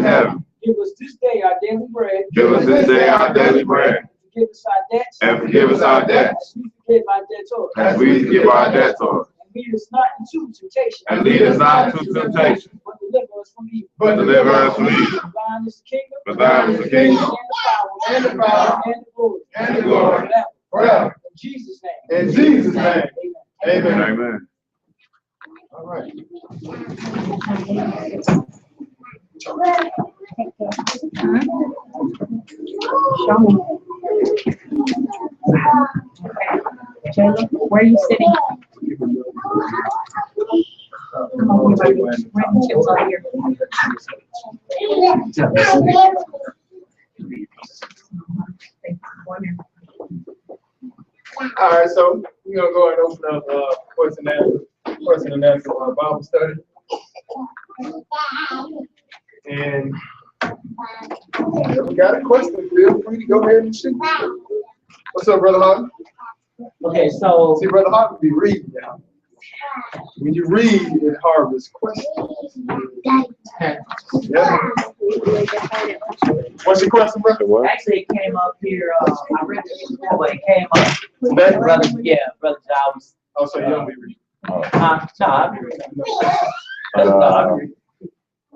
heaven. Give us this day our daily bread. Give us this day our daily bread. Forgive us our debts. And forgive us our debts. As we forgive our debtors. As we forgive our debtors. And lead us not into temptation. And lead us not into temptation. But deliver us from evil. But deliver us from evil. For thine is the kingdom. For thine is the kingdom. And the power. And the glory. And the glory. Forever. In Jesus' name. In Jesus' name. Amen. Amen. All right. Jayla, where are you sitting? Come on, here, buddy. Bring the chips over here. All right, so we're gonna go and open up question and answer Bible study. And if you got a question, feel free to go ahead and shoot. What's up, Brother Harden? Okay, so See, Brother Harden be reading now. When you read, it harvests questions. Yeah. What's your question, brother? What? actually it came up here. I read it before, but it came up. Brother Giles. Oh, so you don't be reading. No, I be reading. No, I be reading.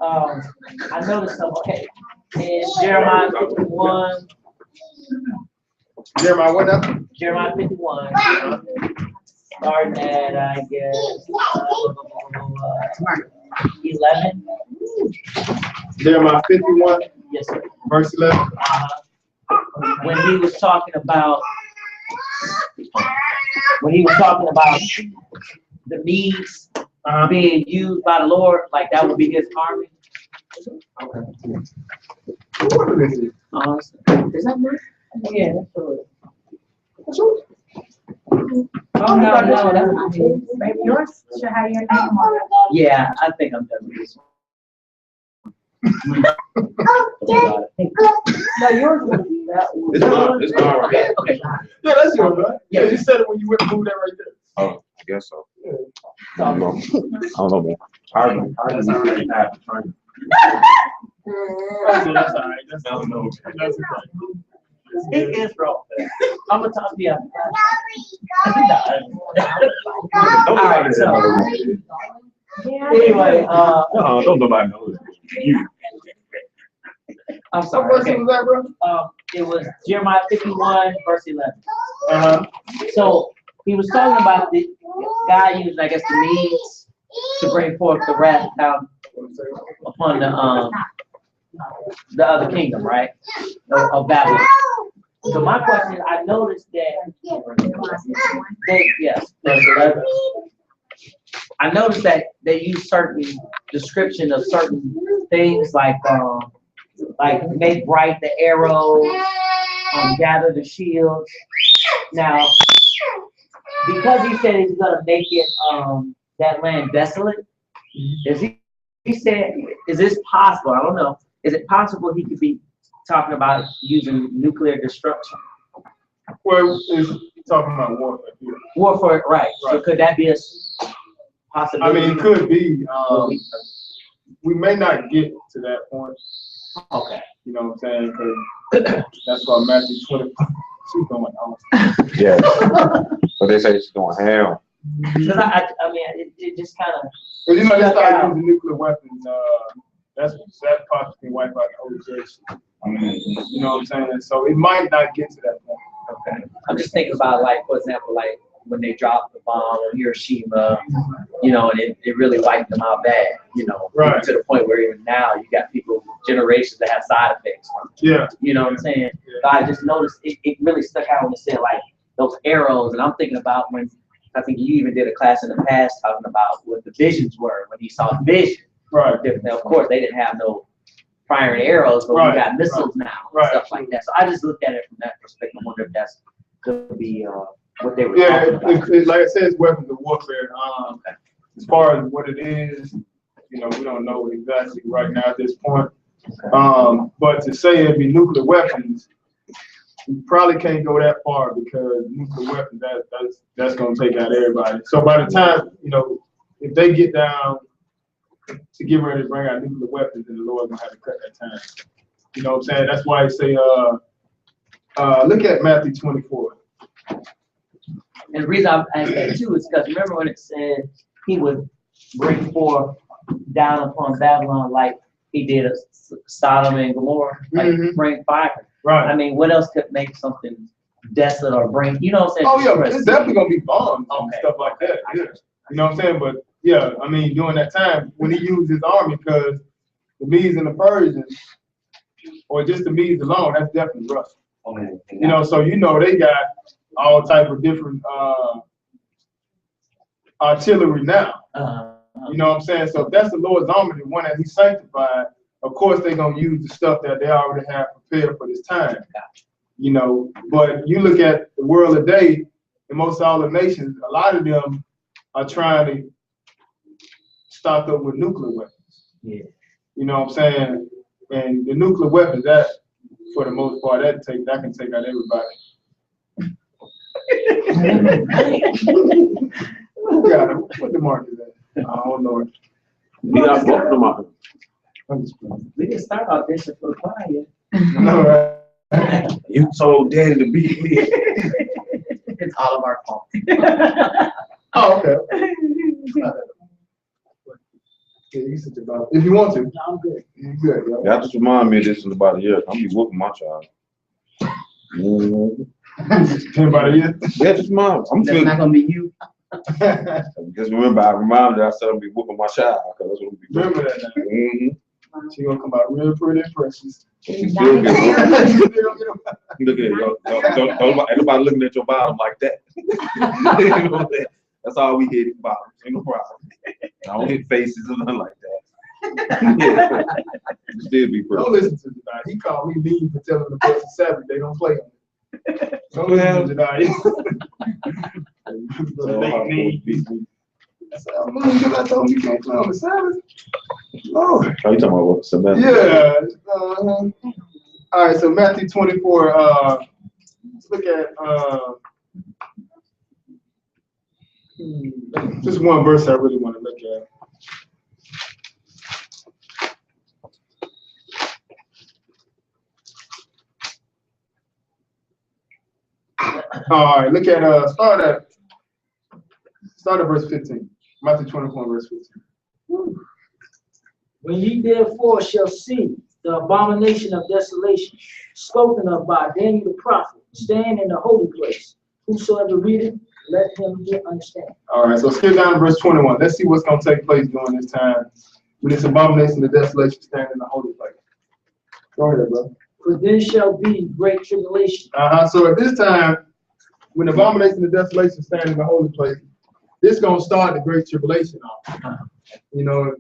I noticed some. Okay, in Jeremiah 51. Jeremiah, what now? Jeremiah 51. Starting at, I guess, 11. Jeremiah 51, Yes, sir. verse 11. When he was talking about the Medes being used by the Lord, like that would be his army. Okay. What is this? Is that right? Yeah, that's right. Oh, no, that's not it. Maybe yours should have your name on it. Yeah, I think I'm done with this one. No, yours would be that one. It's not right. Okay. Yeah, that's yours, right? Yeah. Yeah, you said it when you went and moved that right there. Oh, I guess so. Yeah. I don't know, man. Hardly already have to try. That's all right. That's all right. That's all right. It is wrong. I'm gonna talk to you. All right, so anyway, No, don't nobody know it. You. I'm What sorry. verse Okay. was that, bro? It was Jeremiah 51, verse 11. Uh-huh. So he was talking about the guy using, I guess, the Medes to bring forth the wrath down upon the other kingdom, right? Of Babylon. So my question is, I noticed that yes, verse 11. I noticed that they use certain description of certain things like make bright the arrow, gather the shields. Now, because he said he's gonna make it that land desolate, he said, is this possible? I don't know. Is it possible he could be talking about using nuclear destruction? Well, it's talking about warfare here. Warfare, right. So could that be a I possibility? mean, it could be. We may not get to that point. Okay. You know what I'm saying? Because that's why Matthew 22 going on. Yeah. But they say it's going ham. Because I mean, it just kind of. But you know, they start using nuclear weapons. That possibly wipe out the whole church. I mean, you know what I'm saying? So it might not get to that point. Okay. I'm just thinking about, like, for example, like when they dropped the bomb on Hiroshima, you know, and it really wiped them out bad, you know, right. To the point where even now you got people, generations that have side effects from it. Yeah. You know what I'm saying? Yeah. But I just noticed it really stuck out when it said, like, those arrows, and I'm thinking about when, I think you even did a class in the past talking about what the visions were, when he saw vision. Right. Now, of course, they didn't have no firing arrows, but right. we got missiles now, right. stuff like that. So I just looked at it from that perspective. I wonder if that's could be what they were talking about. Like I said, it's weapons of warfare. As far as what it is, you know, we don't know exactly right now at this point. But to say it'd be nuclear weapons, you probably can't go that far because nuclear weapons, that's going to take out everybody. So by the time, you know, if they get down to get ready to bring out nuclear weapons, and the Lord's gonna have to cut that time. You know what I'm saying? That's why I say, look at Matthew 24. And the reason I asked that too is because remember when it said he would bring forth down upon Babylon like he did a Sodom and Gomorrah, like bring fire. Right. I mean, what else could make something desolate or bring, you know what I'm saying? Oh yeah, it's definitely gonna be bombs and stuff like that. Yeah. You know what I'm saying? But yeah, I mean, during that time when he used his army, because the Medes and the Persians, or just the Medes alone, that's definitely Russia. You know, so you know they got all type of different artillery now. You know what I'm saying? So if that's the Lord's army, the one that he sanctified, of course they're gonna use the stuff that they already have prepared for this time. You know, but you look at the world today, and most all the nations, a lot of them are trying to stock up with nuclear weapons. Yeah. You know what I'm saying? And the nuclear weapons, that for the most part, that can take out everybody. Who got him? What the mark is at? Oh Lord. You got both of them out. We didn't start out this for quiet. All right. You told Daddy to beat me. It's all of our fault. Oh, okay. Yeah, you said about if you want to. I'm good. You good, yo. That just remind me of this in about a year. I'm be whooping my child. About a year. Yeah, just mom. I'm That's feeling. not gonna be you. Just remember, I reminded her I said I'm be whooping my child because that's what we be doing. Remember that now. She gonna come out real pretty and precious. She still good. Look at it, y'all. Don't anybody looking at your bottom like that. You know what I'm saying? That's all we hit at bottom. Ain't no problem. I don't hit faces or nothing like that. Still be pretty. Don't listen to Jedi. He called me mean for telling the boys it's Sabbth. They don't play on it. Don't listen to Jedi. I said, oh, because I told him you can't play on the Sabbath. Oh, you talking about what? Samantha? yeah. All right, so Matthew 24. Let's look at just one verse I really want to look at. All right, look at start at verse 15. Matthew 24, verse 15. When ye therefore shall see the abomination of desolation spoken of by Daniel the prophet stand in the holy place, whosoever readeth, let him get understanding. All right, so skip down to verse 21. Let's see what's going to take place during this time when this abomination of desolation stand in the holy place. Go ahead, bro. For then shall be great tribulation. So at this time, when the abomination of desolation stand in the holy place, this is going to start the great tribulation off. You know,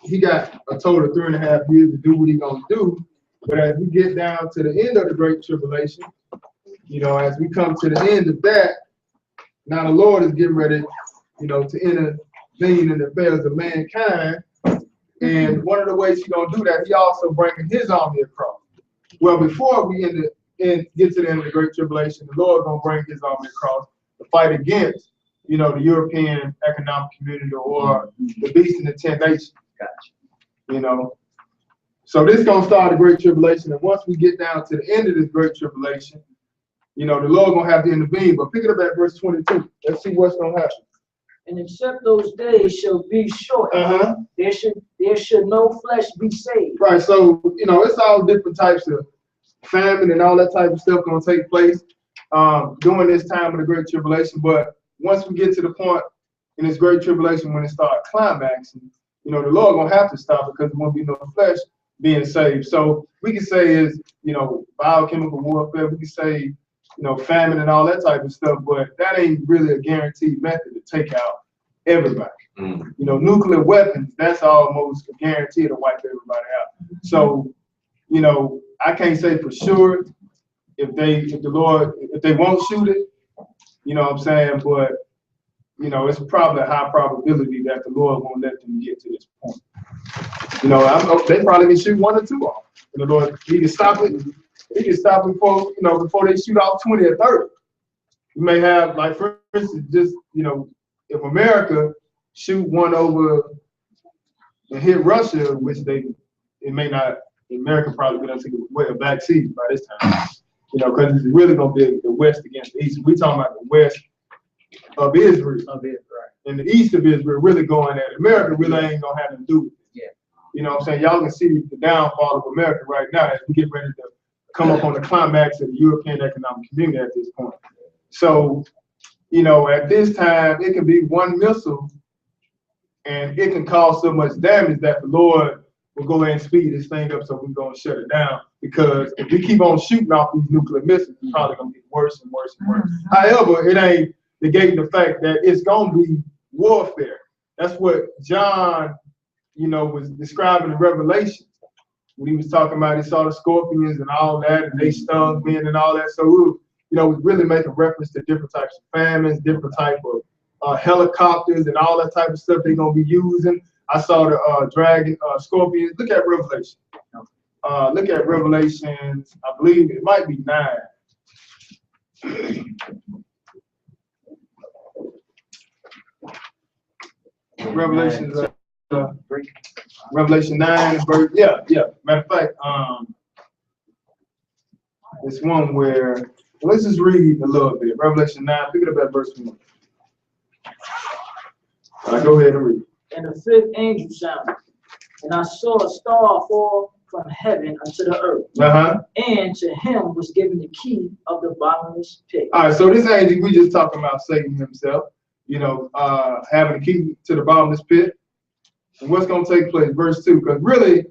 he got a total of 3.5 years to do what he's going to do. But as we get down to the end of the great tribulation, you know, as we come to the end of that, now the Lord is getting ready, you know, to intervene in the affairs of mankind. And one of the ways he's going to do that, he also bringing his army across. Well, before we get to the end of the great tribulation, the Lord is going to bring his army across to fight against, you know, the European economic community or the beast in the 10 nations. Gotcha. You know, so this is going to start the great tribulation. And once we get down to the end of this great tribulation, you know, the Lord going to have to intervene. But pick it up at verse 22. Let's see what's going to happen. And except those days shall be short, there should no flesh be saved. Right. So, you know, it's all different types of famine and all that type of stuff going to take place during this time of the great tribulation. But once we get to the point in this great tribulation when it starts climaxing, you know, the Lord going to have to stop because there won't be no flesh being saved. So we can say is, you know, biochemical warfare. We can say, you know, famine and all that type of stuff, but that ain't really a guaranteed method to take out everybody. You know, nuclear weapons, that's almost a guarantee to wipe everybody out. So, you know, I can't say for sure if they won't shoot it, you know what I'm saying? But, you know, it's probably a high probability that the Lord won't let them get to this point. You know, they probably can shoot 1 or 2 off. And the Lord, he can stop it. He can stop it before, you know, before they shoot off 20 or 30. You may have, like, for instance, just, you know, if America shoot one over and hit Russia, which America probably gonna take a back seat by this time. You know, because it's really gonna be the West against the East. We talking about the West of Israel. And the East of Israel really going at it. America really ain't gonna have to do with it. Yeah. You know what I'm saying? Y'all can see the downfall of America right now as we get ready to come up on the climax of the European Economic Community at this point. So, you know, at this time, it can be one missile and it can cause so much damage that the Lord will go ahead and speed this thing up, so we're going to shut it down. Because if we keep on shooting off these nuclear missiles, it's probably going to get worse and worse and worse. However, it ain't negating the fact that it's going to be warfare. That's what John, you know, was describing in Revelation. When he was talking about, he saw the scorpions and all that, and they stung men and all that. So, you know, was really making reference to different types of famines, different type of helicopters and all that type of stuff they're going to be using. I saw the dragon, scorpions. Look at Revelation. Look at Revelations, I believe it might be 9. Revelation 9, verse, yeah. Matter of fact, it's one where, let's just read a little bit. Revelation 9, pick it up at verse 1. Go ahead and read. And the fifth angel sounded, and I saw a star fall from heaven unto the earth. And to him was given the key of the bottomless pit. All right, so this angel, we just talking about Satan himself, you know, having the key to the bottomless pit. And what's going to take place, verse 2, because really,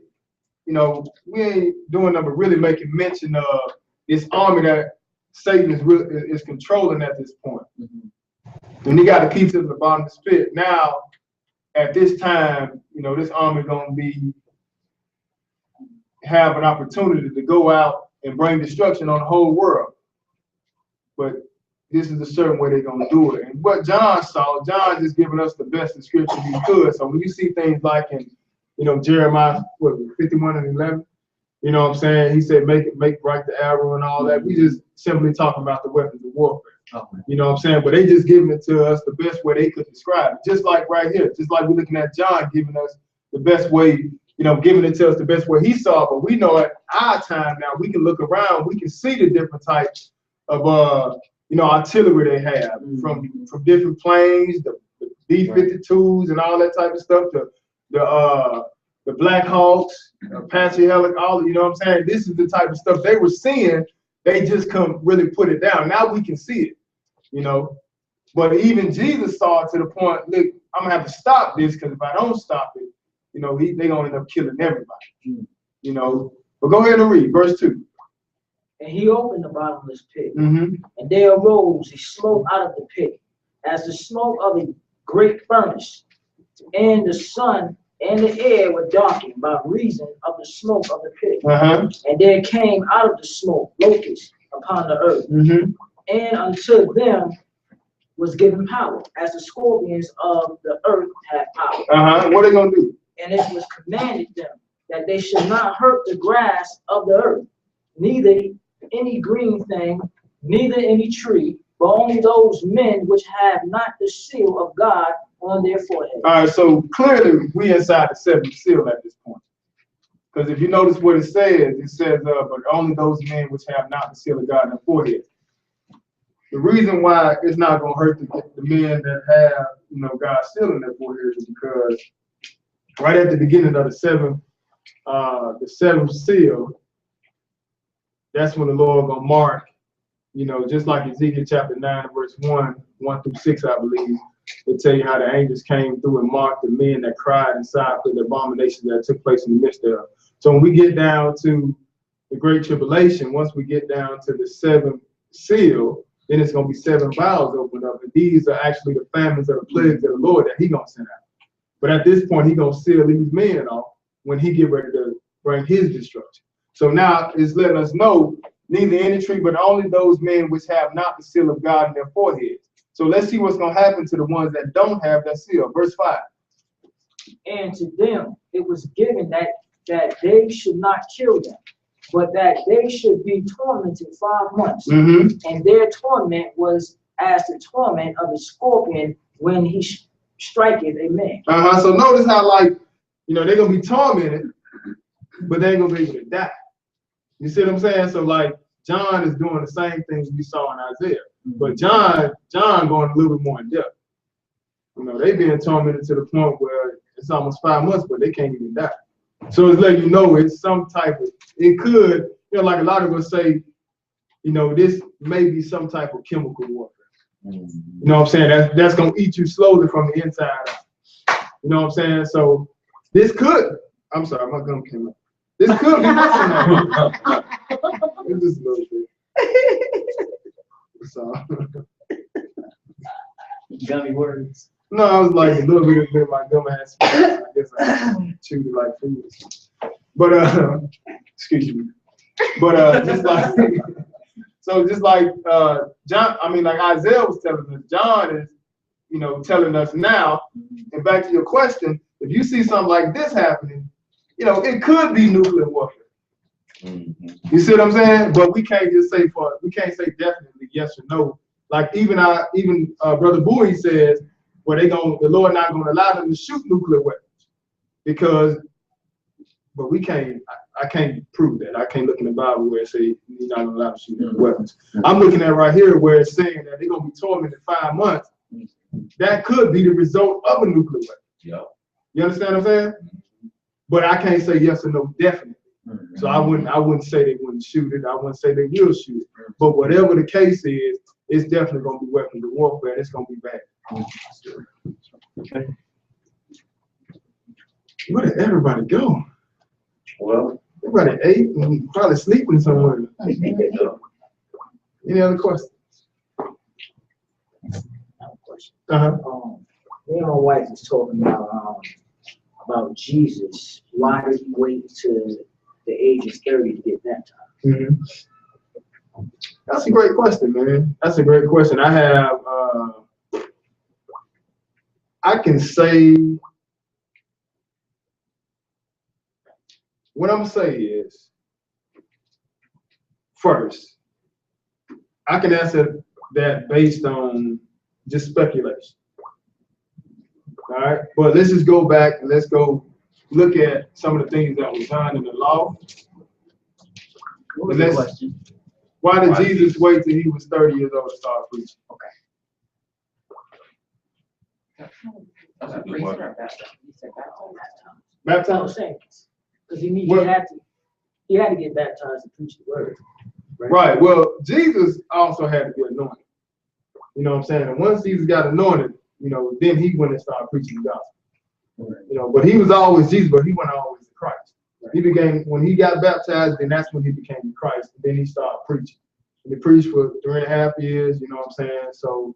you know, we ain't doing nothing but really making mention of this army that Satan is controlling at this point. When he got the key to the bottomless pit, now, at this time, you know, this army going to have an opportunity to go out and bring destruction on the whole world. But this is a certain way they're going to do it. And what John saw, John just giving us the best description he could. So when you see things like in, you know, Jeremiah 51 and 11, you know what I'm saying? He said, make bright the arrow and all that. We just simply talking about the weapons of warfare. You know what I'm saying? But they just giving it to us the best way they could describe it. Just like right here, just like we're looking at John giving us the best way, you know, giving it to us the best way he saw it. But we know at our time now, we can look around, we can see the different types of, you know, artillery they have from different planes, the B-52s and all that type of stuff, the Black Hawks, Apache helicopter, all, you know what I'm saying? This is the type of stuff they were seeing. They just couldn't really put it down. Now we can see it, you know. But even Jesus saw it to the point, look, I'm gonna have to stop this, because if I don't stop it, you know, they're gonna end up killing everybody. You know. But go ahead and read verse 2. And he opened the bottomless pit, and there arose a smoke out of the pit, as the smoke of a great furnace, and the sun and the air were darkened by reason of the smoke of the pit. And there came out of the smoke locusts upon the earth, and unto them was given power, as the scorpions of the earth had power. What are they gonna do? And it was commanded them that they should not hurt the grass of the earth, neither any green thing, neither any tree, but only those men which have not the seal of God on their forehead. All right, so clearly we inside the seventh seal at this point. Because if you notice what it says, but only those men which have not the seal of God on their forehead. The reason why it's not going to hurt the men that have, you know, God's seal in their forehead is because right at the beginning of the seventh seal, that's when the Lord going to mark, you know, just like Ezekiel chapter 9, verse 1 through 6, I believe. They tell you how the angels came through and marked the men that cried inside for the abominations that took place in the midst of. So when we get down to the Great Tribulation, once we get down to the seventh seal, then it's going to be 7 vials opened up. And these are actually the famines of the plagues of the Lord that He's going to send out. But at this point, He's going to seal these men off when He get ready to bring His destruction. So now it's letting us know neither any tree, but only those men which have not the seal of God in their foreheads. So let's see what's going to happen to the ones that don't have that seal. Verse 5. And to them it was given that they should not kill them, but that they should be tormented 5 months. And their torment was as the torment of a scorpion when he striketh a man. So notice how, like, you know, they're gonna be tormented, but they ain't gonna be able to die. You see what I'm saying? So like John is doing the same things we saw in Isaiah, but John going a little bit more in depth. You know, they being tormented to the point where it's almost 5 months, but they can't even die. So it's letting you know it's some type of, it could, you know, like a lot of us say, you know, this may be some type of chemical warfare. You know what I'm saying? That's gonna eat you slowly from the inside out. You know what I'm saying? So this could, I'm sorry, my gum came up. This could be that. It's just a little bit. So Gummy words. no, I was like a little bit of my gum ass. I guess I chewed it like food. But excuse me. But just like so just like John, I mean like Isaiah was telling us, John is, you know, telling us now, and back to your question, if you see something like this happening, you know, it could be nuclear warfare. You see what I'm saying? But we can't just say we can't say definitely yes or no. Like even Brother Bowie says, well, the Lord not gonna allow them to shoot nuclear weapons but we can't. I can't prove that. I can't look in the Bible where it says you're not allowed to shoot nuclear weapons. I'm looking at right here where it's saying that they're gonna be tormented 5 months. That could be the result of a nuclear weapon. Yeah. You understand what I'm saying? But I can't say yes or no definitely. So I wouldn't say they wouldn't shoot it. I wouldn't say they will shoot it. But whatever the case is, it's definitely gonna be weapons of warfare. It's gonna be bad. Okay. Where did everybody go? Well, everybody ate and probably sleeping somewhere. Any other questions? Me and my wife was talking about Jesus. Why did he wait to the age of 30 to get baptized? That's a great question, man. That's a great question. I have, I can say, what I'm gonna say is, first, I can answer that based on just speculation. All right, but let's just go back and let's go look at some of the things that was done in the law. What was the question? Why did Jesus wait till he was 30 years old to start preaching? Okay. That's a good one. Baptized? Because he had to get baptized to preach the word. Right. Well, Jesus also had to be anointed. You know what I'm saying? And once Jesus got anointed, you know, then he went and started preaching the gospel. You know, but he was always Jesus, but he wasn't always the Christ. He became, when he got baptized, then that's when he became Christ. And then he started preaching. And he preached for 3.5 years, you know what I'm saying? So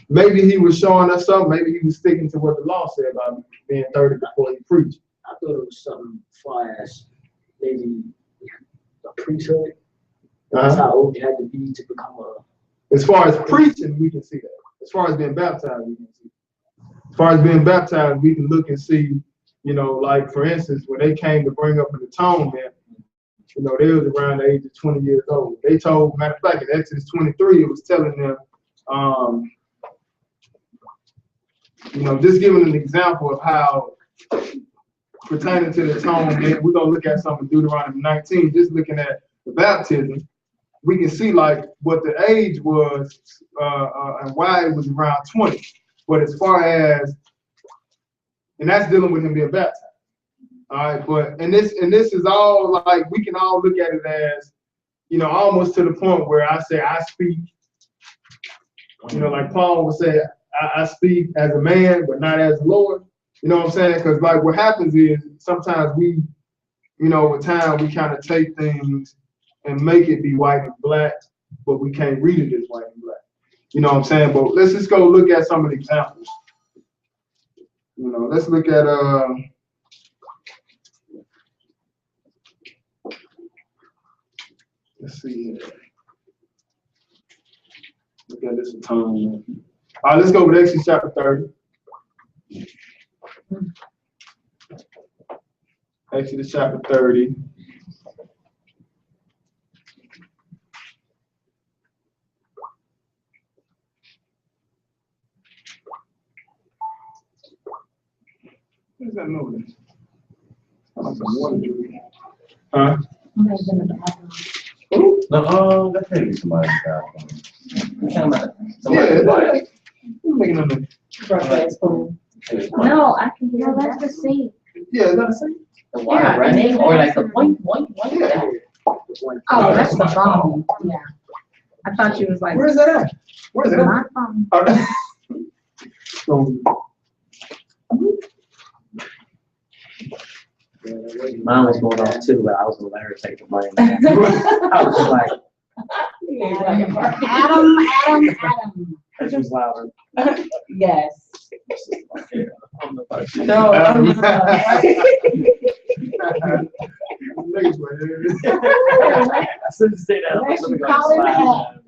maybe he was showing us something. Maybe he was sticking to what the law said about being 30 before he preached. I thought it was something as far as maybe a priesthood. That's how old you had to be to become a. As far as preaching, we can see that. As far as being baptized, we can see that. As far as being baptized, we can look and see, you know, like for instance, when they came to bring up an atonement, you know, they was around the age of 20 years old. They told, matter of fact, in Exodus 23, it was telling them, you know, just giving an example of how pertaining to the atonement, we're gonna look at something in Deuteronomy 19, just looking at the baptism. We can see like what the age was and why it was around 20. But as far as, and that's dealing with him being baptized. All right, but and this is all like we can all look at it as, you know, almost to the point where I say I speak, you know, like Paul would say, I speak as a man, but not as a Lord. You know what I'm saying? Because like what happens is sometimes we, you know, with time we kind of take things and make it be white and black, but we can't read it as white and black. You know what I'm saying? But let's just go look at some of the examples. You know, let's look at let's see here. Look at this atonement. All right, let's go with Exodus chapter 30. Exodus chapter 30. Who's that noise? Sounds like some water drinking. Huh? No, that's maybe somebody's house. Yeah, who's making a noise? No, I can hear that's the same. Yeah, is that the same? The water running or like the boing, boing, boing. Yeah. Oh, that's the phone. Yeah. I thought you was like. Where's that at? Where's it at? My phone. Oh, no. So, Mine was going off too, but I was gonna let her take the blame. I was just like, Adam. this was louder. Yes. No, I'm I'm Since you say that, I'm Unless you gonna call him slide.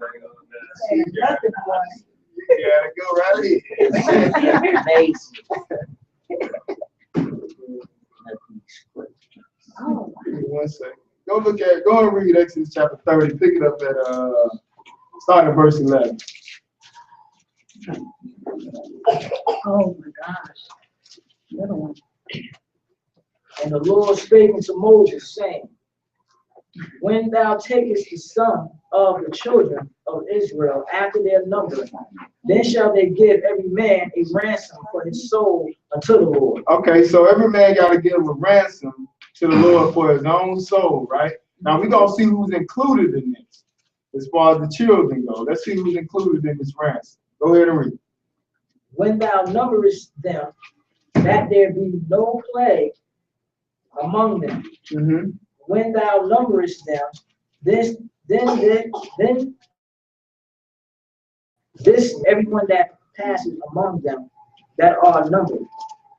yeah, go right ahead. Oh. Give me 1 second. Go and read Exodus chapter 30. Pick it up at start at verse 11. Oh my gosh. Little one. And the Lord spake unto Moses, saying, when thou takest the sum of the children of Israel after their number, then shall they give every man a ransom for his soul unto the Lord. Okay, so every man got to give a ransom to the Lord for his own soul, right? Now we're going to see who's included in this as far as the children go. Let's see who's included in this ransom. Go ahead and read. When thou numberest them, that there be no plague among them. Mm-hmm. When thou numberest them, this everyone that passes among them that are numbered,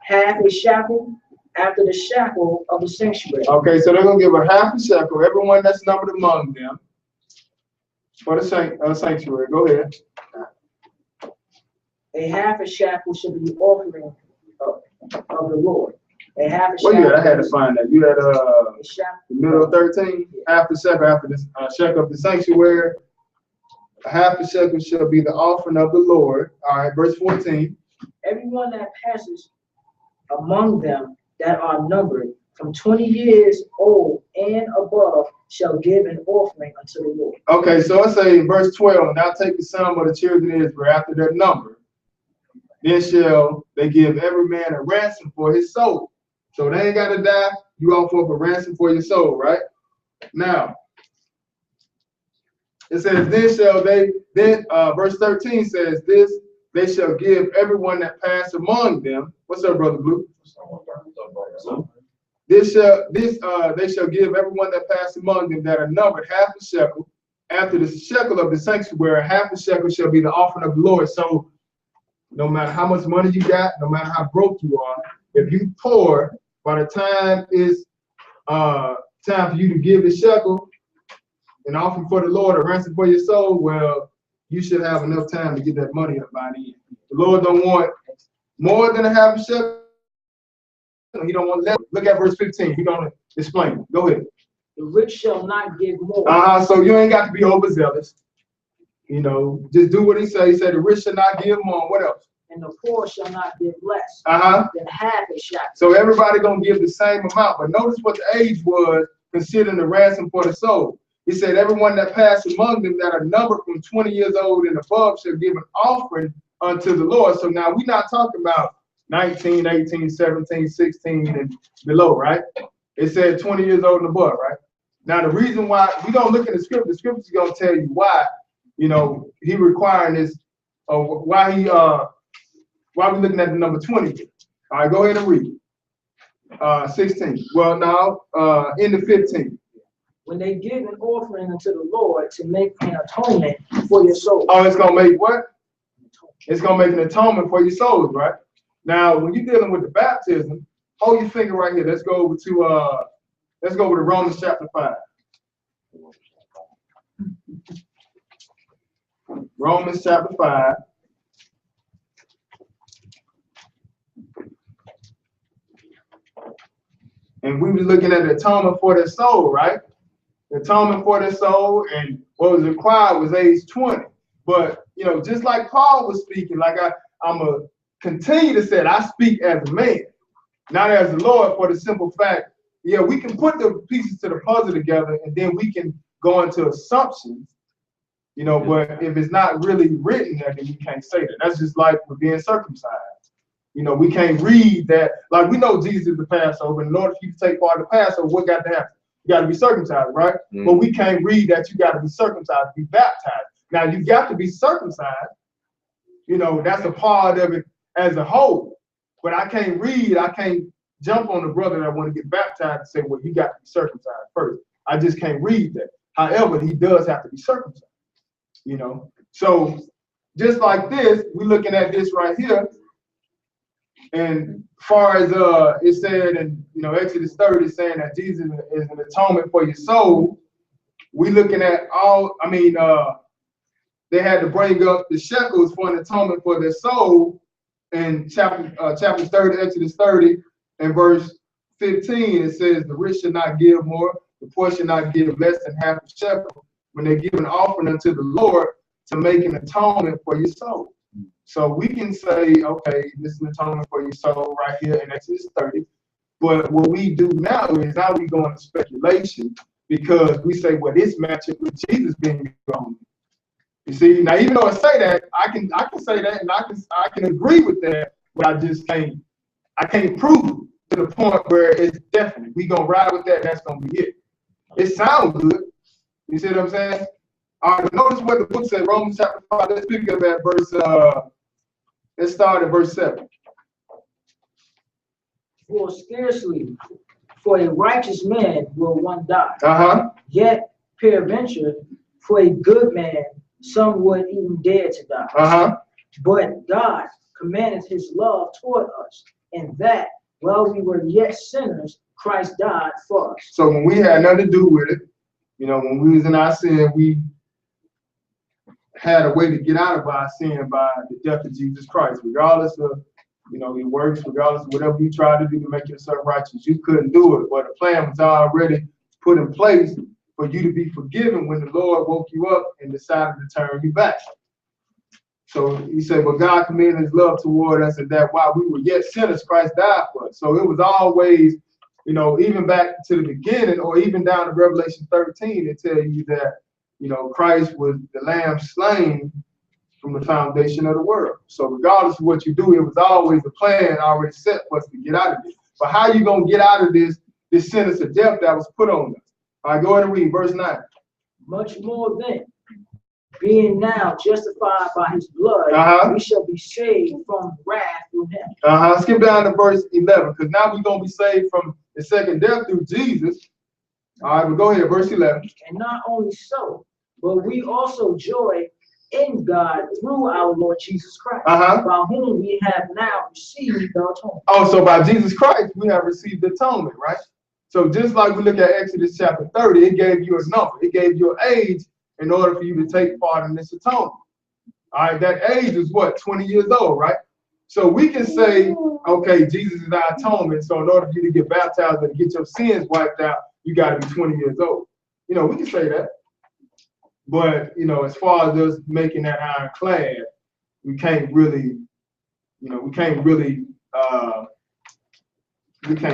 half a shekel after the shekel of the sanctuary. Okay, so they're going to give a half a shekel, everyone that's numbered among them, for the sanctuary. Go ahead. A half a shekel should be the offering of the Lord. A half a Well, shekel. yeah, I had to find that. You had A shekel. the middle of 13, half a shekel after the shekel of the sanctuary. A half a shekel shall be the offering of the Lord. All right, verse 14. Everyone that passes among them that are numbered from 20 years old and above shall give an offering unto the Lord. Okay, so let's say in verse 12, now take the sum of the children of Israel after their number. Then shall they give every man a ransom for his soul. So they ain't got to die. You offer up a ransom for your soul, right? Now, it says, verse 13 says this, they shall give everyone that pass among them. What's up, Brother Blue? They shall give everyone that pass among them that are numbered half a shekel. After the shekel of the sanctuary, half a shekel shall be the offering of the Lord. So no matter how much money you got, no matter how broke you are, if you poor, by the time it's time for you to give the shekel, an offering for the Lord, a ransom for your soul, well, you should have enough time to get that money up by the end. The Lord don't want more than a half a shekel. He don't want less. Look at verse 15. He's going to explain. Go ahead. The rich shall not give more. So you ain't got to be overzealous. You know, just do what he said. He said the rich shall not give more. What else? And the poor shall not give less than half a shekel. So everybody gonna give the same amount. But notice what the age was considering the ransom for the soul. He said everyone that passed among them that are numbered from 20 years old and above shall give an offering unto the Lord. So now we're not talking about 19, 18, 17, 16 and below, right? It said 20 years old and above, right? Now the reason why we don't look at the scripture is gonna tell you why, you know, he requiring this, why are we looking at the number 20? All right, go ahead and read. 16. Well, now, in the 15. When they give an offering unto the Lord to make an atonement for your soul. Oh, it's going to make what? It's going to make an atonement for your souls, right? Now, when you're dealing with the baptism, hold your finger right here. Let's go over to Romans chapter 5. Romans chapter 5. And we were looking at the atonement for their soul, right? The atonement for their soul, and what was required was age 20. But, you know, just like Paul was speaking, like I'm going to continue to say it, I speak as a man. not as the Lord, for the simple fact, yeah, we can put the pieces to the puzzle together and then we can go into assumptions, you know, but if it's not really written there, then we can't say that. That's just like with being circumcised. You know, we can't read that. Like, we know Jesus is the Passover, and in order for you to take part of the Passover, what got to happen? You got to be circumcised, right? But we can't read that you got to be circumcised to be baptized. Now, you got to be circumcised. You know, that's a part of it as a whole. But I can't read, I can't jump on the brother that want to get baptized and say, well, you got to be circumcised first. I just can't read that. However, he does have to be circumcised, you know. So just like this, we're looking at this right here. And far as it said in, you know, Exodus 30, saying that Jesus is an atonement for your soul, we looking at all, I mean, they had to bring up the shekels for an atonement for their soul in chapter 30, Exodus 30, and verse 15. It says, the rich should not give more, the poor should not give less than half a shekel when they give an offering unto the Lord to make an atonement for your soul. So we can say, okay, this is an atonement for your soul right here in Exodus 30. But what we do now is now we go into speculation, because we say, well, this matches with Jesus being gone. You see, now even though I say that, I can say that, and I can agree with that, but I can't prove it to the point where it's definite. We gonna ride with that, that's gonna be it. It sounds good. You see what I'm saying? All right, notice what the book said, Romans chapter 5. Let's pick up at verse, let's start at verse 7. For scarcely for a righteous man will one die. Yet peradventure for a good man some would even dare to die. But God commanded his love toward us, and that while we were yet sinners, Christ died for us. So when we had nothing to do with it, you know, when we was in our sin, we had a way to get out of our sin by the death of Jesus Christ. Regardless of, you know, your works, regardless of whatever you tried to do to make yourself righteous, you couldn't do it. But the plan was already put in place for you to be forgiven when the Lord woke you up and decided to turn you back. So he said, but God commended his love toward us, and that while we were yet sinners, Christ died for us. So it was always, you know, even back to the beginning, or even down to Revelation 13, it tells you that, you know, Christ was the lamb slain from the foundation of the world. So regardless of what you do, it was always a plan already set for us to get out of this. But how are you going to get out of this sentence of death that was put on us? All right, go ahead and read verse 9. Much more then, being now justified by his blood, we shall be saved from wrath through him. Skip down to verse 11, because now we're going to be saved from the second death through Jesus. All right, but go ahead, verse 11. And not only so, but we also joy in God through our Lord Jesus Christ, by whom we have now received the atonement. Oh, so by Jesus Christ, we have received the atonement, right? So just like we look at Exodus chapter 30, it gave you a number. It gave you an age in order for you to take part in this atonement. All right, that age is what, 20 years old, right? So we can say, okay, Jesus is our atonement. So in order for you to get baptized and get your sins wiped out, you got to be 20 years old. You know, we can say that. But, you know, as far as us making that ironclad, we can't really, you know, we can't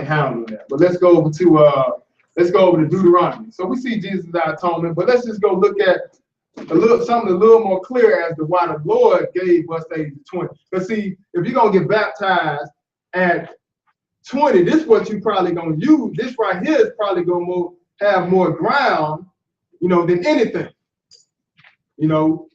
handle that. But let's go over to Deuteronomy. So we see Jesus as our atonement, but let's just go look at something a little more clear as to why the Lord gave us the age of 20. Because see, if you're gonna get baptized at 20, this is what you're probably gonna use. This right here is probably gonna have more ground, you know, than anything. You know,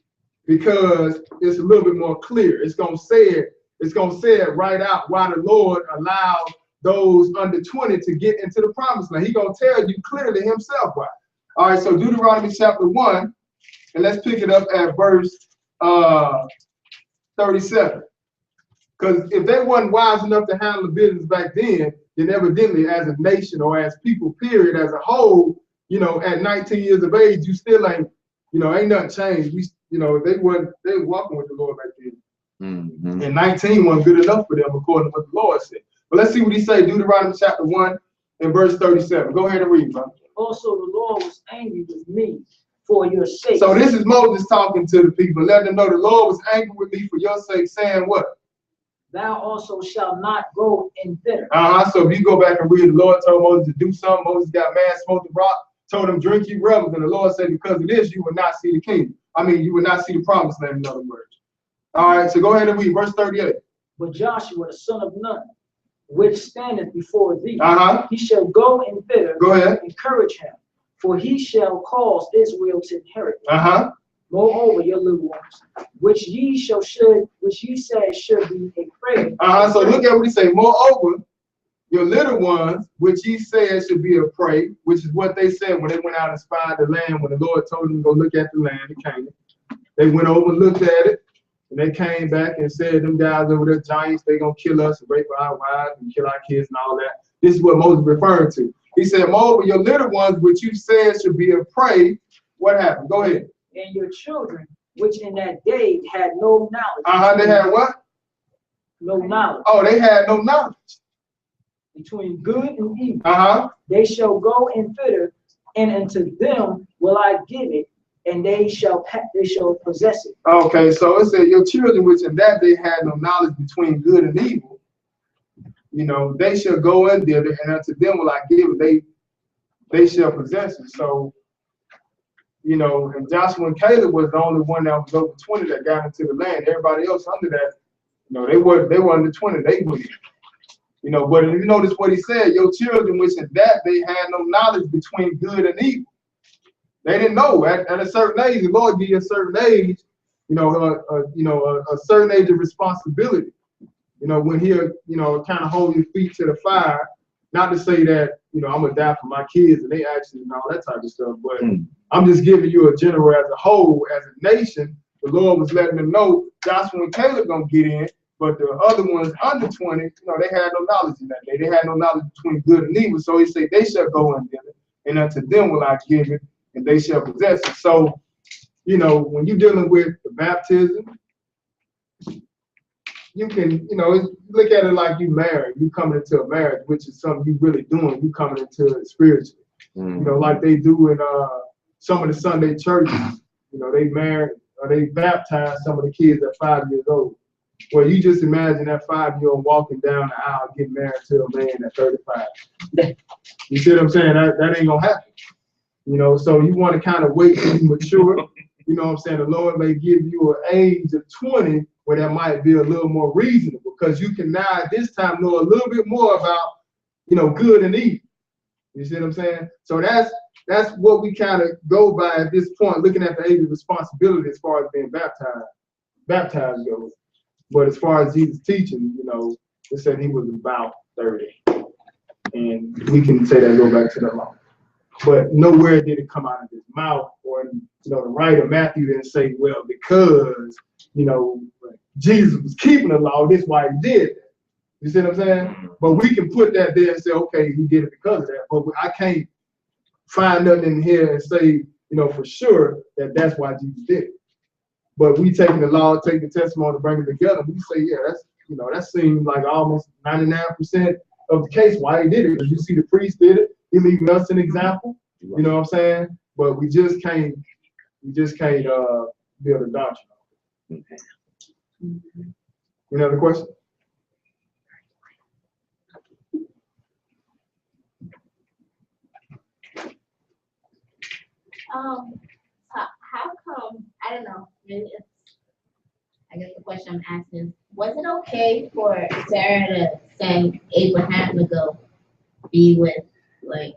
because it's a little bit more clear. It's gonna say it right out why the Lord allowed those under 20 to get into the promised land. He's gonna tell you clearly himself why. All right, so Deuteronomy chapter 1, and let's pick it up at verse 37. Because if they wasn't wise enough to handle the business back then evidently as a nation or as people, period, as a whole, you know, at 19 years of age, you still ain't, you know, ain't nothing changed. You know, they were walking with the Lord back then. And 19 wasn't good enough for them, according to what the Lord said. But let's see what he said, Deuteronomy chapter 1 and verse 37. Go ahead and read, bro. Also, the Lord was angry with me for your sake. So this is Moses talking to the people, letting them know the Lord was angry with me for your sake, saying what? thou also shalt not go in thither. So if you go back and read, the Lord told Moses to do something. Moses got mad, smoked the rock, told him, drink ye rebels. And the Lord said, because of this, you will not see the kingdom. You will not see the promised land, in other words. All right, so go ahead and read verse 38. But Joshua, the son of Nun, which standeth before thee, he shall go in thither. Go ahead. Encourage him, for he shall cause Israel to inherit. Moreover, your little ones, which ye said should be a prey. So look at what he say. Moreover, your little ones, which ye said should be a prey, which is what they said when they went out and spied the land. When the Lord told them to go look at the land of Canaan, they went over and looked at it, and they came back and said, them guys over there, giants, they gonna kill us and rape our wives and kill our kids and all that. This is what Moses referred to. He said, moreover, your little ones, which you said should be a prey. What happened? Go ahead. And your children, which in that day had no knowledge. They had what? No knowledge. Oh, they had no knowledge. Between good and evil. They shall go in thither, and unto them will I give it, and they shall possess it. Okay, so it said your children, which in that day had no knowledge between good and evil, they shall go in there, and unto them will I give it. They shall possess it. So, and Joshua and Caleb was the only one that was over 20 that got into the land. Everybody else under that, they were under 20. They wouldn't. But if you notice what he said, your children, which in that they had no knowledge between good and evil. They didn't know at a certain age. The Lord give you a certain age, a certain age of responsibility. When he'll, kind of hold your feet to the fire. Not to say that, I'm gonna die for my kids and they actually and all that type of stuff, but I'm just giving you a general as a whole, as a nation. The Lord was letting them know Joshua and Caleb gonna get in, but the other ones under 20, they had no knowledge in that day. They had no knowledge between good and evil. So he said, they shall go in there, and unto them will I give it, and they shall possess it. So, when you're dealing with the baptism, you can, look at it like you married. You coming into a marriage, which is something you really doing. You coming into it spiritually. Like they do in some of the Sunday churches. They married or they baptize some of the kids at 5 years old. Well, you just imagine that 5-year-old walking down the aisle getting married to a man at 35. You see what I'm saying? That ain't gonna happen. So you want to kind of wait till you mature. What I'm saying? The Lord may give you an age of 20 where that might be a little more reasonable, because you can now at this time know a little bit more about, good and evil. You see what I'm saying? So that's what we kind of go by at this point, looking at the age of responsibility as far as being baptized goes. But as far as Jesus' teaching, it said he was about 30. And we can say that go back to the law. But nowhere did it come out of his mouth, or the writer Matthew didn't say, well, because Jesus was keeping the law, this is why he did that. You see what I'm saying? But we can put that there and say, okay, he did it because of that. But I can't find nothing in here and say, for sure that that's why Jesus did it. But we taking the law, taking the testimony, bring it together. We say, yeah, that seems like almost 99% of the case why he did it. Because you see the priest did it. He leaving us an example. You know what I'm saying? But we just can't build a doctrine. Okay. Any other question? How come, I don't know, maybe I guess the question I'm asking is, was it okay for Sarah to send Abraham to go be with, to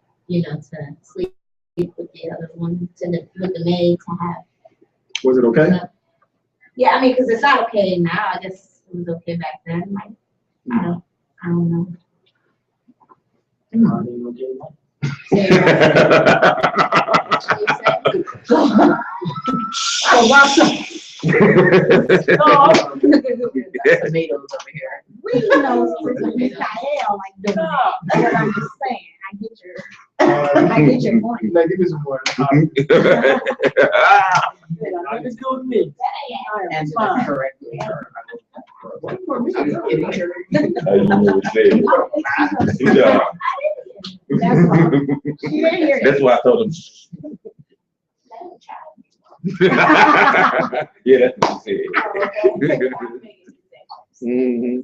sleep with the other one, with the maid to have? Was it okay? Yeah, because it's not okay now. I guess it was okay back then. I don't know. No, it ain't okay. Tomatoes over here. We know Michael, that's what I'm just saying. I get your point. Give me some more. It's good with me. Answer that correctly. That's why I told him. Yeah, that's what he said. Mm-hmm.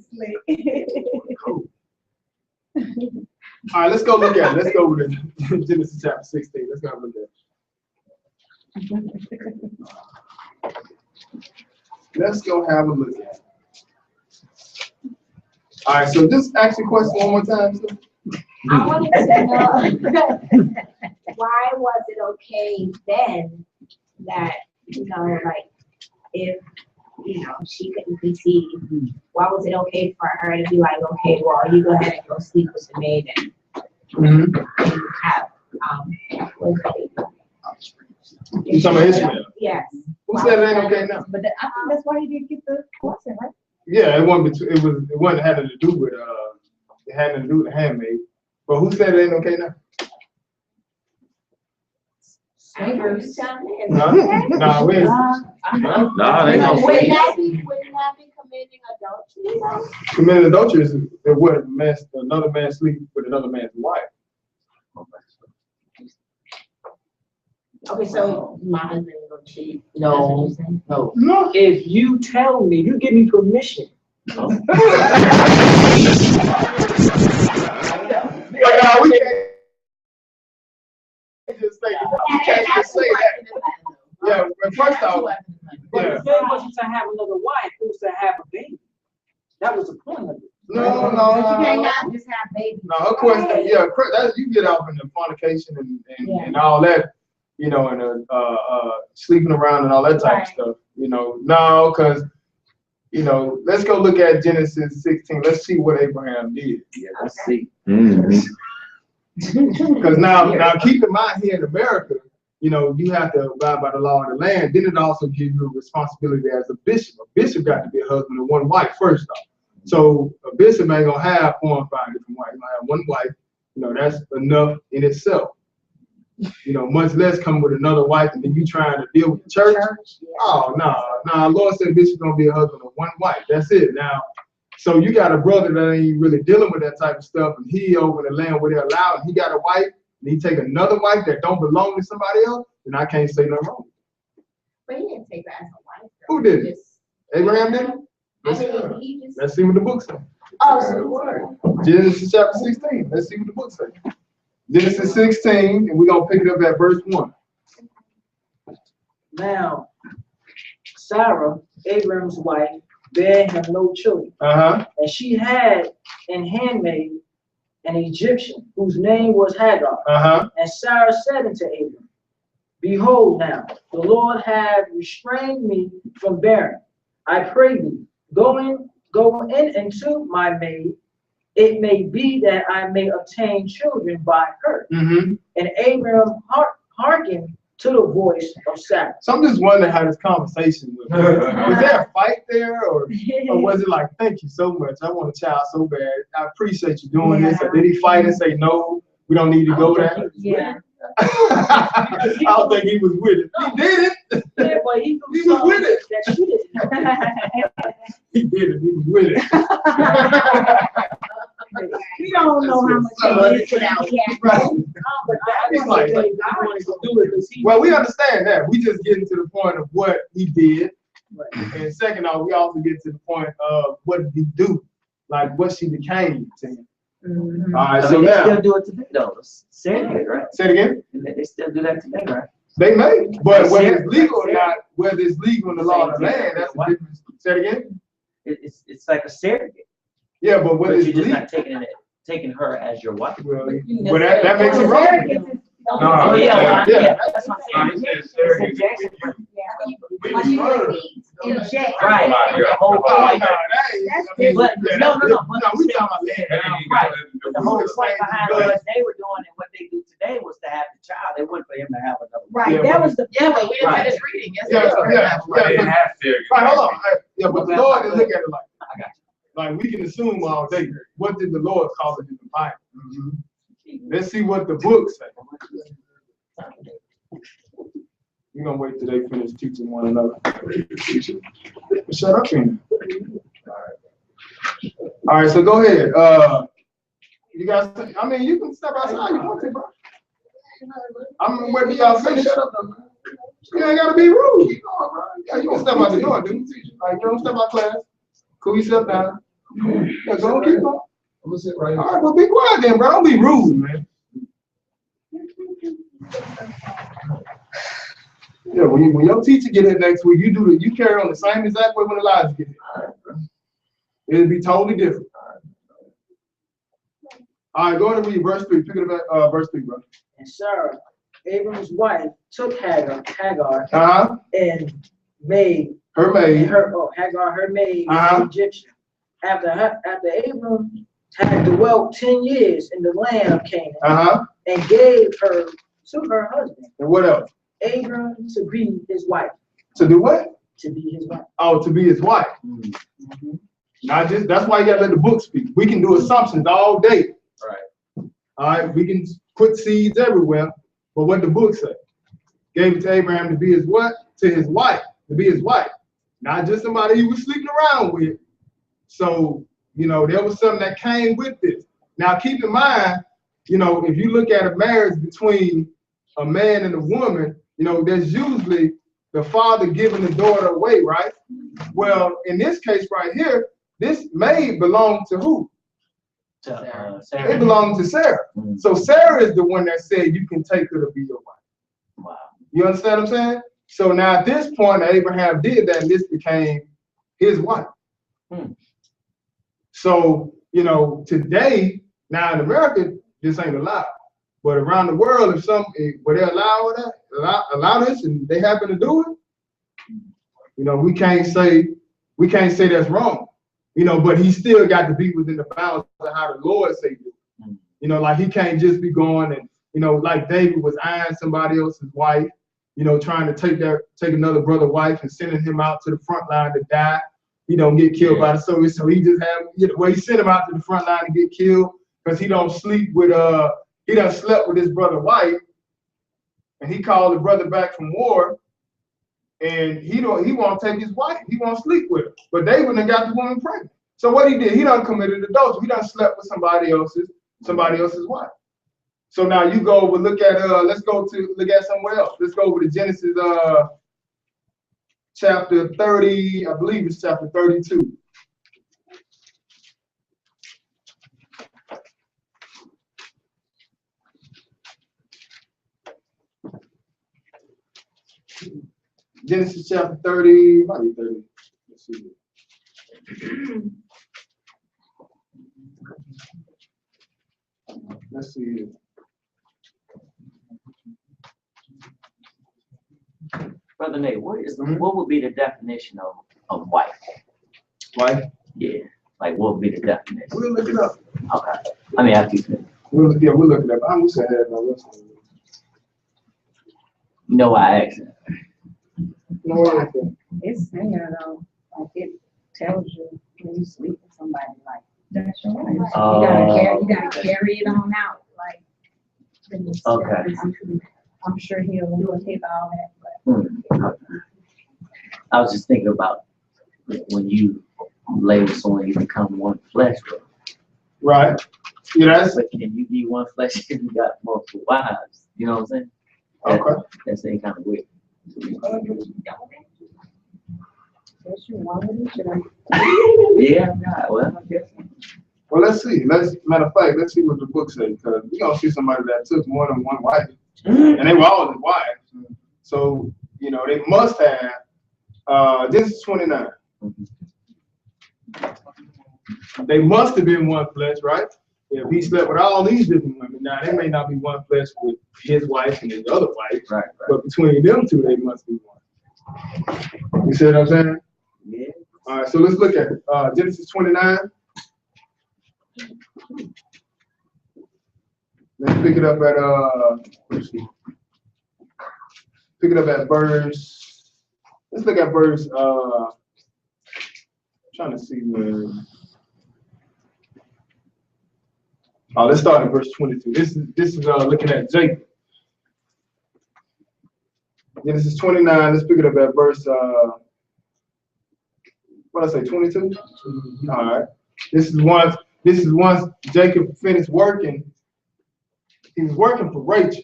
All right, let's go look at it. Let's go with Genesis chapter 16. Let's go have a look at it. Let's go have a look at it. All right, so just ask your question one more time. Sir. I wanted to know why was it okay then that, like if, she couldn't conceive, why was it okay for her to be like, okay, well, you go ahead and go sleep with the maid and have, what's it? You talking about Ishmael? Yes. Who said it ain't okay now? But I think that's why he didn't get the blessing, right? Yeah, it wasn't having to do with it had to do with the handmaid. But who said it ain't okay now? No, we ain't. Nah, they gonna Wouldn't that be committing adultery though? Committing adultery is what another man sleep with another man's wife. Okay, so my husband is gonna cheat. No. No. If you tell me, you give me permission. Like, we can't just say that. We can't just say that. Yeah, but first off, But yeah. the thing wasn't to have another wife, it was to have a baby. That was the point of it. No. You cannot just have babies. No, her question, yeah, that you get off in the fornication and all that, and sleeping around and all that type of stuff, No, because, let's go look at Genesis 16. Let's see what Abraham did. Yeah, let's see. Because now keep in mind here in America, you have to abide by the law of the land. Then it also gives you a responsibility as a bishop. A bishop got to be a husband of one wife first off. So a bishop ain't gonna have 4 and 5 different wives. He's gonna have one wife. That's enough in itself. Much less come with another wife and then you trying to deal with the church. Oh no. Lord said bishop's gonna be a husband of one wife. That's it. Now, so you got a brother that ain't really dealing with that type of stuff, and he over in the land where they're allowed, and he got a wife, and he take another wife that don't belong to somebody else, then I can't say nothing wrong. But he didn't take her as a wife. Who did it? Abraham did it? Let's see what the book says. Oh, so the word. Genesis chapter 16. Let's see what the book says. Genesis 16, and we're going to pick it up at verse 1. Now, Sarah, Abraham's wife, bare him no children. And she had an handmaid, an Egyptian, whose name was Hagar. And Sarah said unto Abram, Behold now, the Lord hath restrained me from bearing. I pray thee, go in into my maid. It may be that I may obtain children by her. And Abram hearkened to the voice of Sarah. So I'm just wondering how this conversation was. Was there a fight there, or was it like, thank you so much, I want a child so bad, I appreciate you doing this, or did he fight and say, no, we don't need to go there? Yeah. I don't think he was with it. He did it. Yeah, but he was with it. That she didn't. He did it. He was with it. We don't know how much he put out yet. Right. But I wanted to do it because he. Well, we understand that. We just getting to the point of what he did. Right. And second off, we also get to the point of what did he do? Like what she became to him. All right, so they now. still do it today, though. Surrogate, right? Say it again? They still do that today, right? They may. But whether it's legal or not, whether it's legal in the law of the land, that's a different. Say it again? It's like a surrogate. Yeah, but whether it's you're just legal. not taking her as your wife. Well, that makes it wrong. Oh yeah, that's what I'm saying. Right. Your whole point. But no. We talking about land. Right. The whole point behind what they were doing and what they do today was to have the child. They wasn't for him to have another. Right. That was the. Yeah, but we didn't finish reading. Yeah. Right, hold on. Yeah, but the Lord didn't look at it like. I got you. Like we can assume all day. What did the Lord call it in the Bible? Let's see what the book says. We're gonna wait till they finish teaching one another. Shut up, Ken. All right, so go ahead. You guys, I mean, you can step outside. You want to, bro. I'm gonna wait till y'all finish. You ain't gotta be rude. Yeah, you can step out the door, dude. Like, you don't step out class. Cool yourself down. Yeah, go on, keep on. I'm gonna sit right here. All right, well, be quiet then, bro. Don't be rude, man. Yeah, when your teacher get in next week, you carry on the same exact way when Elijah get in. It'll be totally different. All right, go ahead and read verse 3. Pick it up at verse 3, bro. And Sarah, Abram's wife, took Hagar, and made her maid, Hagar, her maid, an Egyptian. After Abram had dwelt 10 years in the land of Canaan, and gave her to her husband. And what else? Abram to be his wife. To do what? To be his wife. Oh, to be his wife. Not just, that's why you gotta let the book speak. We can do assumptions all day. Right. All right, we can put seeds everywhere, but what the book say? Gave it to Abraham to be his what? To his wife, to be his wife. Not just somebody he was sleeping around with. So, you know, there was something that came with this. Now keep in mind, you know, if you look at a marriage between a man and a woman, you know, there's usually the father giving the daughter away, right? Well, in this case right here, this maid belonged to who? Sarah. It belonged to Sarah. So Sarah is the one that said you can take her to be your wife. Wow. You understand what I'm saying? So now at this point, Abraham did that, and this became his wife. So, you know, today, now in America, this ain't allowed. But around the world, where they allow this and they happen to do it, you know, we can't say that's wrong. You know, but he still got to be within the bounds of how the Lord say do. You know, like he can't just be going and, you know, like David was eyeing somebody else's wife, you know, trying to take another brother's wife and sending him out to the front line to die. He don't get killed by the soldiers. So he just he sent him out to the front line to get killed because he don't sleep with he done slept with his brother's wife, and he called the brother back from war, and he won't take his wife. He won't sleep with her. But David done got the woman pregnant. So what he did, he done committed adultery. He done slept with somebody else's wife. So now you go over, look at look at somewhere else. Let's go over to Genesis chapter 30, I believe it's chapter 32. Genesis chapter 30, might be 30. Let's see. Let's see. Brother Nate, what would be the definition of wife? Wife? Yeah. Like what would be the definition? We'll look it up. Okay. I mean after you finish. We'll look it up. I'm just ahead of my list. You know why I asked it? No, It's there though, like it tells you when you sleep with somebody, like that's your wife. You gotta carry it on out, like. Okay. I'm sure he'll take all that, but. I was just thinking about when you lay with someone, you become one flesh with them. right. Yeah, But can you be one flesh if you got multiple wives? You know what I'm saying? okay. That's any kind of weird. Yeah, well, I guess. Well, let's see. Matter of fact, let's see what the book says, because we're gonna see somebody that took more than one wife, and they were all his wives. So you know they must have. This is 29. They must have been one flesh, right? If he slept with all these different women, now they may not be one flesh with his wife and his other wife, Right. but between them two, they must be one. You see what I'm saying? Yeah. All right, so let's look at it. Genesis 29. Let's pick it up at verse. Let's look at verse. Trying to see where. Let's start at verse 22. This is looking at Jacob. Genesis 29. Let's pick it up at verse. What did I say? 22. All right. This is once Jacob finished working. He was working for Rachel,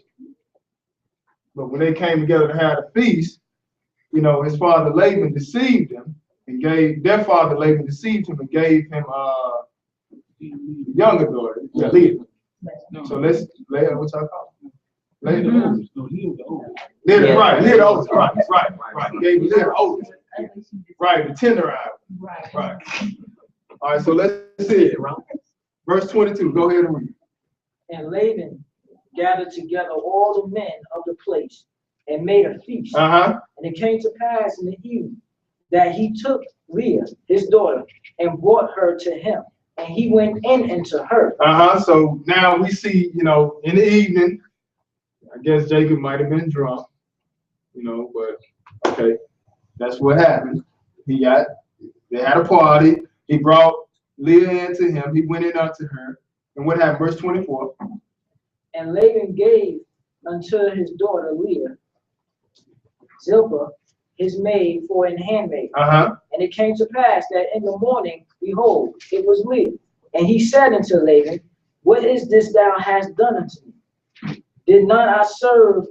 but when they came together to have a feast, you know, his father Laban deceived him and gave their father Laban deceived him and gave him the younger daughter, Leah. So let's Leah, what y'all call it? Leah the oldest. No, Leah the oldest. Leah, right, Leah the oldest, right. Gave Leah the oldest. Right, the tender eye. Right. All right, so let's see it. Verse 22, go ahead and read. And Laban gathered together all the men of the place and made a feast. And it came to pass in the evening that he took Leah, his daughter, and brought her to him. And he went in into her. So now we see, in the evening, I guess Jacob might have been drunk, but okay, that's what happened. They had a party. He brought Leah into him. He went in unto her. And what happened? Verse 24. And Laban gave unto his daughter Leah Zilpah, his maid, for an handmaid. And it came to pass that in the morning, behold, it was Leah. And he said unto Laban, what is this thou hast done unto me? Did not I serve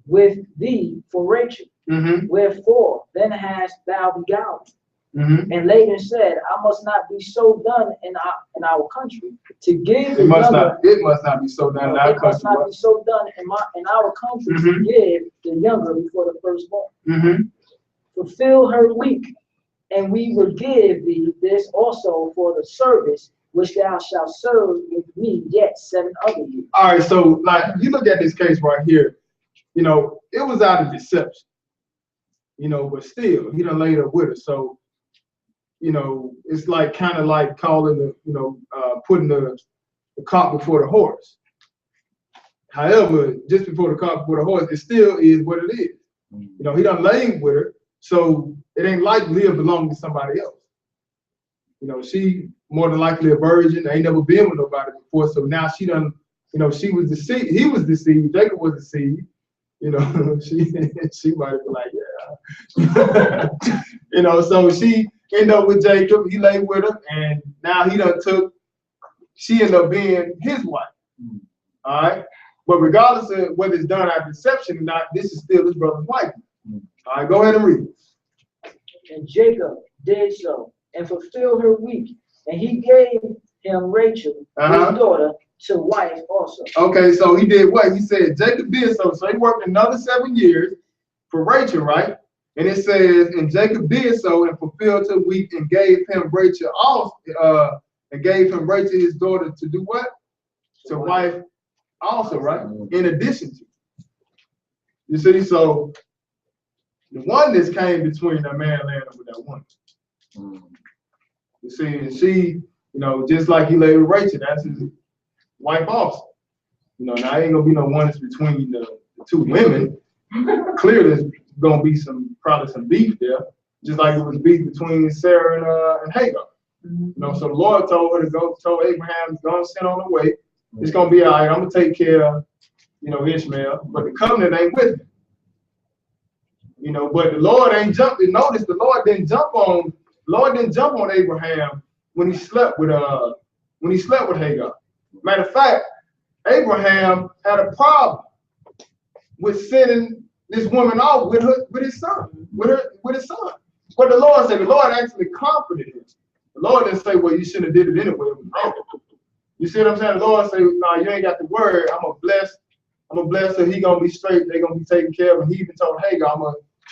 with thee for Rachel? Wherefore then hast thou beguiled me? And Laban said, I must not be so done in our country to give it must not be so done in our country. It must not be so done in our country to give the younger before the firstborn. Fulfill her week, and we will give thee this also for the service which thou shalt serve with me yet 7 other years. All right, so like you look at this case right here, it was out of deception, but still, he done laid up with her. So, it's like kind of like calling putting the cart before the horse. However, just before the cart before the horse, it still is what it is. He done laid with her, so it ain't like Leah belonged to somebody else. She more than likely a virgin, ain't never been with nobody before. So now she done, she was deceived, he was deceived, Jacob was deceived. She might be like, yeah. So she ended up with Jacob, he lay with her, and now she ended up being his wife. All right. But regardless of whether it's done out of deception or not, this is still his brother's wife. All right, go ahead and read. And Jacob did so and fulfilled her week, and he gave him Rachel, his daughter, to wife also. Okay, so he did what? He said Jacob did so. So he worked another 7 years for Rachel, right? And it says, and Jacob did so and fulfilled her week and gave him Rachel also, and gave him Rachel his daughter to do what? To wife also, right? In addition to. You see, so the oneness came between that man and with that woman. You see, and she, just like he lay with Rachel, that's his wife also. Now ain't gonna be no oneness between the 2 women. Clearly, there's gonna be probably some beef there, just like it was beef between Sarah and Hagar. So the Lord told her told Abraham, go and send on the way. It's gonna be all right. I'm gonna take care of, Ishmael, but the covenant ain't with me. But the Lord ain't jumping. Notice the Lord didn't jump on Abraham when he slept with Hagar. Matter of fact, Abraham had a problem with sending this woman off with his son. But the Lord said, the Lord actually comforted him. The Lord didn't say, well, you shouldn't have did it anyway. It was wrong. You see what I'm saying? The Lord said, no, you ain't got to worry. I'm gonna bless her. He gonna be straight. They gonna be taken care of. And he even told Hagar,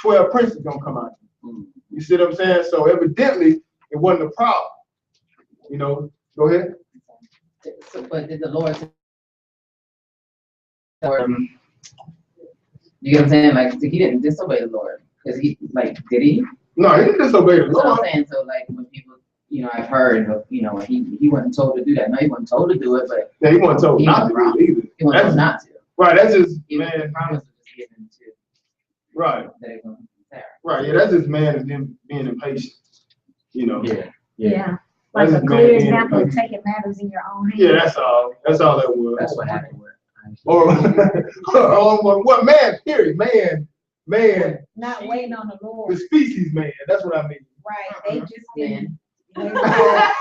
12 princes gonna come out. You see what I'm saying? So evidently, it wasn't a problem. Go ahead. So, but did the Lord? You get what I'm saying? Like, he didn't disobey the Lord, because did he? No, he didn't disobey the Lord. That's what I'm saying. So, like, when people, I've heard of, he wasn't told to do that. No, he wasn't told to do it, but yeah, he wasn't told not to do it either. He wasn't told not to. Right, that's just man. The promise was just given to. Right. Sarah. Right. Yeah, that's just man and them being impatient. Yeah. Like a clear example of taking matters in your own hands. Yeah, that's all. That's all that was. That's what happened with. Or what man? Period. Man. Not waiting on the Lord. The species man. That's what I mean. Right. They just didn't. Right.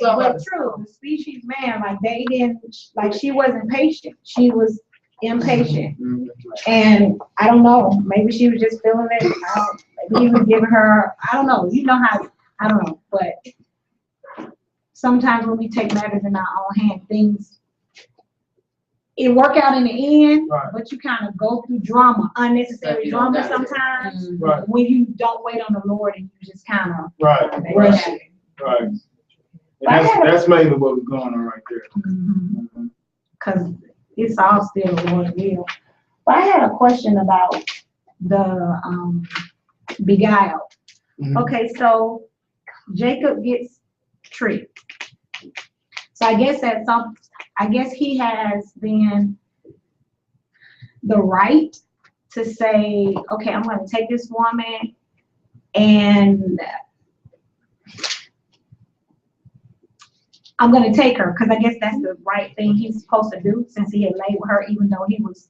But true. The species man, they didn't. She wasn't patient. She was impatient. And I don't know, maybe she was just feeling it. Maybe he was giving her, I don't know. You know how, I don't know. But sometimes when we take matters in our own hand, things, it work out in the end, Right. but you kind of go through drama, unnecessary You don't drama got it. sometimes. Right. When you don't wait on the Lord and you just kind of Right. rush it. Right. And that's mainly what was going on right there. Because it's all still the Lord's will. But I had a question about the beguile. Okay, so Jacob gets tricked. So I guess he has then the right to say, okay, I'm going to take this woman and I'm going to take her, because I guess that's the right thing he's supposed to do, since he had laid with her, even though he was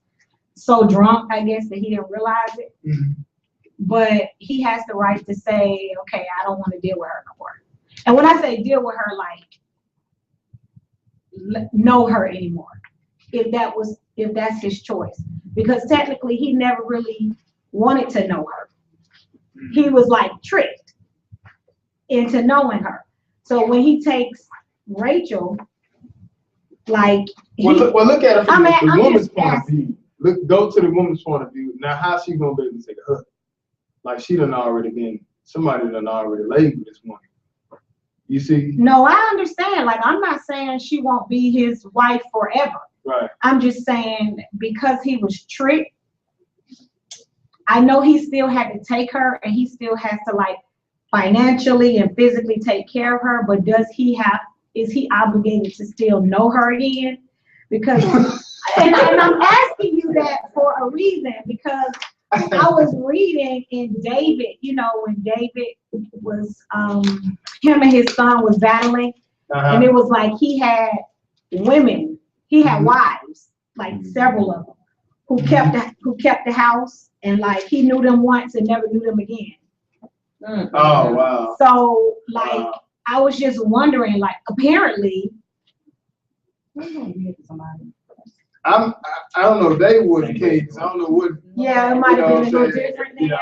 so drunk, I guess, that he didn't realize it. But he has the right to say, okay, I don't want to deal with her no more. And when I say deal with her, like know her anymore, if that's his choice, because technically he never really wanted to know her. He was like tricked into knowing her. So when he takes Rachel, like look at it from the woman's point of asking. view. Go to the woman's point of view. Now, how's she gonna be able to take a husband? Like somebody done already laid with this woman. You see? No, I understand. Like, I'm not saying she won't be his wife forever. Right. I'm just saying because he was tricked, I know he still had to take her and he still has to like financially and physically take care of her, but is he obligated to still know her again? Because, and I'm asking you that for a reason, because I was reading in David, when David was, him and his son was battling, and it was like he had women, he had wives, like several of them, who kept the house, and like he knew them once and never knew them again. Oh, wow. So like, I was just wondering, like, apparently, I don't know if they were the case. I don't know what. Yeah, it might have been a little different then.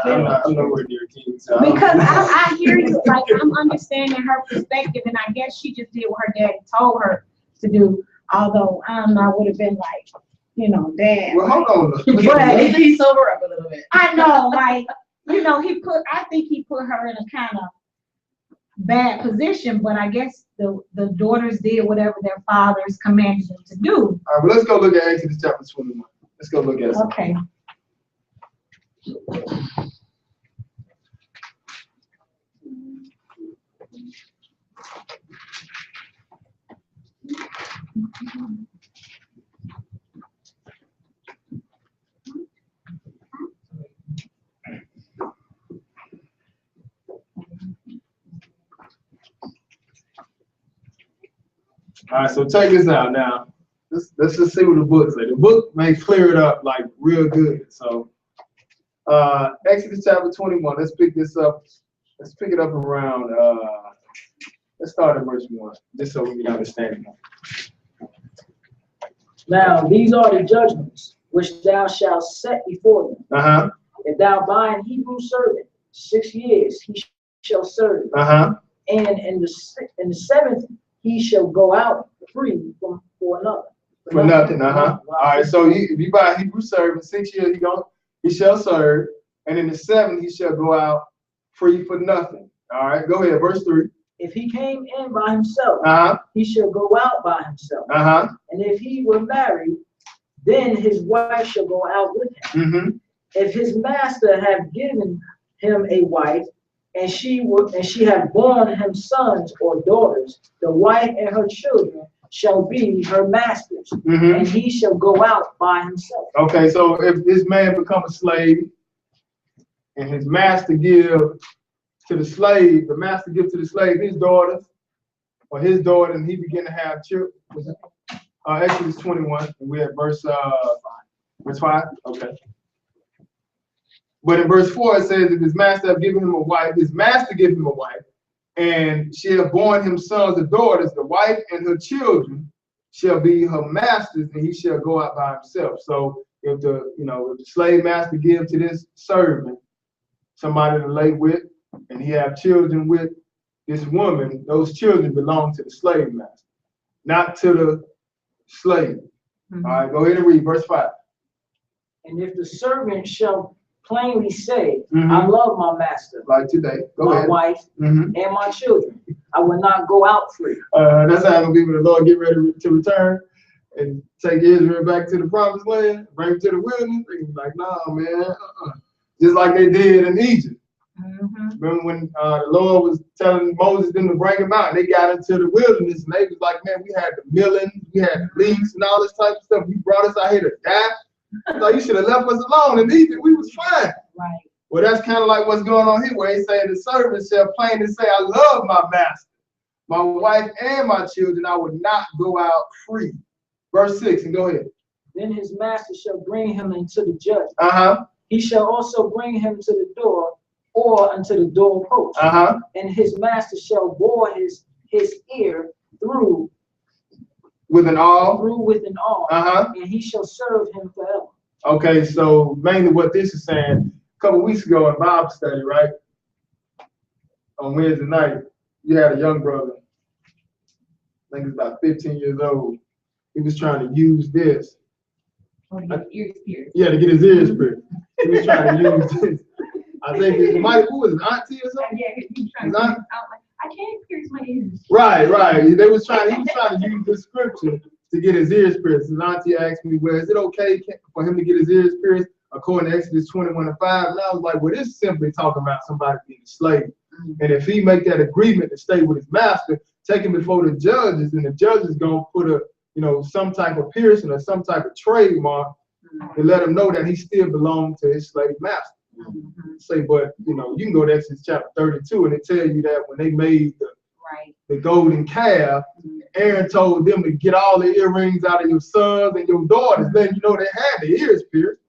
I'm nowhere near kings. Because I hear you, like, I'm understanding her perspective, and I guess she just did what her daddy told her to do. Although I don't know, I would have been like, Dad. Well, hold on. Maybe sober up a little bit. I know, like, I think he put her in a kind of bad position, but I guess the daughters did whatever their fathers commanded them to do. All right, well, let's go look at Exodus chapter 21. Let's go look at it. Okay. All right, so check this out now. Let's just see what the book says. The book may clear it up like real good. So Exodus chapter 21, let's pick this up. Let's pick it up around, let's start at verse 1, just so we can understand it. Now these are the judgments which thou shalt set before them. If thou buy an Hebrew servant, 6 years he shall serve. And in the seventh he shall go out free for another. For nothing. All right, so if you buy a Hebrew servant, 6 years he shall serve, and in the seventh he shall go out free for nothing. All right, go ahead, verse 3. If he came in by himself, he shall go out by himself. And if he were married, then his wife shall go out with him. If his master have given him a wife, and she have borne him sons or daughters, the wife and her children shall be her master's, and he shall go out by himself. Okay, so if this man become a slave, and his master give to the slave, his daughters, or his daughter, and he begin to have children. Exodus 21, and we're at verse 5. Okay. But in verse 4 it says, if his master have given him a wife, and she have borne him sons or daughters, the wife and her children shall be her master's, and he shall go out by himself. So if the slave master give to this servant somebody to lay with, and he have children with this woman, those children belong to the slave master, not to the slave. Mhm. All right, go ahead and read verse 5. And if the servant shall plainly say, Mhm. I love my master, Like today, go my ahead. wife, Mhm. and my children, I will not go out free. That's how it's gonna be when the Lord get ready to return and take Israel back to the promised land, bring them to the wilderness. They be like, nah, man, just like they did in Egypt. Mhm. Remember when the Lord was telling Moses them to bring them out, and they got into the wilderness, and they was like, man, we had the milling, we had the leeks and all this type of stuff. You brought us out here to die. So you should have left us alone. In Egypt, we was fine. Right. Well, that's kind of like what's going on here, where he say the servant shall plainly say, I love my master, my wife, and my children. I would not go out free. Verse 6, and go ahead. Then his master shall bring him into the judgment. Uh-huh. He shall also bring him to the door or unto the doorpost. Uh-huh. And his master shall bore his ear through With an awl. with an awl, Uh-huh. and he shall serve him forever. Okay, so mainly what this is saying, a couple weeks ago in Bible study, right? On Wednesday night, you had a young brother, I think he's about 15 years old. He was trying to use this. Or your ears pierced. Yeah, to get his ears pierced. He was trying to use this. I think it might, who was it, auntie or something? Yeah, he's trying His to. aunt? I can't pierce my ears. Right. He was trying to use this scripture to get his ears pierced. His auntie asked me, well, is it okay for him to get his ears pierced according to Exodus 21:5? And I was like, well, this is simply talking about somebody being a slave. And if he make that agreement to stay with his master, take him before the judges, and the judges gonna put a, some type of piercing or some type of trademark to let him know that he still belonged to his slave master. Say, but you can go to Exodus chapter 32, and it tell you that when they made the golden calf, Aaron told them to get all the earrings out of your sons and your daughters. Then they had their ears pierced.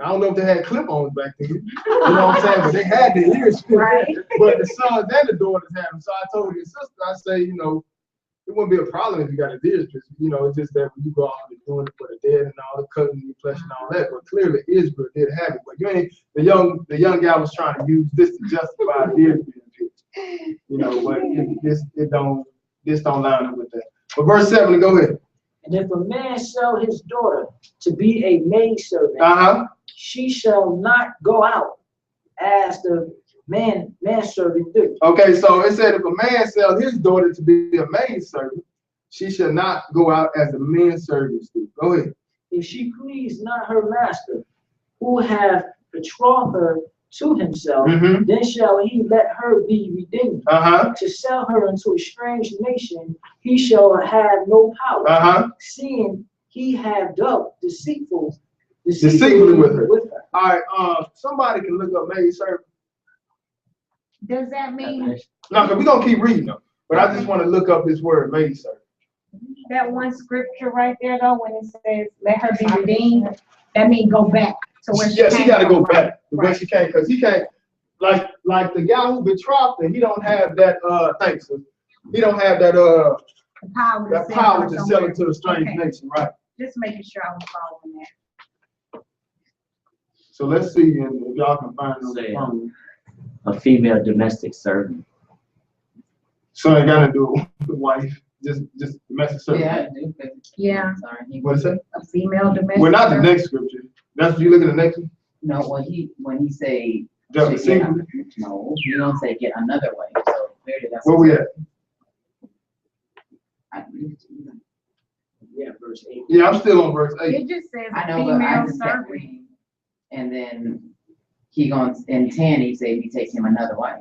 I don't know if they had clip-ons back then. You know what I'm saying? But they had their ears pierced. Right. But the sons and the daughters had them. So I told his sister, I say, it wouldn't be a problem if you got his ears pierced. It's just that when you go out and doing it for the dead and all the cutting and flesh and all that. But clearly Israel did have it. But the young guy was trying to use this to justify the ears being pierced. But this don't line up with that. But verse 7, go ahead. And if a man sell his daughter to be a maidservant, she shall not go out as the manservant do. Okay, so it said if a man sell his daughter to be a maidservant, she shall not go out as the men servants do. Go ahead. If she please not her master, who have betrothed her to himself, then shall he let her be redeemed. To sell her unto a strange nation, he shall have no power, seeing he have dealt deceitfully with her. All right, somebody can look up maidservant. Does that mean No, because we're gonna keep reading them. But I just want to look up this word maidservant. that one scripture right there though, when it says, let her be redeemed, that means go back to where She got to go back to where Right. she came, because he can't, like the guy who betrothed her, he don't have that, he don't have that, The power to that sell power her to somewhere. sell it to a strange Okay. nation, right? Just making sure I was following that. So let's see if y'all can find those Say. phone. A female domestic servant. So it got to do with the wife, just domestic servant. Yeah, I do. Yeah. Sorry. What is that? A female domestic. Well, not the servant. next scripture. That's what you look at the next one. No, when he say, Just should get, single. no, he don't say get another way. So clearly that's. Where we at? I Yeah, verse 8. Yeah, I'm still on verse 8. It just says I a know, but I female just kept servant. reading. And then he going, in 10, he said he take him another wife.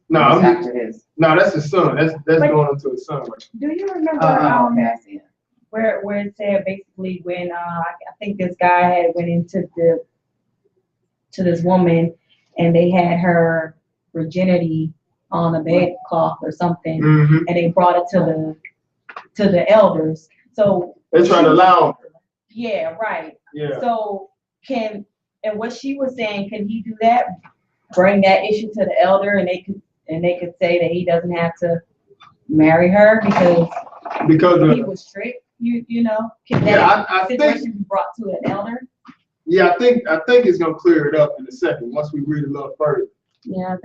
No, It's after his. that's his son. That's But- going into his son. Right? Do you remember Okay, I see it. where it said basically when I think this guy had went into to this woman and they had her virginity on a bedcloth or something, Mm-hmm. and they brought it to the elders. So They're trying to allow him. yeah, right. Yeah. So and what she was saying, can he do that? Bring that issue to the elder, and they could say that he doesn't have to marry her because Because he was strict. you know, can Yeah, that I think, situation be brought to an elder? yeah, I think it's gonna clear it up in a second, once we read a little further. Yeah,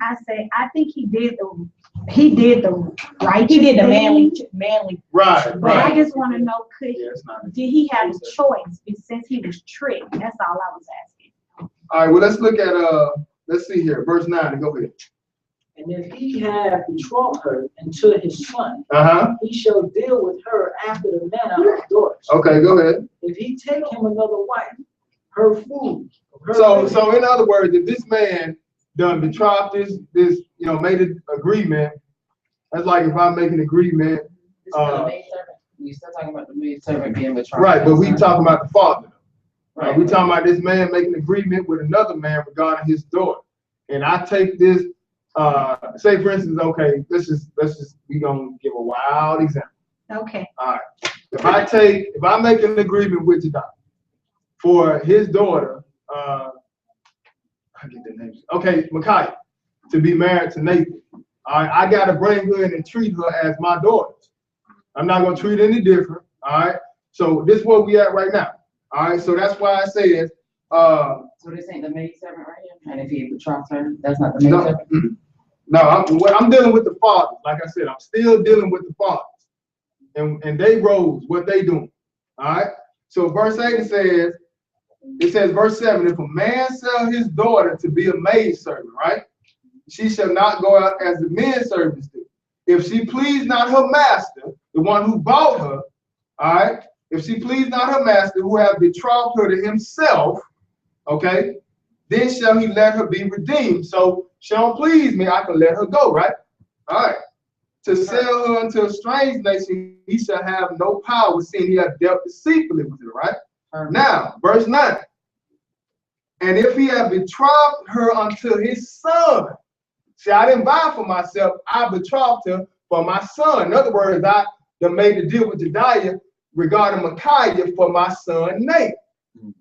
I say, I think he did the right. He did the manly, Right, But I right. just wanna know, Yeah, it's not. did he have a choice since he was tricked? That's all I was asking. All right, well, let's look at, let's see here, verse 9, go ahead. And if he have betrothed her unto his son, Uh-huh, he shall deal with her after the manner of daughters. okay, go ahead. If he take him another wife, her food. Her So in other words, if this man done betrothed this, made an agreement, that's like if I make an agreement, We still talking about the maid servant being betrothed. right, but we talking about the father. Right. We talking about this man making an agreement with another man regarding his daughter. And I take this, say for instance, okay, let's just, we gonna give a wild example. Okay. All right. If I make an agreement with Jedi for his daughter, I get the name. Okay, Micaiah, to be married to Nathan. All right, I gotta bring her in and treat her as my daughter. I'm not gonna treat her any different. All right. So this is where we at right now. All right. So that's why I said, So this ain't the maid servant right here? And if he betrothed her, that's not the maid servant? no, I'm dealing with the fathers. Like I said, I'm still dealing with the fathers. And they rose, what they doing. All right. So verse 8 says, verse 7, if a man sell his daughter to be a maid servant, right? She shall not go out as the men servants do. If she please not her master, the one who bought her, all right? If she please not her master, who have betrothed her to himself, okay, then shall he let her be redeemed. So she don't please me, I can let her go, right? All right. To sell her unto a strange nation, he shall have no power, seeing he hath dealt deceitfully with her, right? Now, verse 9. And if he have betrothed her unto his son, see, I didn't buy for myself, I betrothed her for my son. In other words, I made the deal with Jediah regarding Micaiah for my son Nate.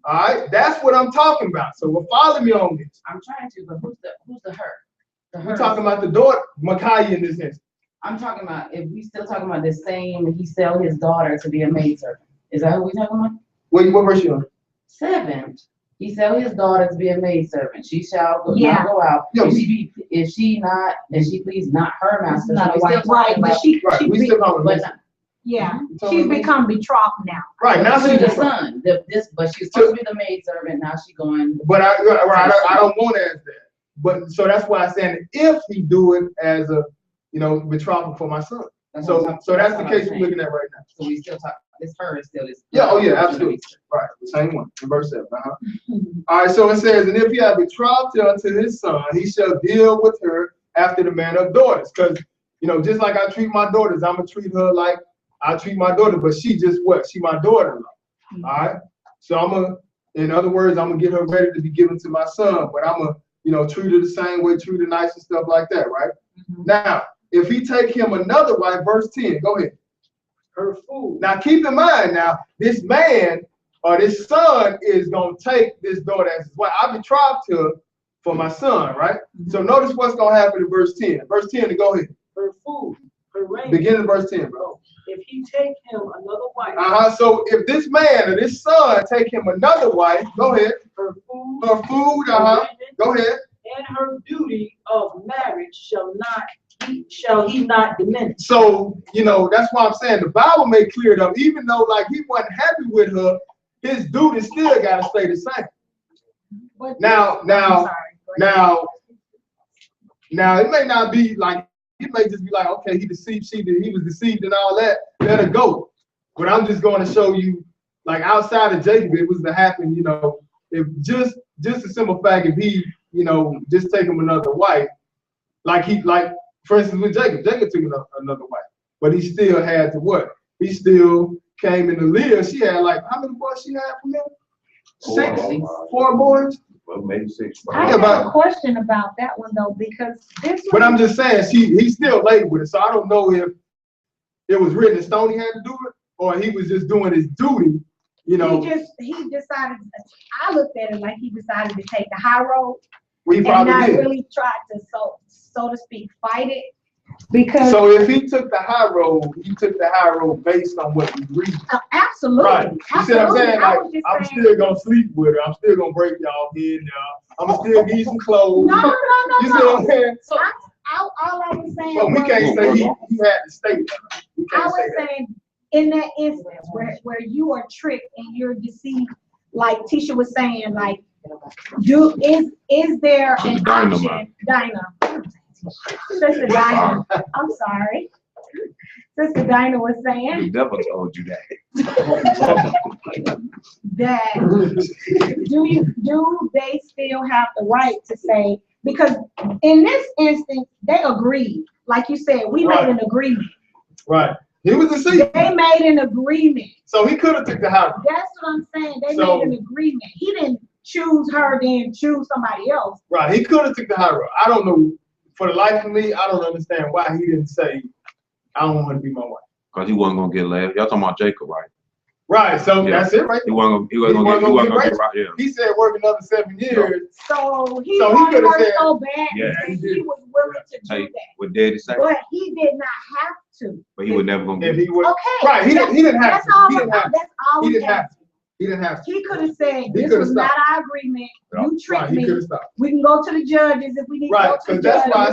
All right, that's what I'm talking about. So follow me on this. I'm trying to, but who's the her? We're talking about the daughter, Micaiah in this instance. I'm talking about, if we still talking about the same, he sell his daughter to be a maid servant. Is that what we talking about? What verse you on? 7. He sell his daughter to be a maid servant. She shall not go out. Yeah. If she please not her master. Not a So we wife, still right? talking But about- We still talking about this. yeah, So she's we- become betrothed now. Right, now to she's the son. But she's supposed to be the maid servant. Now she going. But I don't want to ask that. But so that's why I'm saying if he do it as a betrothal for my son. So that's the case we're looking at right now. So we still talk. This her is still this. Yeah, oh yeah, absolutely. Right, the same one in verse 7. All right, so it says, and if he have betrothed her unto his son, he shall deal with her after the manner of daughters. Because just like I treat my daughters, I'm gonna treat her like I treat my daughter, but she just what? She my daughter. All right. So in other words, I'm gonna get her ready to be given to my son, but I'm gonna treat her the same way, treat her nice and stuff like that, right? Now, if he take him another wife, verse 10, go ahead. Her food. Now keep in mind now, this man or this son is gonna take this daughter as his wife. I betrothed her for my son, right? So notice what's gonna happen in verse 10. Verse 10 to go ahead. Her food. Her raiment. Begin in verse 10, bro. If he take him another wife. So if this man or this son take him another wife, go ahead. Her food. Her food, her raiment, go ahead. And her duty of marriage shall he not diminish. So, that's why I'm saying the Bible made clear though, even though like he wasn't happy with her, his duty still gotta stay the same. But Now it may not be like, it may just be like, okay, he was deceived and all that, let her go. But I'm just going to show you, like outside of Jacob, it was to happen, if just a simple fact, if he, just take him another wife, like for instance with Jacob took another wife, but he still had to what? He still came in the Leah. She had like, how many boys she had from him? 4 boys? Well, maybe 6. I have a question about that one though, because this But one, I'm just saying, he still laid with it. So I don't know if it was written in stone he had to do it, or he was just doing his duty, he decided, I looked at it like he decided to take the high road he and probably not did. really try to, so to speak, fight it. Because So if he took the high road, he took the high road based on what we read. absolutely. Right. You see what I'm saying? I Like, was just I'm saying- still gonna sleep with her. I'm still gonna break y'all head now. I'm gonna still give you some clothes. No. You see what I'm saying? So all I was saying But we was, can't say he had to stay. We I can't was say that. saying, in that instance where you are tricked and you're deceived, like Tisha was saying, like, is there an option, Dinah? Sister Dinah, I'm sorry. Sister Dinah was The saying devil told you that. that do they still have the right to say, because in this instance, they agreed. Like you said, we made an agreement. Right. He was deceived. They made an agreement. So he could have took the high road. That's what I'm saying. They So- made an agreement. He didn't choose her, then choose somebody else. Right. He could have took the high road. I don't know. For the life of me, I don't understand why he didn't say, I don't want her to be my wife. Because he wasn't gonna get left. Y'all talking about Jacob, right? Right. So Yeah. that's it, right? He wasn't gonna get right. Yeah. He said work another 7 years. So he So he wanted coulda her said- so bad Yeah. that he was willing to do Hey, that. what Daddy said, But he did not have to. but he was never gonna If get. he would. Okay. Right. He didn't have That's to. all. He didn't have to. That's all. He we didn't have asked. to. He didn't have to. He could have said, He "This coulda was not stopped. our agreement. Yeah. You tricked Right. He could me. have stopped. We can go to the judges if we need Right. to go to Because the that's why I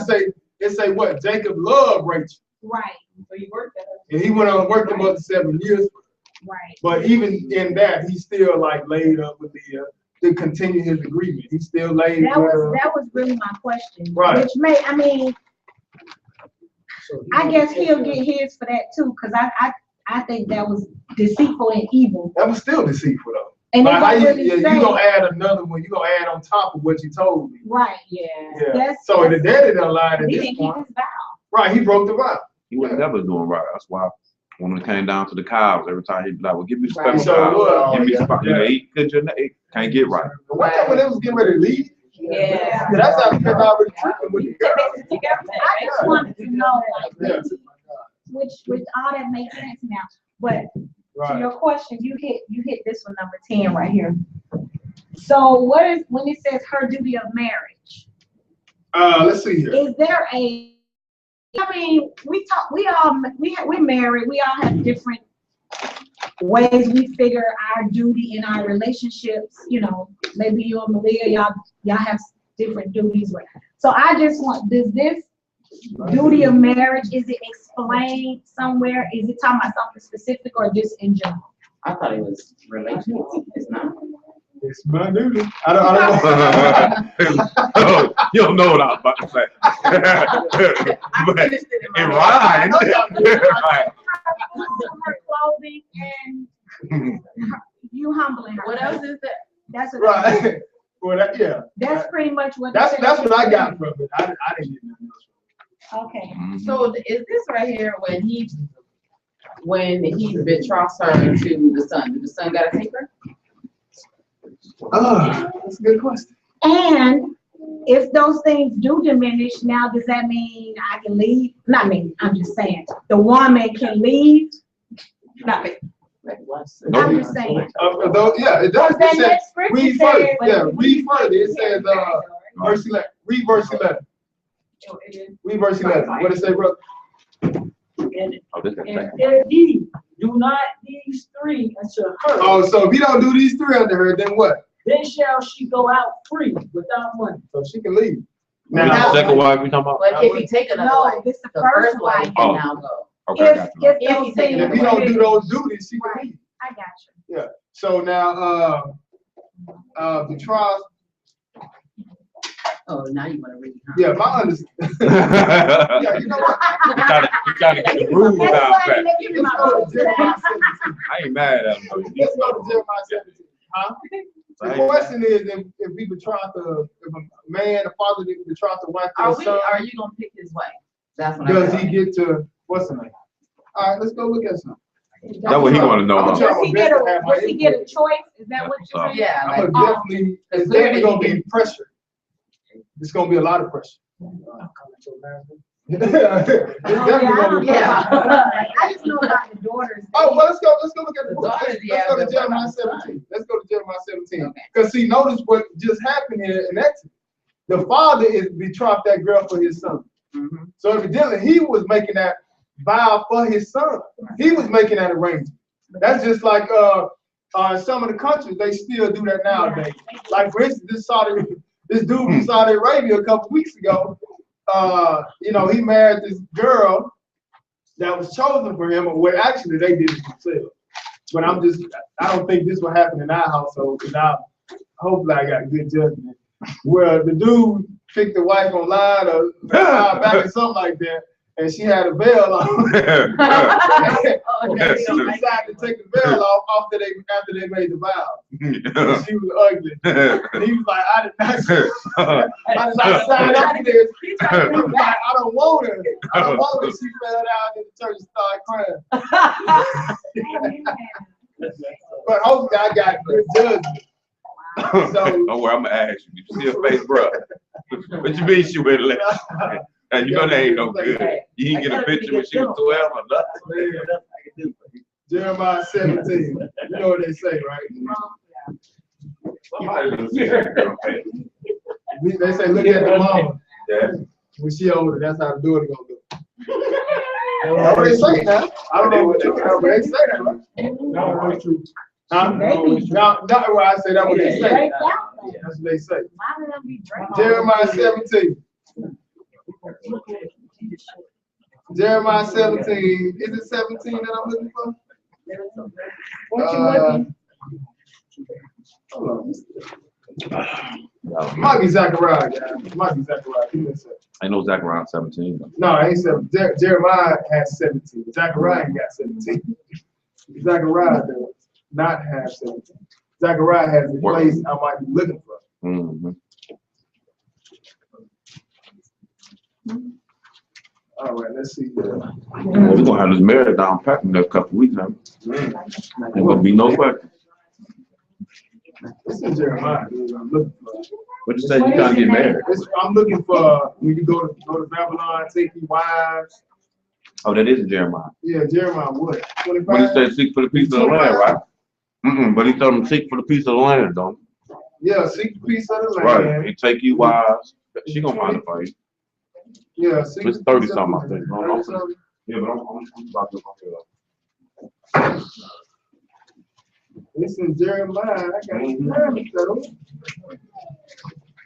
judges." say what Jacob loved Rachel, Right. So you worked that. and he went on and worked them up to 7 years. Right. But even in that, he still like laid up with the to continue his agreement. He still laid. That was really my question. Right. Which I guess he'll get his for that too, because I think that was deceitful and evil. That was still deceitful though. And But it how don't you, really yeah, say. you gonna add another one? You gonna add on top of what you told me? Right. Yeah. Yeah. That's- So the daddy done lied at He this didn't keep point. his vow. Right. He broke the vow. He was never doing right. That's why when it came down to the cows, every time he'd be like, "Well, give me the Right. special So cows. what? Give me the Yeah. spot." You know, he can't get right. But one time when they was getting ready to leave, Yeah. that's how he kept already tripping with the girl. I just wanted to know, like, Yeah. which all that makes sense now. But to Right. your question, you hit this one, number 10 right here. So what is, when it says her duty of marriage, Let's see here. is there I mean, we're married, we all have different ways we figure our duty in our relationships, you know, maybe you and Malia, y'all have different duties. So I just want, does this duty of marriage, is it explained somewhere? Is it talking about something specific or just in general? I thought it was relational. It's not. It's my duty. I don't know. Oh, you don't know what I was about to say. But finished it in it my head. rhymes. Her clothing and you humbling her. What else is that? That's what it is. Right. Well, yeah. That's pretty much what. That's it what says. I got from it. I didn't get nothing else. Okay. So is this right here when he betroughs her to the son? Did the son gotta take her? That's a good question. And if those things do diminish, now does that mean I can leave? Not me, I'm just saying, the woman can leave? Not me. I'm just saying. Yeah, it does. Because that It says, next scripture read further. says. Yeah, read further. It says, verse 11. Read verse 11. Read verse 11. What does it say, brother? And Oh, this is indeed, do not these three unto her. Oh, so if you don't do these three under her, then what? Then shall she go out free without money. So she can leave. Now, Now, second wife we talking about? But if he take another No, wife, this the the first first wife wife. can Oh. now go. Okay, I got you. If If those you take things. if you don't do those duties, she can Right, leave. I got you. Yeah. So now, the trials. Oh, now you wanna read, huh? Yeah, my understanding. Yeah, you know what? You trying to get the rules That's down why pat. they give me Let's my go to Jeremiah 17. I ain't mad at him. though. Let's go to Jeremiah 17. Huh? The question is, if we betroth if a man, a father betroth the wife to Are his we, son, are you gonna pick his wife? That's what I. does he get to, what's the name? All right, let's go look at something. That's what he wanna know. I'm huh? gonna try Does he my get best to have my does he get a input. choice? Is that what you're saying? Yeah, I'm like, gonna definitely, it's clearly definitely gonna he be pressure. It's gonna be a lot of pressure. It's Oh, definitely yeah, I gonna don't be know pressure. about- I just know about the daughters. Oh, well, let's go look at the The book. daughters, Let's yeah, go to but Jeremiah what about the 17. Let's go to Jeremiah 17. Okay. Because see, notice what just happened here in Exodus. The father is betrothed that girl for his son. Mm-hmm. So evidently he was making that vow for his son. He was making that arrangement. That's just like some of the countries, they still do that nowadays. Like for instance, this dude from Saudi Arabia a couple weeks ago, you know, he married this girl that was chosen for him, or actually they did it themselves. But I don't think this will happen in our household, because hopefully I got good judgment. Where the dude picked the wife online or back or something like that, and she had a veil on. And she decided to take the veil off after they made the vow. And she was ugly. And he was like, I did not sign up for this. He was like, I don't want her. I don't want her. She fell down in the church and started crying. But hopefully I got good judgment. So, don't worry, I'm gonna ask you. You see her face, bro? What you mean she went left? And you know that ain't no good. You didn't get a picture when she was 12 or nothing. Jeremiah 17. You know what they say, right? They say, look at the mama. Yeah. When she older, that's how the daughter gonna look. That's what they say now. I don't know what they say that, right? No, that's true. No, not what I say, that's what they say. That's what they say. Jeremiah 17. Jeremiah 17. Is it 17 that I'm looking for? What you looking? Hold on. Might be Zechariah, guys. Might be Zechariah. Give me a second. Ain't no Zechariah 17. No, I ain't 17. Jeremiah has 17. Zechariah ain't got 17. Zechariah does not have 17. Zechariah has the place I might be looking for. Mm-hmm. All right, let's see. Well, we're gonna have this marriage down pat in the next couple of weeks now. Ain't gonna be no question. This is Jeremiah, dude. I'm looking for. What you say? You trying to get married? I'm looking for when you go to Babylon, take your wives. Oh, that is Jeremiah. Yeah, Jeremiah what? 25? When he said seek for the piece of the land, right? But he told them seek for the piece of the land, don't he? Yeah, seek the piece of the land. Right. He take you wives. She gonna find it for you. Yeah, it's 30 something, I think. Yeah, but I'm about to go. This is Jeremiah. I got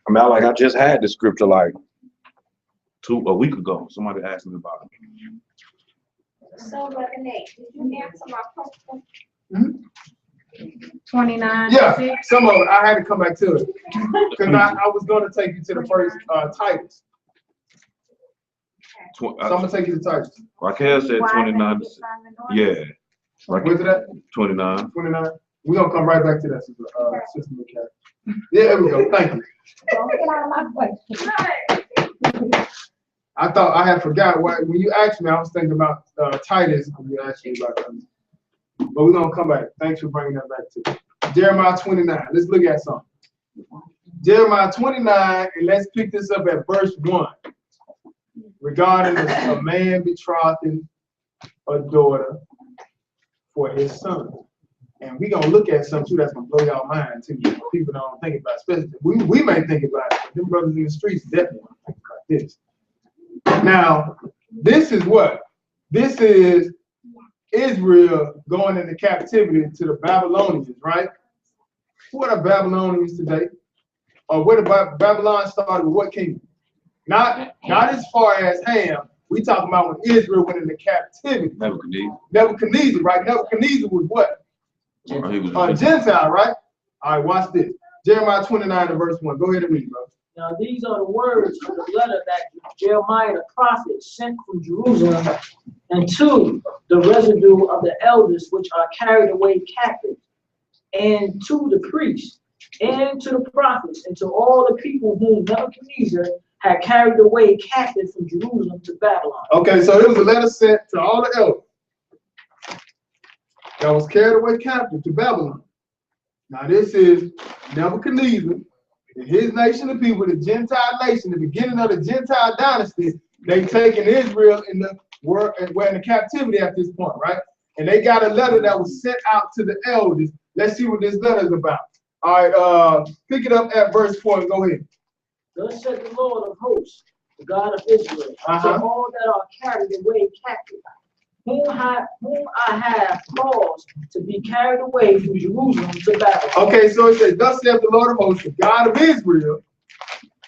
I mean, I just had this scripture like a week ago. Somebody asked me about it. So, Brother Nate, did you answer my question? Mm-hmm. 29. Yeah, some of it. I had to come back to it because I was going to take you to the first Titus. So I'm going to take you to Titus. Raquel said 29. Yeah. Where's it at? 29. 29. We're going to come right back to that, Sister McCall. Yeah, there we go. Thank you. Don't get out of my question. I thought I had forgot when you asked me, I was thinking about Titus when you asked me about that. But we're going to come back. Thanks for bringing that back to Jeremiah 29. Let's look at something. Jeremiah 29, and let's pick this up at verse 1. Regarding a man betrothing a daughter for his son. And we're going to look at something too that's going to blow y'all mind too. People don't think about it. Especially, we may think about it, but them brothers in the streets definitely want to think about this. Now, this is what? This is Israel going into captivity to the Babylonians, right? What are Babylonians today? Or where did Babylon started with what kingdom? Not as far as Ham. We talking about when Israel went into captivity. Nebuchadnezzar, right? Nebuchadnezzar was what? He was a Gentile, right? All right, watch this. Jeremiah 29 and verse 1. Go ahead and read, bro. Now these are the words of the letter that Jeremiah the prophet sent from Jerusalem and to the residue of the elders which are carried away captive, and to the priests, and to the prophets, and to all the people whom Nebuchadnezzar had carried away captive from Jerusalem to Babylon. Okay, so it was a letter sent to all the elders that was carried away captive to Babylon. Now this is Nebuchadnezzar and his nation of people, the Gentile nation, the beginning of the Gentile dynasty. They taken Israel in the world and were in the captivity at this point, right? And they got a letter that was sent out to the elders. Let's see what this letter is about. All right, pick it up at verse 4 and go ahead. Thus said the Lord of hosts, the God of Israel, to all that are carried away captive, whom I have caused to be carried away from Jerusalem to Babylon. Okay, so it says, thus saith the Lord of hosts, the God of Israel,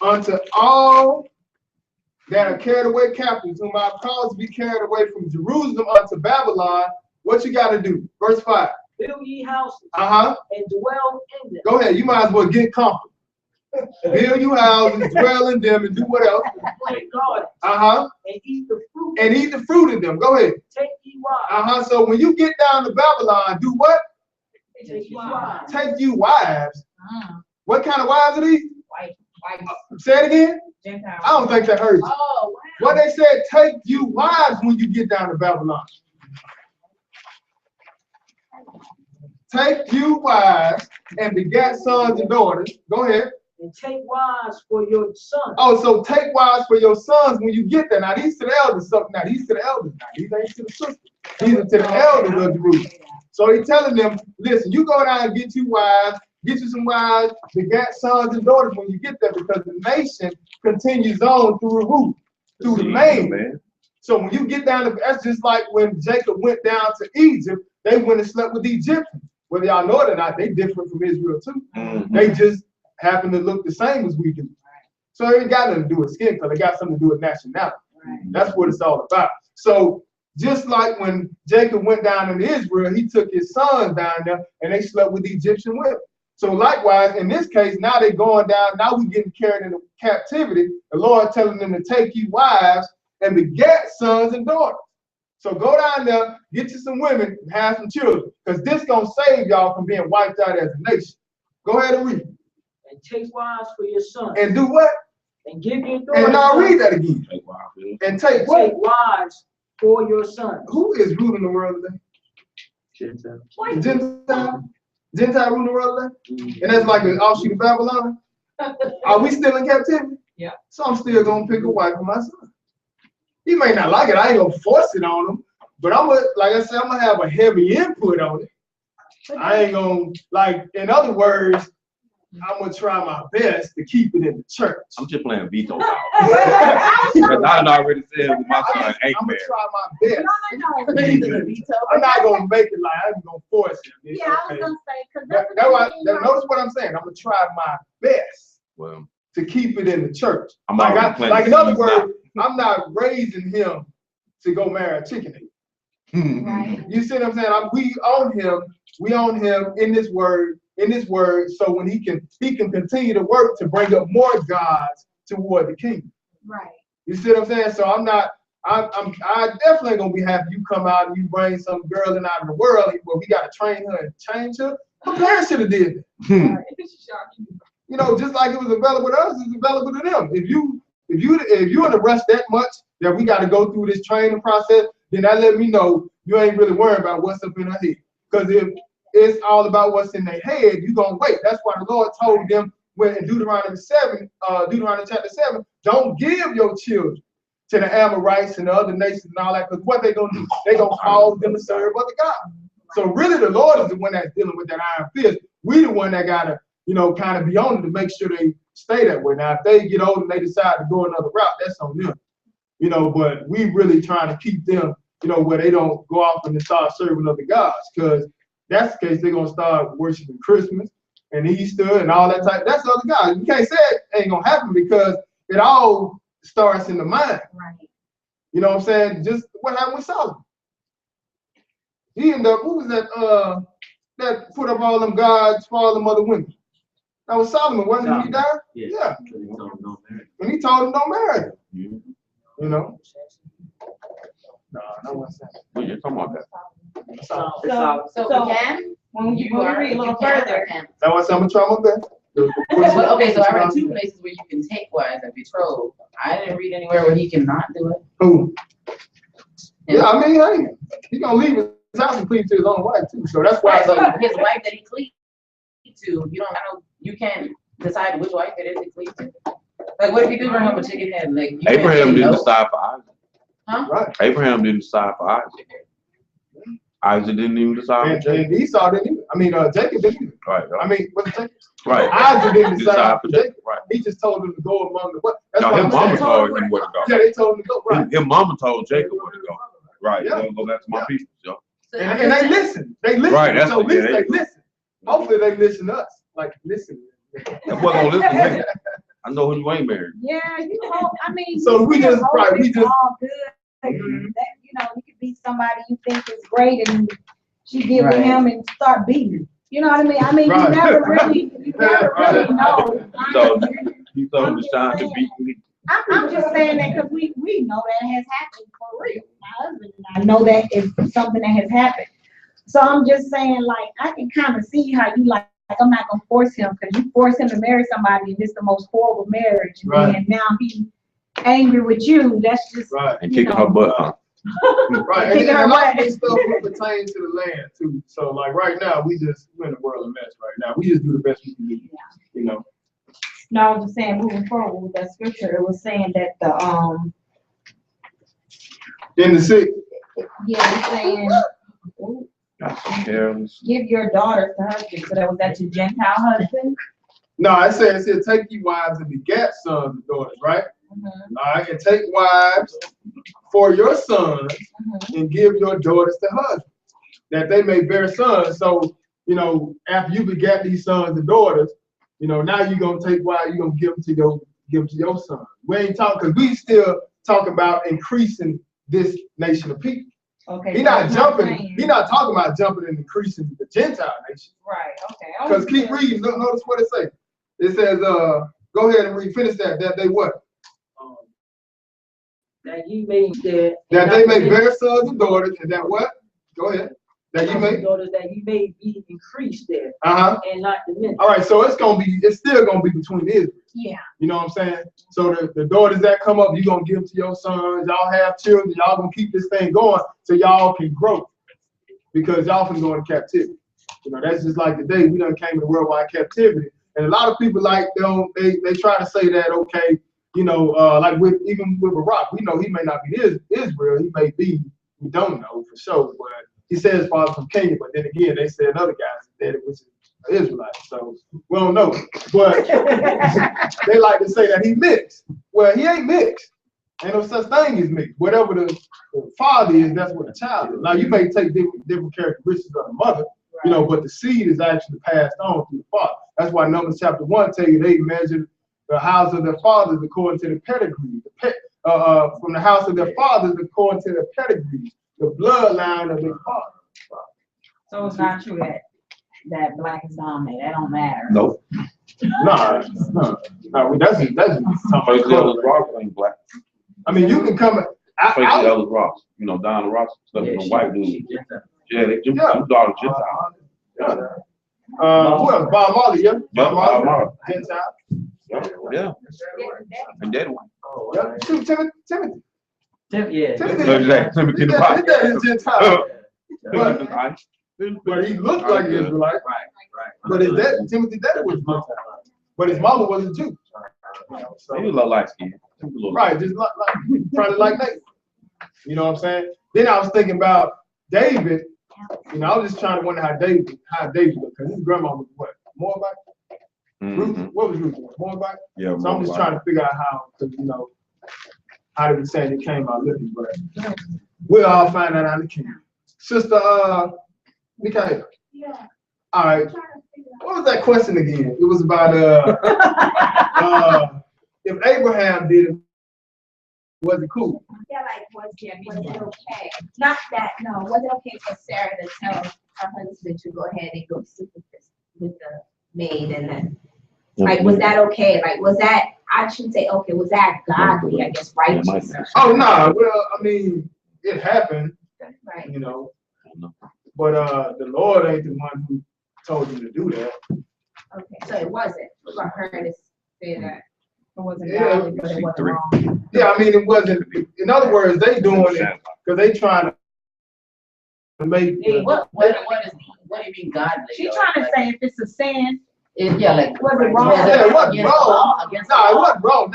unto all that are carried away captives, whom I have caused to be carried away from Jerusalem unto Babylon. What you got to do? Verse 5. Build ye houses And dwell in them. Go ahead. You might as well get comfortable. Build you houses, dwell in them, and do what else? Plant gardens. And eat the fruit. And eat the fruit of them. Go ahead. Take ye wives. So when you get down to Babylon, do what? Take ye wives. Take you wives. What kind of wives are these? White. Say it again. Gentile. I don't think that hurts. Oh, wow. What they said, take you wives when you get down to Babylon. Take you wives and begat sons and daughters. Go ahead. And take wives for your sons. Oh, so take wives for your sons when you get there. Now these to the elders, something. Now these to the elders. Now these ain't to the sisters. These are to the elders of Jerusalem. So he's telling them, listen, you go down and get you wives, get you some wives, begat sons and daughters when you get there, because the nation continues on through who? Through the man. So when you get down to, that's just like when Jacob went down to Egypt, they went and slept with the Egyptians. Whether y'all know it or not, they different from Israel too. They just happen to look the same as we do. So it ain't got nothing to do with skin color, it got something to do with nationality. That's what it's all about. So just like when Jacob went down into Israel, he took his sons down there and they slept with the Egyptian women. So likewise, in this case, now they're going down, now we're getting carried into captivity. The Lord telling them to take you wives and beget sons and daughters. So go down there, get you some women, and have some children, because this gonna save y'all from being wiped out as a nation. Go ahead and read. And take wives for your sons. And do what? And give your daughters. And now read that again. And take what? Take wives for your sons. Who is ruling the world today? Gentile ruling the world today? And that's like an offshoot of Babylon? Are we still in captivity? Yeah. So I'm still gonna pick a wife for my son. He may not like it. I ain't gonna force it on him, but I'm gonna, like I said, I'm gonna have a heavy input on it. I ain't gonna, like, in other words, I'm gonna try my best to keep it in the church. I'm just playing veto power. Because I already said with my son ain't I'm gonna bad. try my best. No. I'm not gonna make it like I'm gonna force it. Yeah, I was gonna say, because Notice what I'm saying. I'm gonna try my best to keep it in the church. Like in other words, I'm not raising him to go marry a chicken head. right. You see what I'm saying? We own him in this word, so when he can continue to work to bring up more gods toward the kingdom. Right. You see what I'm saying? So I definitely gonna be happy you come out and you bring some girl in out of the world where we gotta train her and change her. My parents should have did that. You know, just like it was available to us, it's available to them. If you're in a rush that much that we got to go through this training process, then that let me know you ain't really worried about what's up in her head. Because if it's all about what's in their head, you're gonna wait. That's why the Lord told them when in Deuteronomy chapter 7, don't give your children to the Amorites and the other nations and all that, because what they gonna do? They gonna cause them to serve other gods. So really the Lord is the one that's dealing with that iron fist. We the one that gotta, kind of be on it to make sure they stay that way. Now, if they get old and they decide to go another route, that's on them. But we really trying to keep them, where they don't go off and start serving other gods. Because that's the case, they're gonna start worshiping Christmas and Easter and all that type. That's other gods. You can't say it ain't gonna happen because it all starts in the mind. Right. You know what I'm saying? Just what happened with Solomon. He ended up, who was that that put up all them gods for all them other women? That was Solomon, wasn't it? When he died? Yeah. When he told him don't marry him. No, that wasn't that. Well, you're talking about that. So we can? When we read a little further. That was I'm gonna try my best. Okay, so I read 2 places where you can take wives and betroth. I didn't read anywhere where he cannot do it. Who? Yeah, I mean, hey, he gonna leave his house and cleave to his own wife too. So that's why. Right, so his wife that he cleaved to, you can't decide which wife it is he cleaved to. Like, what if you do bring up a chicken head? Like, Abraham didn't decide for Isaac. Huh? Right. Abraham didn't decide for Isaac. Isaac didn't even decide. And Esau didn't even. I mean, Jacob didn't even. Right. I mean, what's Jacob? Right. Isaac didn't decide for for Jacob. Right. He just told him to go among the what? That's No, what his I'm mama saying. told him where to go. Yeah, they told him to go. Right. His mama told Jacob where to go. Right. Yeah. Go back to my people. Yo. And they listen. They listen. Right, that's so what- at least yeah, they they- listen. Hopefully they listen to us. Like, listen. That boy gonna listen to me. I know who you ain't married. Yeah, you hope, I mean. So you we still just- hope right, we it's just- all good. That, you know, you could be somebody you think is great and she get with Right. him and start beating him. You know what I mean? I mean, Right. you never really know. You told him to shine to beat me. I'm just saying that because we know that has happened for real. My husband and I know that is something that has happened. So I'm just saying, like, I can kind of see how you like I'm not gonna force him because you force him to marry somebody and it's the most horrible marriage. And Right. then now he's angry with you. That's just Right. And kicking her butt, huh? Right. Kicking And her a lot of butt. this stuff will pertain to the land too. So like right now, we're in a world of mess right now. We just do the best we can do. You know. No, I was just saying, moving forward with that scripture, it was saying that the In the sick. yeah, it's saying That's careless. give your daughter to husband. So that was that your Gentile husband? No, it says here, take ye wives and begat sons and daughters, right? Mhm, All right, and take wives for your sons mhm. and give your daughters to husbands, that they may bear sons. So, you know, after you begat these sons and daughters, you know, now you're gonna take wives, you're gonna give them to your son. We ain't talking because we still talking about increasing this nation of people. Okay. He so not it's jumping, saying- he not talking about jumping and increasing the Gentile nation. Right, okay. Because keep reading, notice what it says. It says, go ahead and read, finish that they what? That ye may That they may bear sons and daughters, and that what? Go ahead. That you may. daughters that ye may be increased there Uh-huh. and not diminished. All right, so it's still gonna be between Israel. Yeah. You know what I'm saying? So the daughters that come up, you're gonna give to your sons, y'all have children, y'all gonna keep this thing going so y'all can grow. Because y'all can go into captivity. You know, that's just like today, we done came to worldwide captivity. And a lot of people like they try to say that, okay, you know, like even with Barack, we know he may not be Israel, he may be, we don't know for sure, but he says father from Kenya, but then again, they said other guys that it was Israelite, so we don't know. But they like to say that he mixed. Well, he ain't mixed. Ain't no such thing as mixed. Whatever the father is, that's what the child is. Now you may take different characteristics of the mother, you know, but the seed is actually passed on through the father. That's why Numbers chapter 1 tell you they measured the house of their fathers according to the pedigree. From the house of their fathers according to their pedigree, the bloodline of their father. So it's not true that black is dominant. That don't matter. Nope. Nah, that's just Tracy something. Ellis Ross ain't black. I mean, you can come. Tracy Ellis Ross, you know, Donna Ross, stuff with them white dudes. Yeah, they them daughters Gentile. Who else? Bob Marley, yeah. Yeah, Bob Marley. Gentile. Yeah. And that one. Yeah. Timothy. Yeah. Timothy the Yeah, Pot. his dad is Gentile. But But he looked like an Israelite. Right. But his dad, Timothy, dad was Gentile. But his mama was a Jew. So, he look light skinned. right, just like probably like Nathan. You know what I'm saying? Then I was thinking about David. You know, I was just trying to wonder how David looked, because his grandma was what? Moabite? Ruth? What was Ruth? Moabite? Yeah. So I'm just trying to figure out how, because you know, how they were saying it came out looking, but we'll all find out on the kingdom. Sister Mikaela. Yeah. All right. What was that question again? It was about if Abraham did it, was it cool? Yeah, like, was it okay? Not that, no, was it okay for Sarah to tell her husband to go ahead and go sleep with the maid and then, like, was that okay? Like, was that, I should say, okay, was that godly, I guess, righteous? Oh, no. Well, I mean, it happened, Right. you know, but the Lord ain't the one who told you to do that. Okay, so it wasn't for her to say that. It wasn't Yeah. godly, but it wasn't wrong. Yeah, I mean, it wasn't, in other words, they doing it because they trying to make. What do you mean godly? She's though? trying to Like, say if it's a sin, yeah, like. Was it wrong? Yeah, it wasn't against the wrong. law, against the No, it law? wasn't wrong.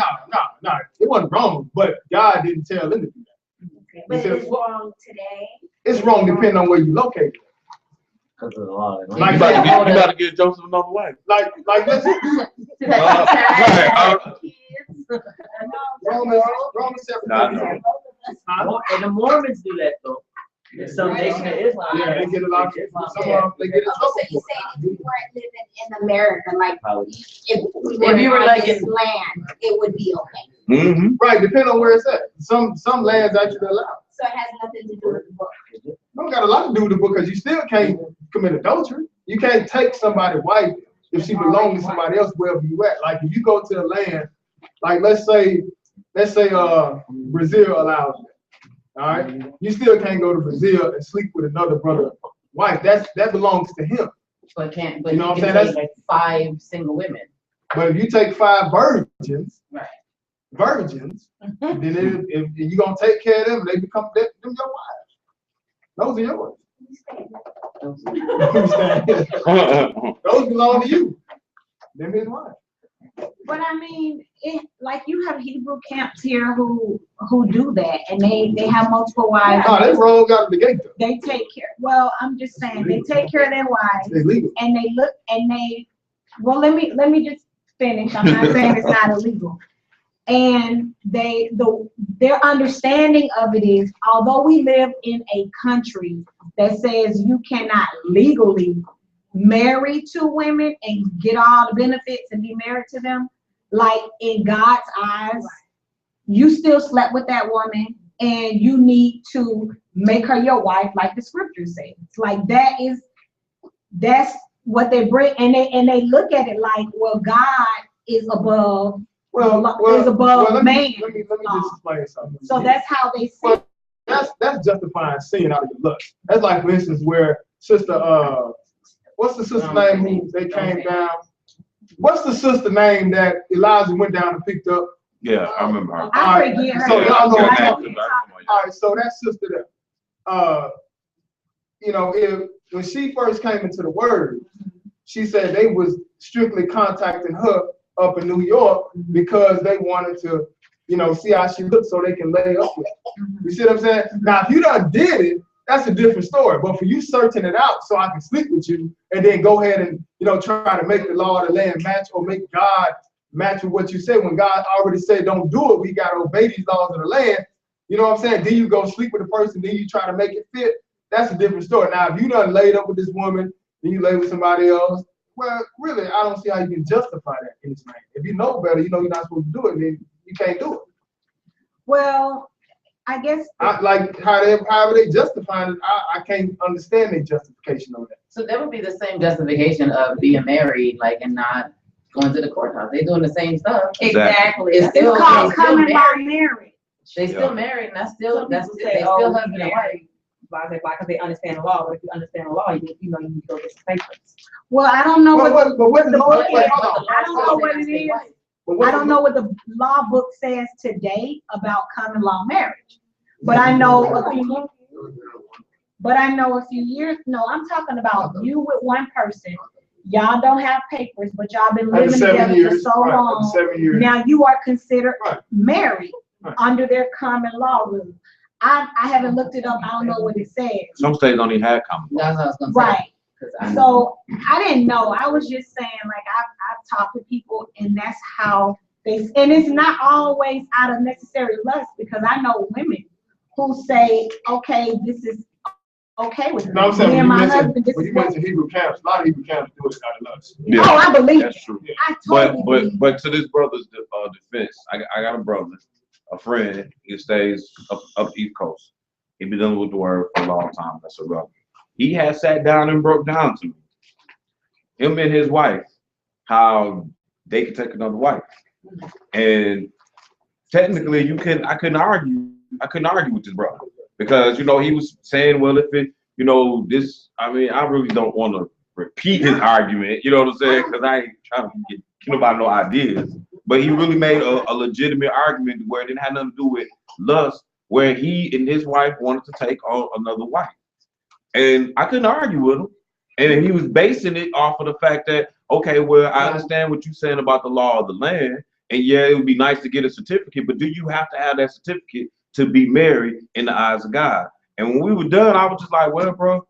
No, it wasn't wrong. But God didn't tell them to do that. Okay, but it is wrong today. it's wrong depending on where you locate. Because of the law. Like you about to get Joseph another wife. Like listen, Romans 7. And the Mormons do that though. There's some nation of Islam. Yeah, they get a lot. Some of them they get in So trouble. you saying if you weren't living in America, like If you were like this in land, it would be okay. Mm-hmm. Right, depending on where it's at. Some lands actually allow. So it has nothing to do with the book. Don't got a lot to do with the book because you still can't commit adultery. You can't take somebody's wife if she belongs to somebody else wherever you at. Like if you go to a land, like let's say Brazil allows it. All right, you still can't go to Brazil and sleep with another brother's wife. That belongs to him. But You know you what I'm can saying? take like 5 single women. But if you take 5 virgins, Right. then if you're gonna take care of them, they become them your wives. Those are yours. Those belong to you. Them his wives. But I mean, like you have Hebrew camps here who do that, and they have multiple wives. Oh, they rolled out of the gate though. They take care. Well, I'm just saying they take care of their wives, They legal. and they look and they. Well, let me just finish. I'm not saying it's not illegal. And their understanding of it is, although we live in a country that says you cannot legally marry 2 women and get all the benefits and be married to them, like in God's eyes, you still slept with that woman and you need to make her your wife, like the scripture says. Like that's what they bring, and they look at it like, well, God is above. Is above man. Let me just explain something. So that's how they see. Well, that's justifying sin out of your lust. That's like, for instance, where sister what's the sister name who they came down? What's the sister name that Elijah went down and picked up? Yeah, I remember her. I forget her. So y'all know what I'm Yeah. talking about. All right, so that sister there, when she first came into the word, she said they was strictly contacting her up in New York because they wanted to, see how she looked so they can lay up with her. You see what I'm saying? Now, if you done did it, that's a different story. But for you searching it out so I can sleep with you and then go ahead and, try to make the law of the land match or make God match with what you say when God already said don't do it, we got to obey these laws of the land. You know what I'm saying? Then you go sleep with a person, then you try to make it fit. That's a different story. Now, if you done laid up with this woman, then you lay with somebody else, well, really, I don't see how you can justify that in this land. If you know better, you're not supposed to do it, then you can't do it. Well, I guess. However they justify it, I can't understand their justification on that. So that would be the same justification of being married, like, and not going to the courthouse. They're doing the same stuff. Exactly. It's still, It's called they still common law married. marriage. They still married, and that's still They still still husband and wife. because they understand the law. But if you understand the law, you need to go get some papers. Well, I don't know what the But book hold is. on. I don't know what it is. I don't know what the law book says today about common law marriage. But I know a few years. No, I'm talking about you with one person. Y'all don't have papers, but y'all been living together for so long. 7 years. Now you are considered Right. married Right. under their common law rule. I haven't looked it up. I don't know what it says. Some states don't even have common law. That's what I was gonna say. Right. 'Cause I know. So I didn't know. I was just saying, like, I've talked to people, and that's how and it's not always out of necessary lust, because I know women who say, okay, this is okay with me. No, I'm saying Me and my husband, when this you is what. mention Hebrew camps, a lot of Hebrew camps do it out of lust. Yeah, Oh, I believe that's it. true. I totally believe But to this brother's defense, I got a brother, a friend. He stays up East Coast. He been dealing with the word for a long time. That's a brother. He has sat down and broke down to me, him and his wife, how they could take another wife. And technically, I couldn't argue with this brother, because he was saying, well, if it, this, I really don't want to repeat his argument, you know what I'm saying? Because I ain't trying to get nobody no ideas. But he really made a legitimate argument where it didn't have nothing to do with lust, where he and his wife wanted to take on another wife. And I couldn't argue with him. And he was basing it off of the fact that, okay, well, I understand what you're saying about the law of the land. And yeah, it would be nice to get a certificate, but do you have to have that certificate to be married in the eyes of God? And when we were done, I was just like, well, bro,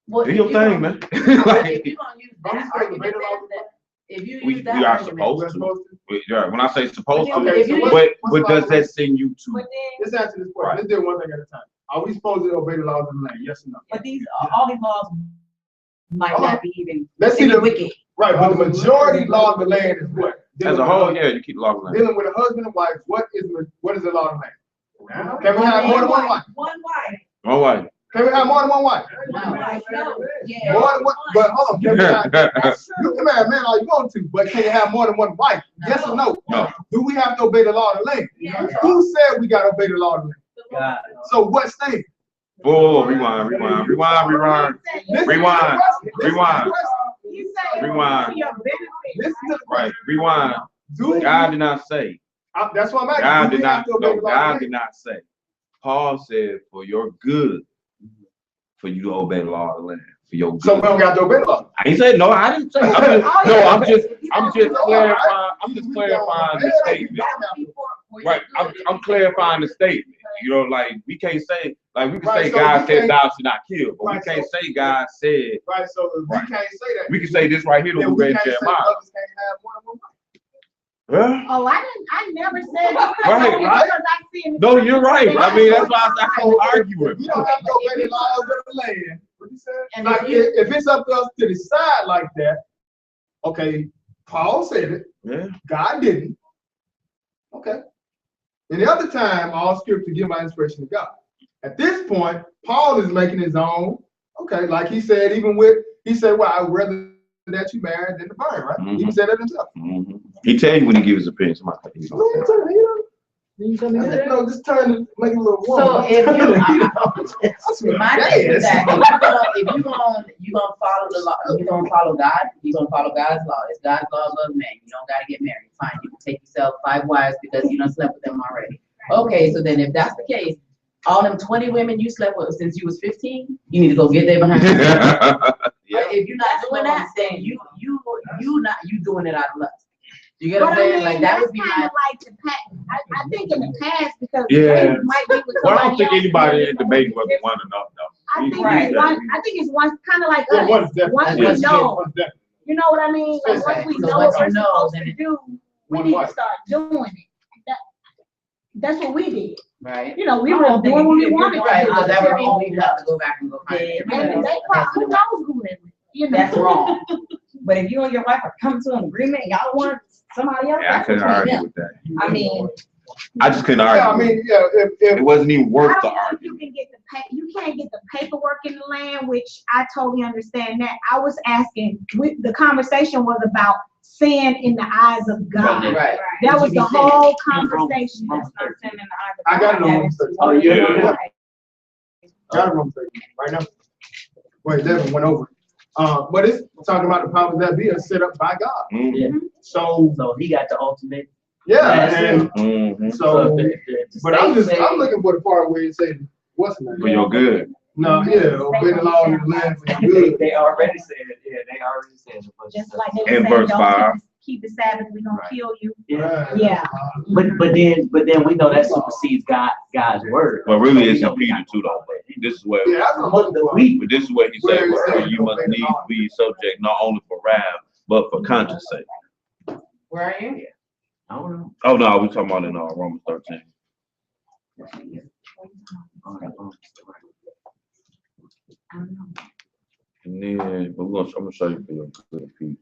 Well, do your thing, man. If Like, you gonna use that argument, then if you we use that are argument, supposed to. Yeah, when I say supposed Okay, to, so but does that send you to? But then, let's answer this question. Let's do one thing at a time. Are we supposed to obey the laws of the land? Yes or no? But all these laws might not be even. Let's see the wicked. Right, but the majority law of the land is what? As a whole, yeah, you keep the law of the land. Dealing with a husband and wife, what is the law of the land? Can we have more than one wife? One wife. One wife. Can we have more than one wife? no. Yeah. More than one, but hold on, can we have, you can marry a man all you want to, but can you have more than one wife? Yes or no? No. Do we have to obey the law of the land? Yeah. Who said we gotta obey the law of the land? God. So what state? Whoa, rewind. Rewind. you say Rewind. for your benefit. Listen to the Right, rewind. Do God did not say. that's what I'm asking. God Do did we have not. to obey No, the law of the God land? did not say. Paul said, "For your good, for you to obey the law of the land, for your good." So we don't got to obey the law. I ain't said no. I didn't say. I'm just clarifying. I'm just clarifying the statement. Right. I'm clarifying the statement. You know, like we can't say, like we can Right, say so God we said can't- thou should not kill, but Right, we can't so- say God said. Right, so if Right. we can't say that. We can say this right here that then we read in can't say Jeremiah. brothers can't have more than one wife. Huh? Oh, I never said that. Right, Only right. because I see in the No, you're right. I mean, that's why I So can't if argue with we you. don't have to obey the laws of the land. What you said? And Like if you- if it's up to us to decide like that, okay, Paul said it, Yeah. God didn't. Okay. And the other time, all scripture given by inspiration of God. At this point, Paul is making his own, okay, like he said, well, I'd rather that you married than to burn, right? He even said that himself. Mm-hmm. He tell you when he gives his opinion. Somebody tell you. Just turn to make it a little warm. So if you, my thing is that if you're gonna follow the law, you're gonna follow God, you're gonna follow God's law. It's God's law above man. You don't gotta get married. Fine, you can take yourself 5 wives because you done slept with them already. Okay, so then if that's the case, all them 20 women you slept with since you was 15, you need to go get there behind. Yeah. If you're not doing that, then you doing it out of lust. You get what I'm But I saying? mean, Like that would that's be kind my. of like the past. I think in the past because Yeah. they might be with Well, I don't somebody think else, anybody maybe in debate somebody wasn't one enough though. I think Right. it's one. I think it's one kind of like Yeah, us. one's definitely- Once Yes. we know, One's definitely. you know what I mean. Like Okay, once we so know once what we're you know, supposed then to it- do, we One need wife. to start doing it. That's what we did. Right. You know, we I were don't think doing what we if you're wanted Right, to because do. that would mean we'd have to go back and go find it. And they probably, who knows who they were, you know. That's wrong. But if you and your wife are coming to an agreement, y'all want somebody else, Yeah, I that's couldn't between argue them. with that. I mean, I just couldn't Yeah, I argue. mean, yeah, It if wasn't even I worth the don't think argument. you can get you can't get the paperwork in the land, which I totally understand that. I was asking, the conversation was about sin in the eyes of God. Right. That was You the be saying- whole conversation. that's not sin in the eyes of I got it God. on That is 1:30. Oh, yeah. got it wrong right now. Wait, 11 went over. But it's talking about the powers that be are set up by God. Mm-hmm. So So he got the ultimate. yeah, and Mm-hmm. so but I'm state I'm looking for the part where it says what's the For name? your good. No, yeah, obey the law of the land for your good. They already said it. Yeah, they already said it. Just like they In were saying, verse 5. don't keep the Sabbath, we're gonna kill you. Yeah. Right. Yeah. But then we know that supersedes God's word. Well, really, So it's we know we repeated got too, though. But this is where, Yeah, that's what I'm looking for. but this is what he said. Well, you must needs be subject not only for wrath, but for conscience sake. Where are you? I don't know. Oh no, we talking about in Romans 13. And then, but I'm gonna show you for your good people.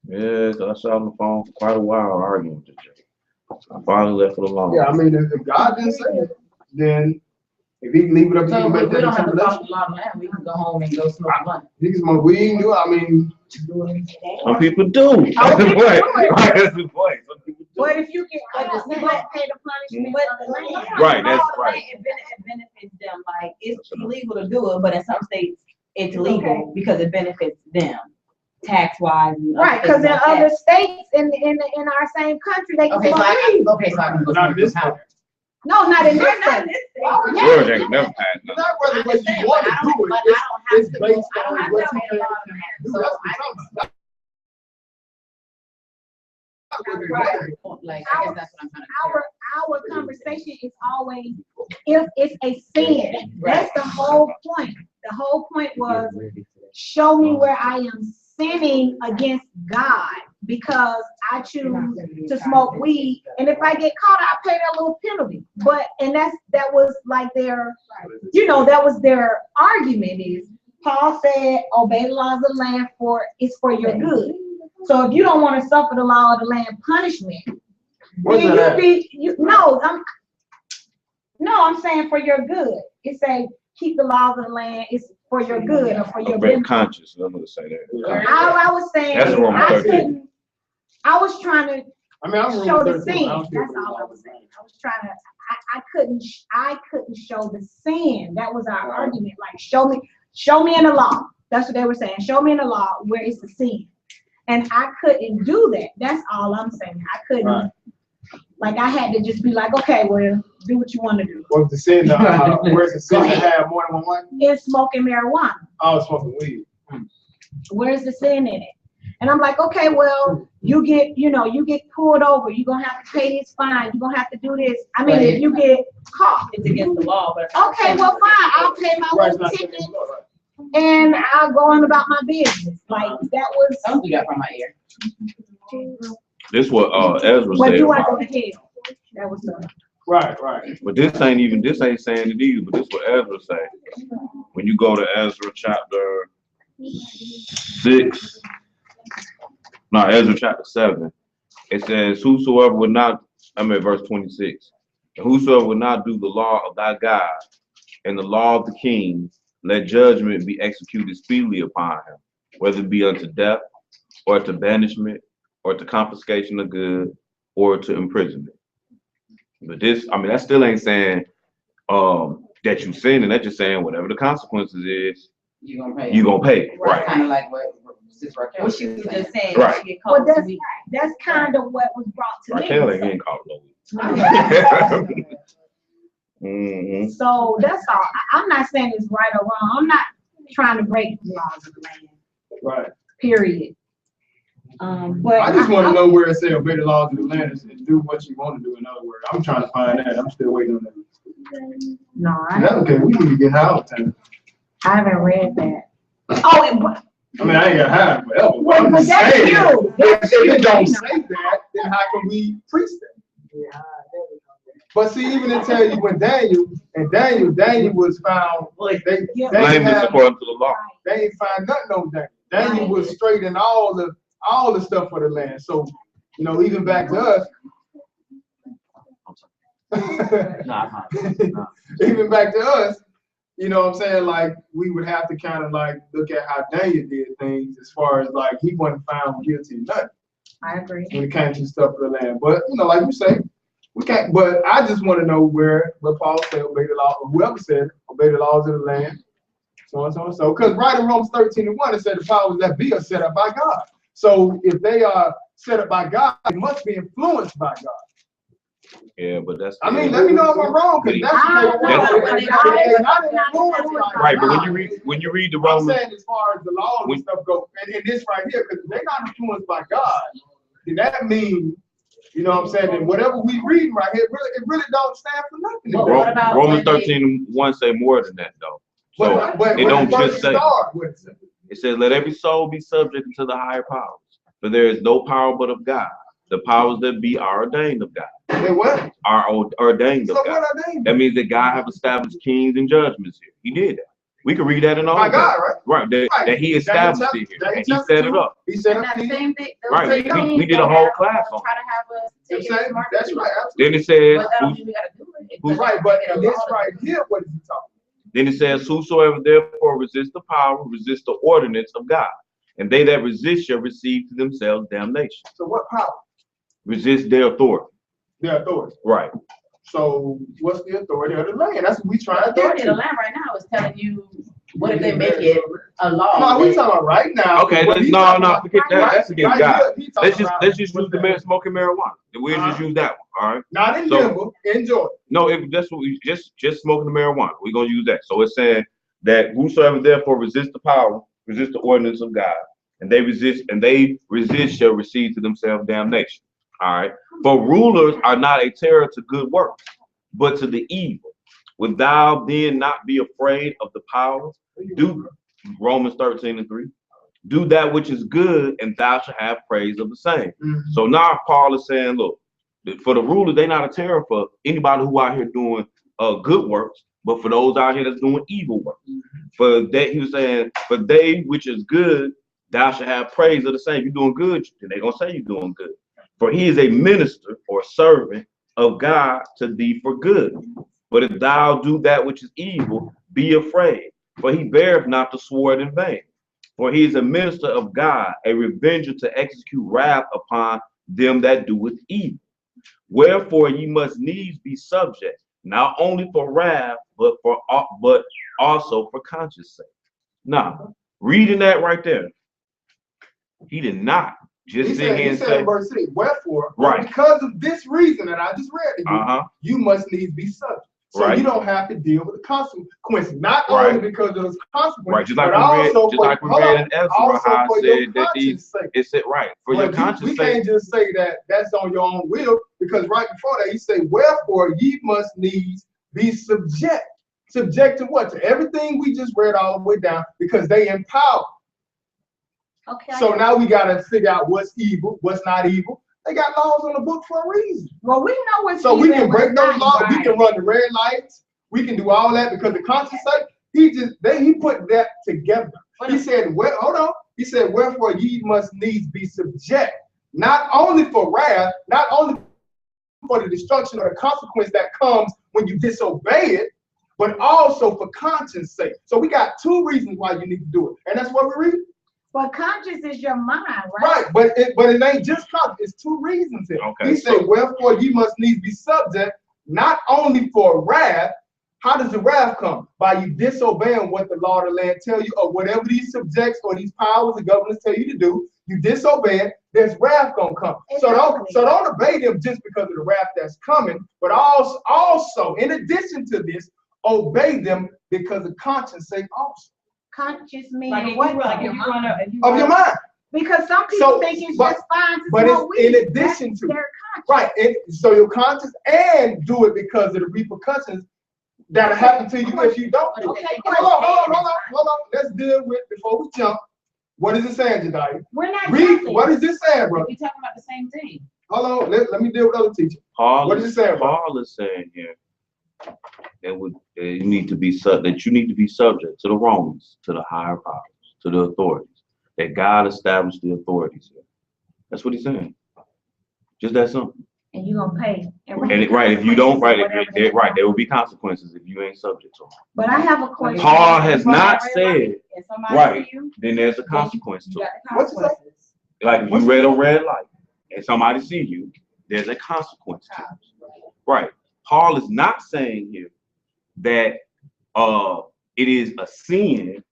Yeah, so I sat on the phone for quite a while arguing with the chick. I finally left it alone. Yeah, I mean, if God didn't say it, then if he can leave it up to you So to we make that don't have to determination. follow the law of land. We can go home and go smoke blunt. Niggas smoke weed, do I mean, Some people do. That's the point. Right, that's the point. Some people do. But if you get, But but the- you don't pay the punishment But of the land. Right, that's right. It benefits them, like, it's illegal to do it, but in some states, it's legal because it benefits them, tax-wise. and other Right, because things in like that. other states in our same country, they can Okay, so smoke weed. I can go Not smoke this this house. No, not in this Not state. this George ain't never had it's none. not whether what you want to do it, it's based on what you can do. That's what I'm talking about. Like, I guess that's what I'm trying to Our, our conversation is always if it's a sin. That's the whole point. The whole point was show me where I am sinning against God because I choose to smoke weed, and if I get caught, I pay that little penalty. But that was like their, that was their argument is Paul said, obey the laws of the land it's for your good. So if you don't want to suffer the law of the land punishment, then I'm saying for your good. It say keep the laws of the land. It's for your good or for your benefit. Conscious. I'm gonna say that. I was saying I was trying to show the sin. That's all I was saying. I was trying to. I couldn't show the sin. That was our argument. Like show me in the law. That's what they were saying. Show me in the law where it's the sin. And I couldn't do that. That's all I'm saying. I couldn't. Right. Like I had to just be like, okay, well, do what you want to do. What's the sin? Where's the sin to have more than one? It's smoking marijuana. Oh, smoking weed. Where's the sin in it? And I'm like, okay, well, you get pulled over. You're gonna have to pay this fine. You're gonna have to do this. I mean, if you get caught, it's against the law. But okay, well, fine. I'll pay my little ticket. And I'll go on about my business. Like that was. Oh, we got from my ear. This what Ezra said. You want to go to hell? That was the. Right. But this ain't saying it either. But this what Ezra say. When you go to Ezra chapter 6, Ezra chapter 7, it says, "Whosoever would not," verse 26, "Whosoever would not do the law of thy God and the law of the king, let judgment be executed speedily upon him, whether it be unto death, or to banishment, or to confiscation of goods, or to imprisonment." But this, that still ain't saying that you sin, and that's just saying whatever the consequences is, you're gonna pay. You gonna pay, right? Kind of like what she was just saying. Right. Well, that's kind of what was brought to Raquel me. ain't called no. Mm-hmm. So that's all. I'm not saying it's right or wrong. I'm not trying to break the laws of the land. Right. Period. But I just want to know where it says obey the laws of the land and do what you want to do. In other words, I'm trying to find that. I'm still waiting on that. No, that's okay. We need to get high all the time. I haven't read that. Oh, I ain't got high forever. Well, but that's you. If it don't say that, then how can we preach that? Yeah. But see, even it tell you when Daniel was found, they blameless according to the law. They ain't find nothing on Daniel. Daniel was straight in all the stuff for the land. So, even back to us. Even back to us, what I'm saying? Like, we would have to kind of like look at how Daniel did things as far as like he wasn't found guilty of nothing. I agree. When it came to stuff for the land. But, like you say, we can't, but I just want to know where Paul said obey the law, or whoever said obey the laws of the land, so and so and so. Because right in Romans 13:1, it said the powers that be are set up by God. So if they are set up by God, they must be influenced by God. Yeah, but that's. Let me know if I'm wrong, because right. But when you read the Romans, I'm saying as far as the law and stuff go, and this right here, because they're not influenced by God, then that means. You know what I'm saying? And whatever we read right here, it really don't stand for nothing. Well, Romans 13:1 say more than that, though. So but it don't just say. It says, "Let every soul be subject to the higher powers, for there is no power but of God. The powers that be are ordained of God." They what? Are ordained of God. What ordained? That means that God have established kings and judgments here. He did that. We can read that in all. By God, right? That He established it here, and He set it up. He set up the same thing. Right. We did a whole class on it. That's right. Then it says, who's right? But this right here, what is he talking? Then it says, "Whosoever therefore resists the power, resist the ordinance of God, and they that resist shall receive to themselves damnation." So what power? Resist their authority. Their authority. Right. So what's the authority of the land? That's what we trying to do. The authority of the land right now is telling you what if they make it a law. No, we talking about right now. Okay, no, forget that. That's against God. Let's just use the smoking marijuana. We'll just use that one. All right. Not in Denver, in Georgia. No, if that's what we just smoking the marijuana. We're gonna use that. So it's saying that whosoever therefore resist the power, resist the ordinance of God, and they resist shall receive to themselves damnation. All right. For rulers are not a terror to good works, but to the evil. Would thou then not be afraid of the powers? Do Romans 13:3. Do that which is good, and thou shalt have praise of the same. So now Paul is saying, look, for the rulers, they're not a terror for anybody who out here doing good works, but for those out here that's doing evil works. For that, he was saying, for they which is good, thou shalt have praise of the same. You're doing good, then they're gonna say you're doing good. For he is a minister or servant of God to thee for good. But if thou do that which is evil, be afraid, for he beareth not the sword in vain. For he is a minister of God, a revenger to execute wrath upon them that doeth evil. Wherefore ye must needs be subject, not only for wrath, but also for conscience sake. Now, reading that right there, he did not just sit here and say, in verse 6, wherefore, right, because of this reason that I just read to you, you must needs be subject. So you don't have to deal with the consequences, not only because of those consequences, but also we read in Ezra how it said that it said for your conscience sake. We can't just say that that's on your own will, because right before that he said, wherefore ye must needs be subject. Subject to what? To everything we just read all the way down, because they empower. Okay. So now we got to figure out what's evil, what's not evil. They got laws on the book for a reason. Well, we know what's so evil. We can break those laws. Right. We can run the red lights. We can do all that because the conscience sake. He put that together. He said, well, hold on. He said, wherefore ye must needs be subject, not only for wrath, not only for the destruction or the consequence that comes when you disobey it, but also for conscience sake. So we got two reasons why you need to do it, and that's what we read. But conscience is your mind, right? Right, but it ain't just conscience. It's two reasons here. Okay, he said, wherefore ye must needs be subject, not only for wrath. How does the wrath come? By you disobeying what the law of the land tell you, or whatever these subjects or these powers and governments tell you to do. You disobey it, there's wrath gonna come. Exactly. So don't obey them just because of the wrath that's coming, but also in addition to this, obey them because of conscience sake also. Conscious means like what? Like of your mind. Because some people think it's just fine to but smoke it's weed. In addition to their right. So your conscience, and do it because of the repercussions that'll happen to you if you don't. Okay, hold on. Let's deal with, before we jump, what is it saying, Jediah? We're not read. jumping. What is this saying, bro? We're talking about the same thing. Hold on. Let me deal with other teachers. What is it saying, bro? Paul is saying here that you need to be subject to the Romans, to the higher powers, to the authorities. That God established the authorities here. That's what he's saying. Just that simple. And you're gonna pay. If you don't, there will be consequences if you ain't subject to them. But I have a question. Paul has not said, then there's a consequence to it. What's the Like if you read a red light and somebody see you, there's a consequence to it. Right. Paul is not saying here that it is a sin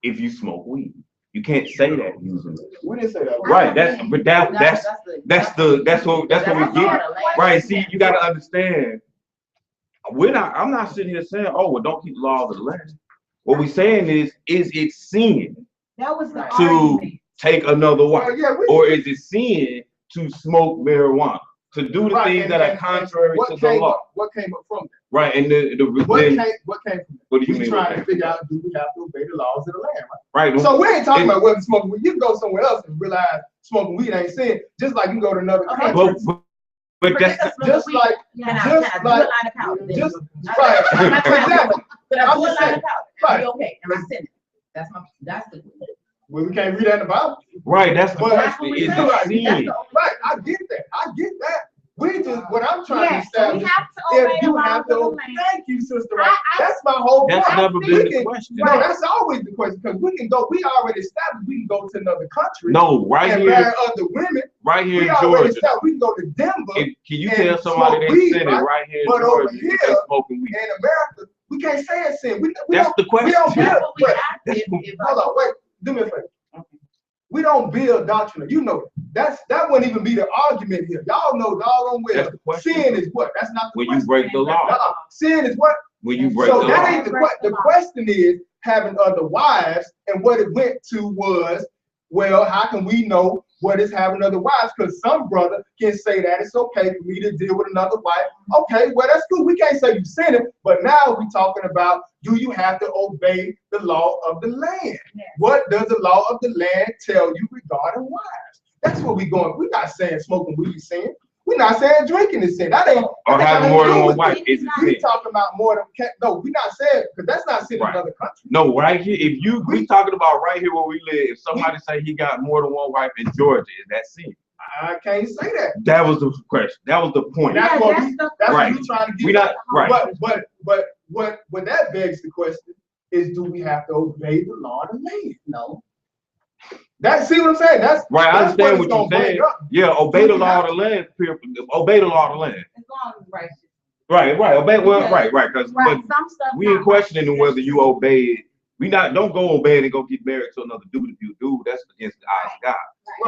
if you smoke weed. You can't say that using it. We didn't say that. Right. That's what we get. Right. See, you got to understand. I'm not sitting here saying, oh, well, don't keep the laws of the land. What we're saying is it sin to take another wife, or is it sin to smoke marijuana? To do the things that are contrary to the law. What came up from that? Right, and what came from that? What do you mean? Trying to figure out, do we have to obey the laws of the land, right? Right. So we ain't talking about whether smoking weed. You can go somewhere else and realize smoking weed ain't sin. Just like you can go to another country. But that's just like right. I'm not trying to, but I do a line of powder. Right. Okay. Am I sinning? That's the. Well, we can't read that in the Bible. Right, that's the question. Is it sin? Right, I get that. We just, what I'm trying to establish, you have to obey. Thank you, sister. That's my whole point. That's never been the question. No, that's always the question, because we already established we can go to another country. No, right and here. marry other women. Right here in Georgia. We can go to Denver. Can you tell somebody that's sinning right here in Georgia and smoking weed? In America, we can't say it's sin. That's the question. We don't build. Hold on, wait. Do me a favor. We don't build doctrine. You know that wouldn't even be the argument here. Y'all know doggone well. Sin is what? That's not the when question. You break the law. Sin is what? When you break the law. So that ain't the question. The question is having other wives, and what it went to was, well, how can we know what is having other wives, because some brother can say that it's okay for me to deal with another wife. Okay, well, that's good. We can't say you sinning, but now we're talking about, do you have to obey the law of the land? Yes. What does the law of the land tell you regarding wives? That's what we're going. We're not saying smoking weed is sin. We're not saying drinking is sin. That ain't. Or having more than one wife is a We sin. talking about more than, no, we're not saying, because that's not sin in other countries. No, right here, if you, we talking about right here where we live, if somebody say he got more than one wife in Georgia, is that sin? I can't say that. That was the question. That was the point. That's what we, that's right. what we trying to get. We not, right. But what that begs the question is, do we have to obey the law of the land? No. That, see what I'm saying? That's right. I understand what you're saying. Yeah, obey the law of the land. Obey the law of the land. As long as righteous. Right. Obey. Well, right. Because Right, some stuff we ain't not questioning whether you obey it. We not don't go obey it and go get married to another dude. If you do, that's against the eyes of God.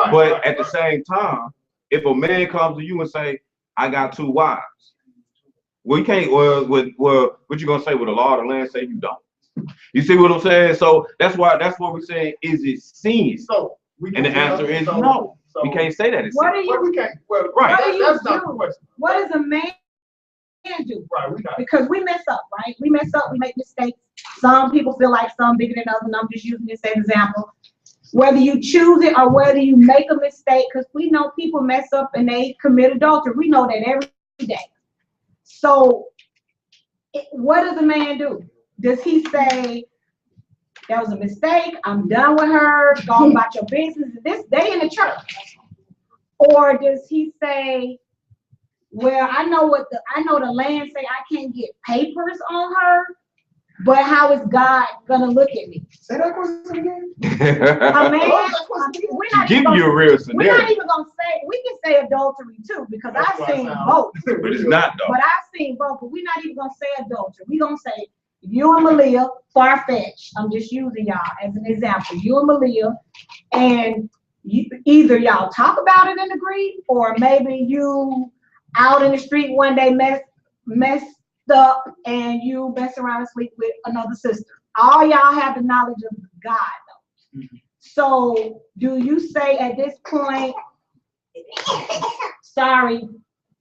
Right, But right, at the same time, if a man comes to you and say, "I got 2 wives," well, you can't. Well, what you gonna say? With the law of the land say you don't. You see what I'm saying? So that's what we're saying. Is it sin? So And the answer is no. So We can't say that it's What sin. do you, we can't. Well, Right. what do you that's not the do? question. What does a man do? Right, we not. Because we mess up, right? We mess up, we make mistakes. Some people feel like some bigger than others, and I'm just using this as an example. Whether you choose it or whether you make a mistake, because we know people mess up and they commit adultery. We know that every day. So what does a man do? Does he say, that was a mistake, I'm done with her, go about your business, this day in the church? Or does he say, well, I know the land say I can't get papers on her, but how is God gonna look at me? Say that question again. A man, we're not Give even you a gonna, real we're scenario, not even gonna say, we can say adultery too, because That's I've what I seen sound- both. but it's not though. But I've seen both, but we're not even gonna say adultery. We're gonna say you and Malia, far-fetched. I'm just using y'all as an example. You and Malia, and you, either y'all talk about it and agree, or maybe you out in the street one day messed up and you mess around and sleep with another sister. All y'all have the knowledge of God though. Mm-hmm. So do you say at this point, sorry,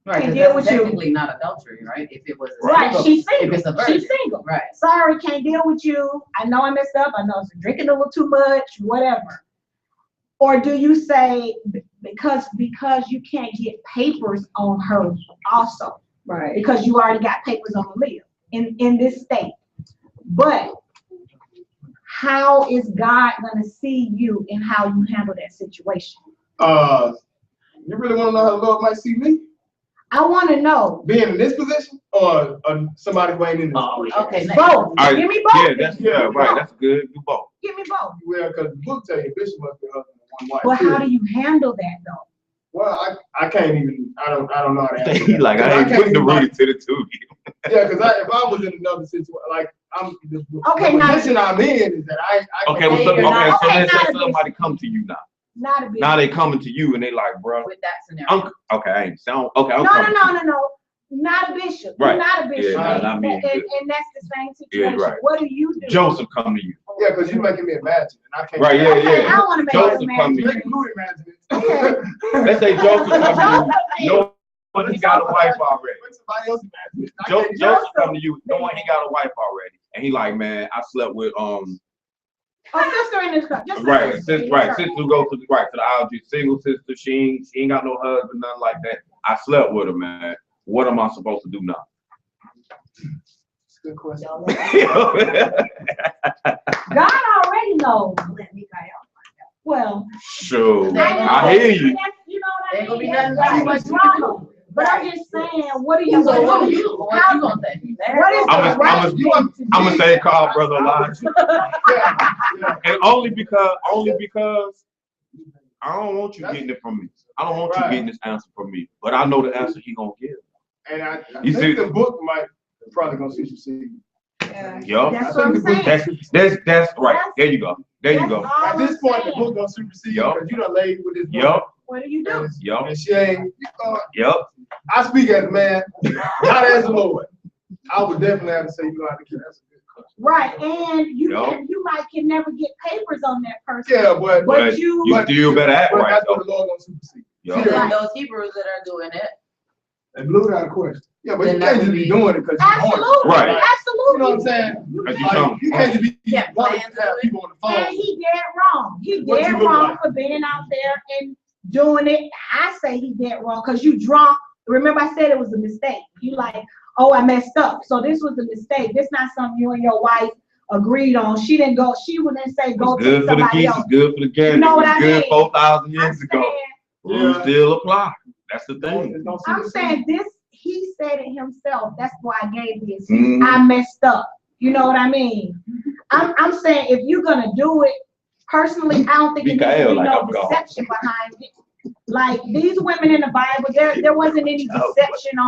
Right, Can't because deal that's with you. technically not adultery, right? If it was a right, single, she's if single, it's a virgin. she's single. Right. Sorry, can't deal with you. I know I messed up. I know I was drinking a little too much, whatever. Or do you say because you can't get papers on her also, Right. because you already got papers on Malia in this state? But how is God gonna see you and how you handle that situation? You really want to know how the Lord might see me? I want to know. Being in this position, or somebody who ain't in this position? Okay, next. Both. right, Give me both. Yeah, right. That's good. Do both. Give me both. Well, because the book tell you Bishop must be husband and one wife. But how too. do you handle that though? Well, I can't even. I don't know how to answer He that. like, I ain't can't putting the even- Rudy to the two. Yeah, because if I was in another situation, like the Okay, now- position I'm in is that I Okay, well, so, You're not- so okay, let's not say a somebody come to you now. Not a big. Now they coming to you and they like, bro, With that scenario. okay, I ain't sound okay. I'm No, coming to you. no. Not a bishop. Right. You're not a bishop. Yeah, nah, not me. and that's the same Yeah, situation. right. What do you do? Joseph come to you. Yeah, because you're making me imagine, and I can't. Right, yeah, Okay, yeah. I want to make Joseph you come to Make imagine. you imagine it. Okay. Let's say Joseph come to you. No, but he got a wife already. Make somebody else imagine it. I can't- Joseph come to you knowing he got a wife already, and he like, man, I slept with A sister in this country. Just a right, sister in sister, this right, country. sister who go to the right to the algae, single sister. She ain't got no husband, nothing like that. I slept with her, man. What am I supposed to do now? Good question. God already knows. Well, Sure, I hear you. You know Ain't what gonna I be mean? nothing That's too much what's you can wrong. do. But I'm just saying, what do So you what do? you gonna say? What is I'm the right gonna thing to I'm do? gonna say call brother Elijah, Yeah. and only because I don't want you getting it from me. I don't want you Right. getting this answer from me, but I know the answer he gonna give. And I You think see- the book might probably gonna see some seed. Yup. That's what I'm saying. That's right. There you go. There you go. That's all At this I'm point, the saying. book gonna supersede Yup. because you done laid with this book. Yup. What do you do? Yup. And she ain't. Yup. I speak as a man, not as a Lord. I would definitely have to say you know how to get. That's a good Right, and you Yup. can never get papers on that person. Yeah, but But you still better act but right, that's though. what the Lord gonna supersede. Yup. So then those Hebrews that are doing it, And blew out a question. Yeah, but Then you that can't would just be be- doing it because you want absolutely, it. Right. absolutely. You know what I'm saying? As you Like, come. you can't just be Yeah, wanting plans to have of it. people on the phone. And he dead wrong. He What dead you look wrong like? for being out there and doing it. I say he dead wrong because you drunk. Remember I said it was a mistake. You like, oh, I messed up. So this was a mistake. This not something you and your wife agreed on. She wouldn't say go It's to good for the somebody geese, else. it's good for the candy. You know what It was I good mean? 4,000 I'm years ago. saying, Rules Yeah. still apply. That's the thing. It's gonna I'm supersede. saying this, he said it himself. That's why I gave this. Mhm. I messed up. You know what I mean? I'm saying if you're gonna do it, personally, I don't think it needs to Mikael, be like, no I'm gone. deception behind it. Like these women in the Bible, there wasn't any deception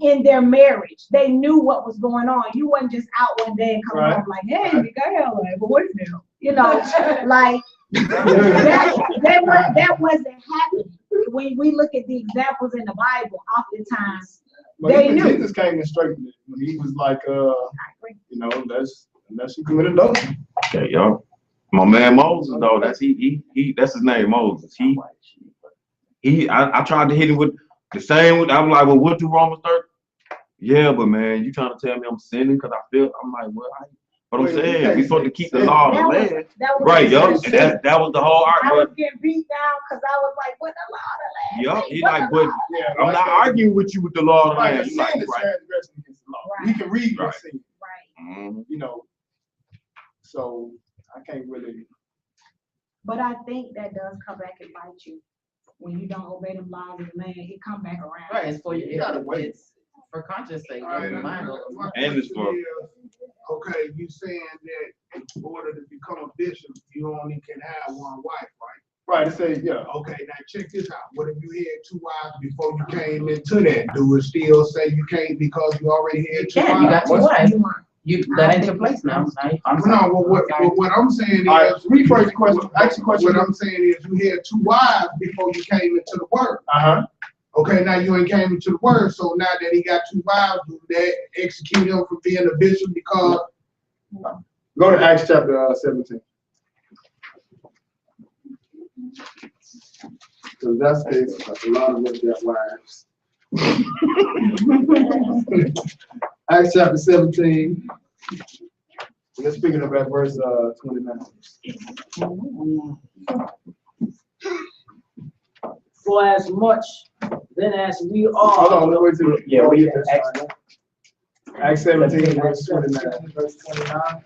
in their marriage. They knew what was going on. You wasn't just out one day and come Right. home like, hey, Mikael, I have a wife now. You know, like that wasn't happening. When we look at the examples in the Bible, oftentimes But they even knew. Jesus came in straight with it. When he was like, you know, unless you commit adultery. Okay, yo. My man Moses, though, that's his name, Moses. I tried to hit him with the same. I'm like, well, what do Romans 30? Yeah, but man, you trying to tell me I'm sinning because I'm like, well, but I'm Wait, you saying can't we supposed to say keep the sin. law of the That was- land. that was Right, the yo. deception. And that was the whole I was argument. getting beat down because I was like, what the law of the land? Yup, say? he What like, the but law? Yeah, I'm not arguing with you with the law of the Right, land. the You like, sin is right. transgression against the law. Right. We can read Right. what's sin, Right. Mhm. you know. So I can't really. But I think that does come back and bite you. When you don't obey them laws of the land, it come back around. right, it's for you gotta wait. it's for conscience sake. All right, Your mind my will- And it's question for- is, okay, you saying that in order to become a bishop, you only can have one wife, right? Right, it says, yeah. Okay, now check this out. What if you had two wives before you came into that? Do it still say you can't because you already had two Yeah, you got wives? two wives. You want- That ain't your place now. I'm No, what I'm saying All right, is. rephrase the question. Ask the question. What I'm saying is you had two wives before you came into the word. Uh-huh. Okay, now you ain't came into the word, so now that he got two wives, do that execute him from being a bishop because. Go to Acts chapter 17. Because that's a lot of us got wives. Acts chapter 17. Let's pick it up at verse 29. For as much then as we Hold are. on, let's wait till. Yeah, we Acts 17, verse 29. Verse 29.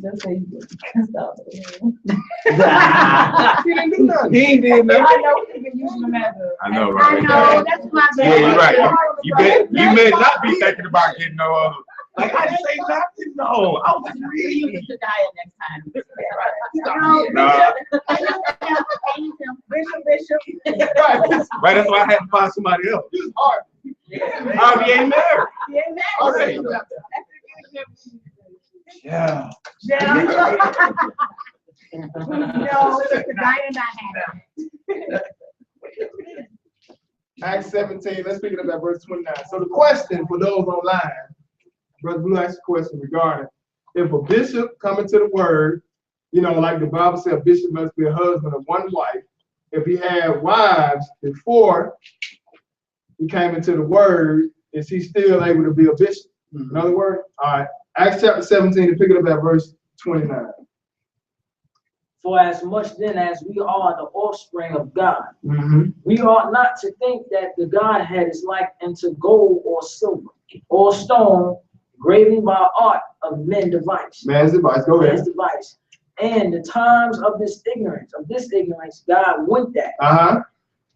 That's how you cussed out. He didn't do nothing. He ain't did nothing. I know we've been using them as a. I know, I right? know, that's my bad. Yeah, you're right. You may not be thinking about getting no other. Like, I didn't say nothing, no. I was You reading. get to die next time. Nah. Bishop. Right, that's why I had to find somebody else. Harvey ain't married. Okay. Yeah. Yeah. No, Mr. Diane not happy. Acts 17, let's pick it up at verse 29. So the question for those online, Brother Blue asked a question regarding if a bishop come into the word, you know, like the Bible says, a bishop must be a husband of one wife. If he had wives before he came into the word, is he still able to be a bishop? In other words, all right, Acts chapter 17, to pick it up at verse 29. For as much then as we are the offspring of God, Mm-hmm. we ought not to think that the Godhead is like unto gold or silver or stone, graven by art of men device. Man's advice, go ahead. Man's device. And the times of this ignorance, God winked at. Uh-huh.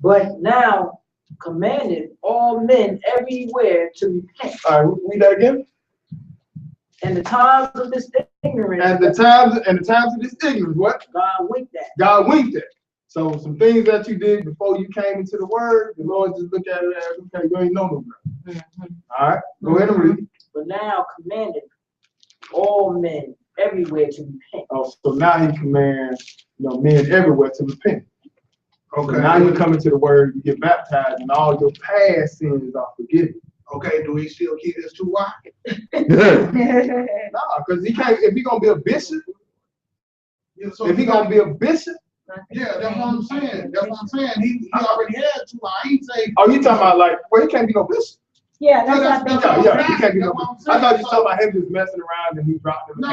But now commanded all men everywhere to repent. All right, read that again. And the times of this ignorance, And the times of this ignorance, what? God winked at. God winked at. So some things that you did before you came into the word, the Lord just look at it as, okay, you ain't know no better. All right, go ahead and read. But now commanded all men everywhere to repent. Oh, so now he commands, men everywhere to repent. Okay. So now you come into the word, you get baptized, and all your past sins are forgiven. Okay, do he still keep his 2 wives? Nah, because he can't, if he gonna be a bishop, if he gonna be a bishop. Yeah, that's what I'm saying. That's what I'm saying. He already had 2 wives. He say. Oh, you talking about like, well, he can't be no bishop. Yeah, that's what I think. Yeah, he can't be no bishop. I thought you talking about him just messing around and he dropped him. No.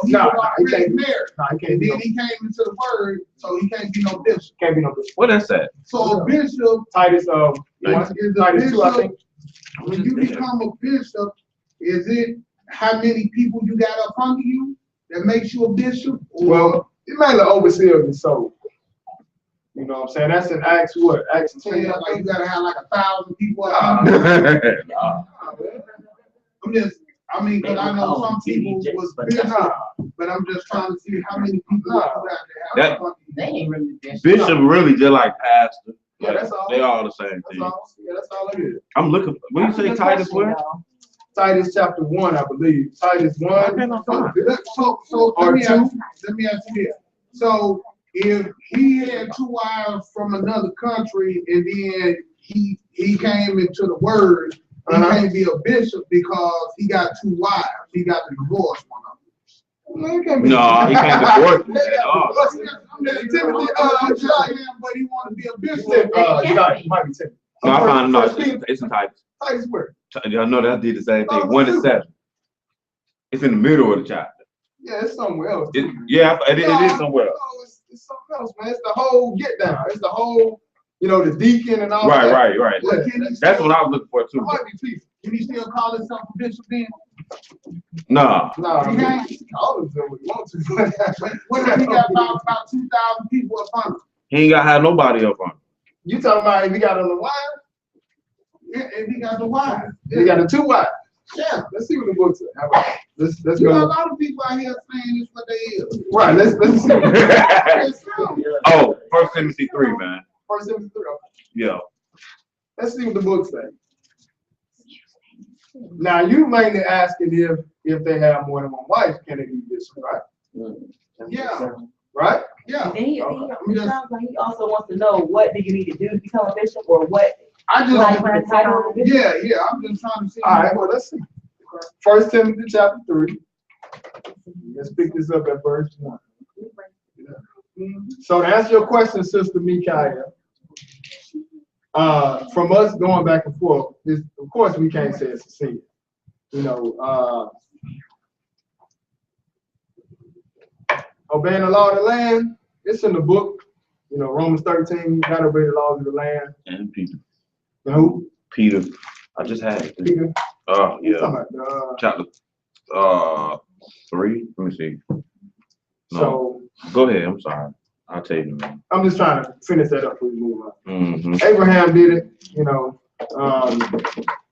He already married. No, he can't and be then he came into the word, so he can't be no bishop. Can't be no bishop. What is that? So a bishop, Titus, is a Titus 2, I bishop, think. when you become a bishop, is it how many people you got up under you that makes you a bishop? Well, it mainly overseers and soul. You know what I'm saying? That's in Acts what? Acts 10. Yeah, like you gotta have like 1,000 people up under you. I mean, because I know some people was bishop, but I'm just trying to see how many people you have to have up under you. They ain't really bishop. Bishop really just like pastor. Yeah, that's all. They all the same That's thing. all. Yeah, that's all it is. I'm looking. When you say Titus, where? Titus chapter 1, I believe. Titus 1. So let me ask you this. So if he had 2 wives from another country and then he came into the word, he can't be a bishop because he got 2 wives. He got to divorce one of them. No, he can't divorce me at all. Timothy, but he want to be a bishop. You might be Timothy. No, I found no. It's in Titus. Titus where? I know that did the same thing. 1-7. It's in the middle of the chapter. Yeah, it's somewhere else. It is somewhere else. No, it's something else, man. It's the whole get down. It's the whole, the deacon and all Right. Yeah. That's what I was looking for too. It might be Peter. Can he still call himself a bishop then? Nah. No, He can't. all of them would want to. What if he got about 2,000 people up under him? He ain't got to have nobody up on him. You talking about if he got on the wife? Yeah, if he got the wife. He got the 2 wives. Yeah. Let's see what the book says. How about it? Let's You know, a go. lot of people out here saying this what they is. Right. Let's see. Oh, 1 Timothy 3, man. 1 Timothy 3. Yeah. Let's see what the book says. Now you mainly asking if they have more than 1 wife, can they do this, right? Yeah. Right? Yeah. And then he sounds like he also wants to know, what do you need to do to become a bishop, or what? I just Like for a title of a bishop? Yeah, I'm just trying to see. All right, well, let's see. 1 Timothy chapter 3. Let's pick this up at verse 1. So to answer your question, Sister Mikael, from us going back and forth, of course we can't say it's a sin. Obeying the law of the land, it's in the book. Romans 13, you gotta obey the laws of the land. And Peter. Who? Peter. I just had it. Peter. Oh, yeah. About, Chapter 3. Let me see. No. So Go ahead. I'm sorry. I'll tell you. I'm just trying to finish that up before we move on. Mm-hmm. Abraham did it,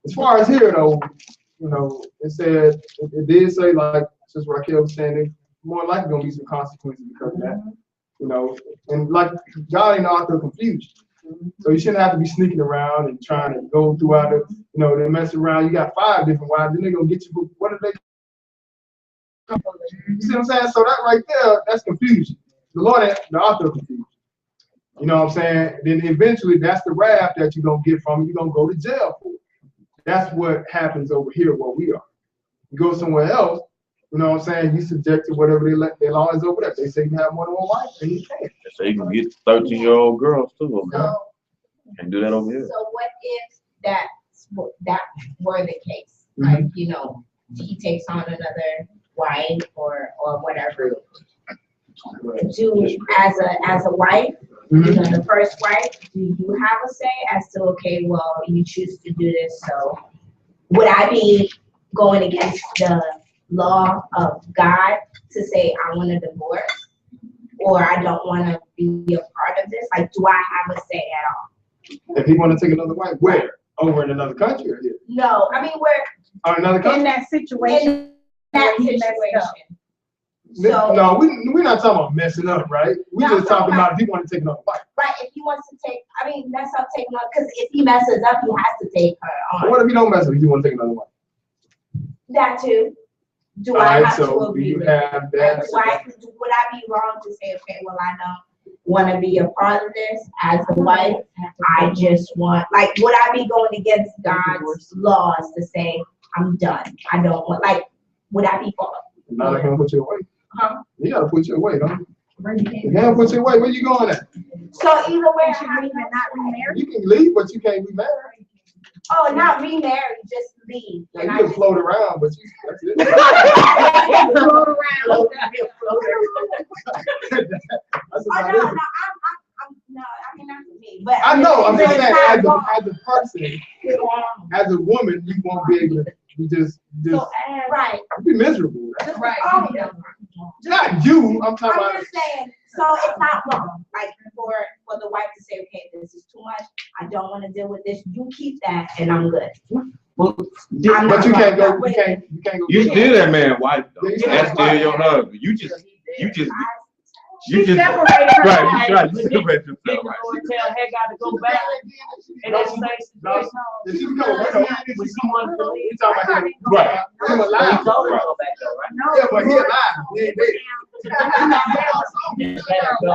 as far as here though, it said, it did say, like Sister Raquel was saying, there's more likely gonna be some consequences because of that, and like God ain't out there confused. So you shouldn't have to be sneaking around and trying to go throughout it, they mess around. You got 5 different wives, then they're gonna get you, what are they? You see what I'm saying? So that right there, that's confusion. The Lord ain't the author of confusion. You know what I'm saying? Then eventually that's the wrath that you're gonna get from it. You're gonna go to jail for it. That's what happens over here where we are. You go somewhere else, you know what I'm saying? You subject to whatever their law is over there. They say you have more than 1 wife, and you can't. So you can get 13-year-old girls too over there. Can't do that over here. So what if that were the case? Mm-hmm. Like, he takes on another wife or whatever. As a wife, Mm-hmm. the first wife, do you have a say as to, okay, well, you choose to do this, so would I be going against the law of God to say I want a divorce, or I don't want to be a part of this? Like, do I have a say at all? If he want to take another wife, where? Over in another country or here? No, I mean, we're Another In country? that situation. in that He messed up. situation. So, No, we're not talking about messing up, right? We're No, just talking no. about if he want to take another wife. right, if he wants to take, mess up, take on, because if he messes up, he has to take her on. What if he don't mess up? If you want to take another wife? That too. Do All I right, have to so do agree you with have it? Like, that? would I be wrong to say, okay, well, I don't want to be a part of this as a wife. I just want, like, would I be going against God's laws to say, I'm done? I don't want, like, would I be for? Now they're gonna put you away. Huh? You gotta put you away, don't you? You gotta put you away. Where you going at? So either way, You should leave and not remarry. You can leave, but you can't be married. oh, not remarry, just leave. Like, And you I can float around, but that's it. float around. That's Oh, about no, it. no, I mean, not for me, but. I know, I'm just It's saying, not as wrong. a person, as a woman, you won't be able to, you just Right, be miserable. Right. oh, no. Not you, I'm talking I'm about. just saying, so it's not wrong, like, for the wife to say, okay, this is too much, I don't wanna deal with this, you keep that, and I'm good. Well, I'm But not you can't gonna- go, you can't go. You still that man wife though. Yeah, That's still your husband. You just She separated her. right. You right. You separate Then yourself. the Right. Lord tell Hagar to go back and then say, Did she become a widow? when she wanted to leave. You talking about him? Right. Him But he alive. told her to go back though, right? No. Yeah, but he alive. He ain't dead. Yeah, let her go.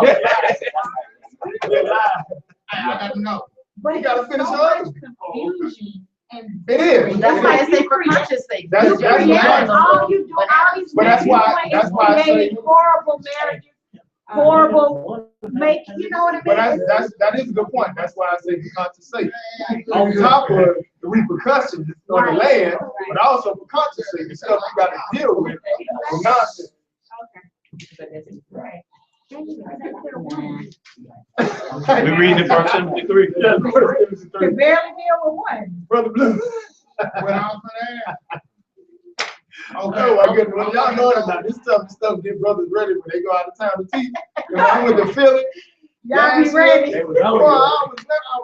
He alive. I gotta know. But You gotta it's finish so her. much confusion and It is. That's why I It is. say for conscious sake. That's- you that's create right. all you do, all these But that's things you why- doing that's is why I say- creating horrible marriages, horrible, you know what I mean? But that is a good point. That's why I say for conscious sake. On top of the repercussions on the land, but also for conscious sake, the stuff you gotta deal with, the nonsense. Right. We reading in First Timothy 3. Yeah, Brother Timothy Can 3. barely deal with one. Brother Blue. Well, for that. Oh my goodness, well, y'all know it now. This stuff get brothers ready when they go out of town to teach. When I went to Philly, Y'all be ready. They was boy, on I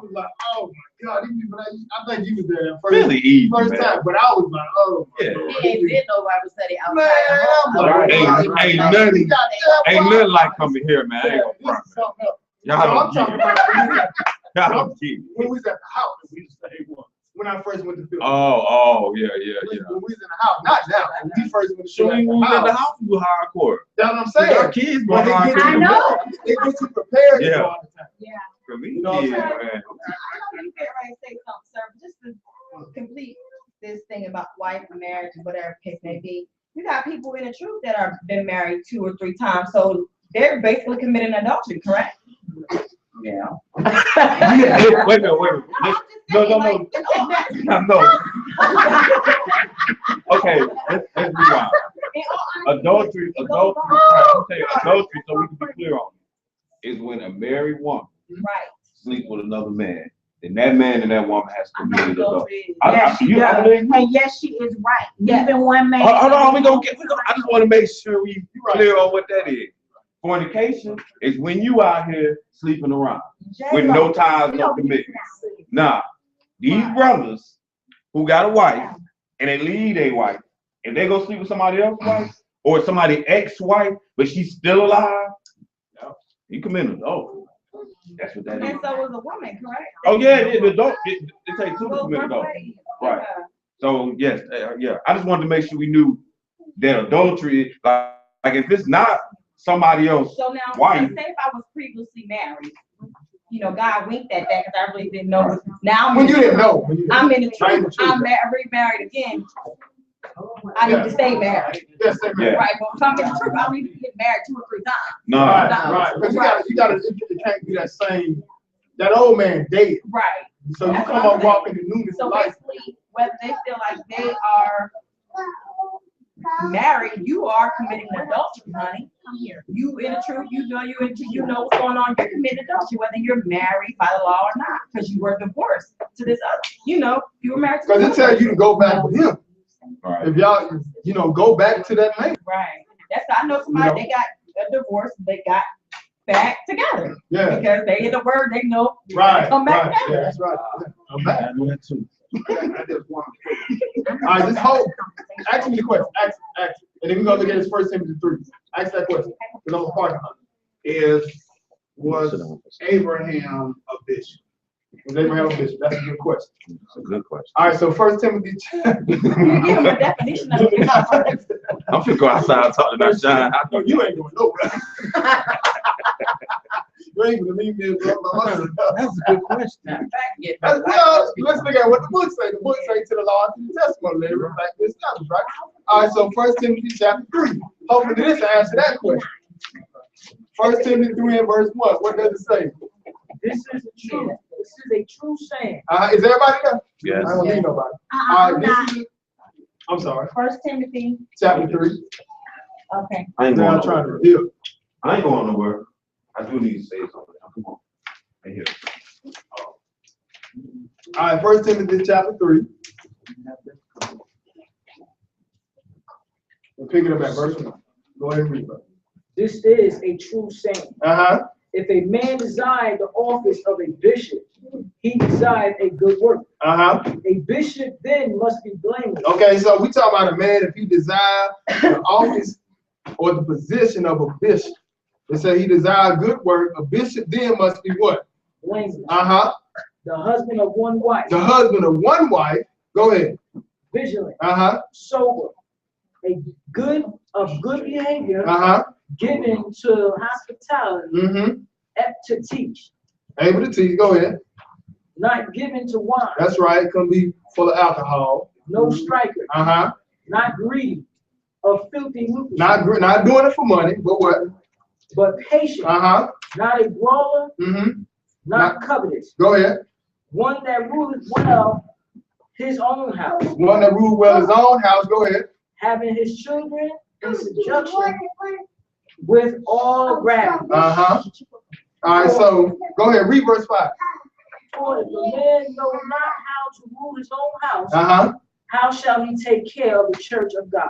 was like, oh my God, these people, I think you was there that Really easy, first man. time, but I was like, oh my Yeah. Lord. He ain't did no Bible study Man, I'm outside. like, Ain't nothing, ain't nothing like coming here, man. I ain't gonna This front, is man. something else. Y'all So I'm don't talking get it. about Y'all don't get it. when we was at the house, we used to say one. When I first went to Philly. Oh, yeah. When we was in the house, not now. When we first went to So Philly we at was at the the house, we were hardcore. That's what I'm Our saying. kids But were they get hardcore. you I know. prepared. They get you prepared to Yeah. go all the time. Yeah. For me, You know what I'm yeah, saying? man. I know you get ready to say something, sir, but just to complete this thing about wife and marriage and whatever case may be, you got people in the truth that are been married 2 or 3 times, so they're basically committing adultery, correct? Yeah. Wait a minute. No. No. Okay, let's rewind. Adultery, right, I'm saying adultery, so we can be clear on it, is when a married woman Right. sleeps with another man, and that man and that woman has committed adultery. Yes, she I does. believe you. And yes, she is right. Yes. Even one man. Hold on, I just want to make sure we clear on what that is. Fornication is when you out here sleeping around with no ties, no commitment. Now, these brothers who got a wife and they leave their wife, and they go sleep with somebody else's wife or somebody ex-wife, but she's still alive, you commit adultery. That's what that is. And so was a woman, correct? Oh yeah, the adult. It takes two to Well, commit one adultery. way. Right. So yes, yeah. I just wanted to make sure we knew that adultery, like if it's not somebody else, So now, wife. say if I was previously married, you know, God winked at that because I really didn't know. Now I'm When in you the didn't truth. know. When you didn't I'm in the know. Right, truth. I'm remarried again. I need to stay married. Yes, they Yeah. Right, well, if I'm in the truth, I don't need to get married 2 or 3 times. No. Right. But you gotta, it can't be that same, that old man dead. Right. So you That's come what I'm up walking the newness So of life. basically, whether they feel like they are married, you are committing adultery, honey. Come here. You in the truth, you know what's going on. You're committing adultery, whether you're married by the law or not, because you were divorced to this other. You were married to. Because it tells you to go back with him. Right. If y'all, go back to that man. Right. I know somebody, they got a divorce, they got back together. Yeah. Because they in the word, they know. Right. Come back Right. together. Yeah, that's right. I'm back. I know that too. I just want. All right, just hold. Ask me the question. Ask. And then we're gonna look at his 1 Timothy 3. Ask that question. Because I'm a partner. Was Abraham a bishop? Was Abraham a bishop? That's a good question. That's a good question. All right, so 1 Timothy. You give them a definition of it. I'm finna go outside and talk to that Shine. I No, know you ain't going nowhere. drink to leave me alone. That's a good question. Matter of fact, get Well, let's look at what the book say. The book say to the law and to the testimony, let every fact be established, right? All right, so 1 Timothy chapter 3. Hopefully this answer that question. 1 Timothy 3 and verse 1. What does it say? This is a true, this is a true saying. Is everybody there? Yes. I don't need nobody. All right, this is, I'm sorry, 1 Timothy, chapter 3. okay. I ain't Now going I'm trying nowhere. to deal. I ain't going nowhere. I do need to say something. Come on. Right here. All right, 1 Timothy chapter 3. We'll pick it up at verse 1. Go ahead and read, brother. This is a true saying. Uh-huh. If a man desire the office of a bishop, he desires a good work. Uh-huh. A bishop then must be blameless. Okay, so we talk about a man if he desire the office or the position of a bishop. They say he desire good work. A bishop then must be what? Blameless. Uh-huh. The husband of one wife. The husband of one wife. Go ahead. Vigilant. Uh-huh. Sober. Of good behavior. Uh-huh. Given to hospitality. Mm-hmm. Apt to teach. Able to teach. Go ahead. Not given to wine. That's right. It can be full of alcohol. No striker. Uh-huh. Not greedy. Of filthy lucre. Not doing it for money, but what? But patient. Uh-huh. Not a brawler. Mm-hmm. Not covetous. Go ahead. One that ruleth well his own house. One that ruled well his own house. Go ahead. Having his children in subjection with all gravity. Uh-huh. All right, so go ahead. Read verse 5. For if a man know not how to rule his own house, Uh-huh. how shall he take care of the church of God?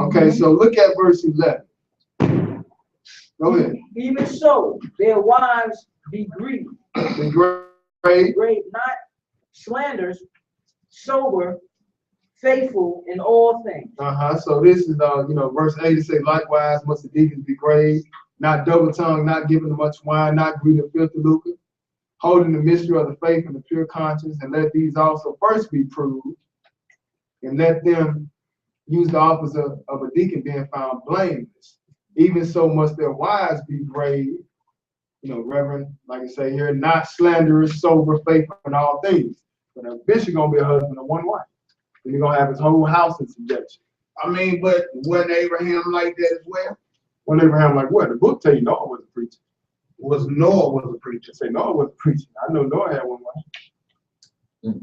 Okay, so look at verse 11. Go ahead. Even so, their wives be greedy, Be great. great, not slanders, sober, faithful in all things. Uh-huh. So this is verse 8 it say, likewise must the deacons be grave, not double-tongued, not given to much wine, not greedy of filthy lucre, holding the mystery of the faith and the pure conscience, and let these also first be proved, and let them use the office of a deacon being found blameless. Even so must their wives be grave, reverend, like I say here, not slanderous, sober, faithful in all things. But a bishop gonna be a husband of one wife. And he's gonna have his whole house in subjection. I mean, but wasn't Abraham like that as well? When Abraham like what? The book tell you Noah was a preacher. Was Noah was a preacher? Say Noah was a preacher. I know Noah had one wife.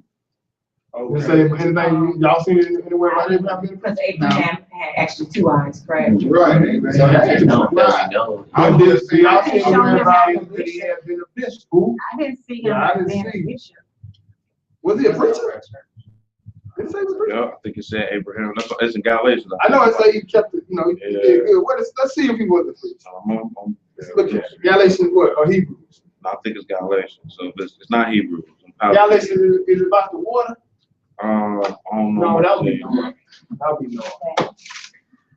Okay. You say anything y'all seen it anywhere about Abraham being a Because preacher? Abraham had actually 2 eyes, correct? Right. Abraham. So that's no, Right. no. I'm just saying, Y'all I seen didn't anywhere about that he had been a bishop. Who? I didn't see him Yeah, I as didn't being a see. bishop. Was he a preacher? Did it say he was a preacher? Yeah, I think it said Abraham. That's in Galatians. I know it say he kept it, he Yeah. did good. Let's see if he was a preacher. Let's look at it. Galatians what? Or Hebrews? I think it's Galatians. So it's not Hebrews. Galatians is about the water? I don't know. No, that would be Noah. That would be Noah.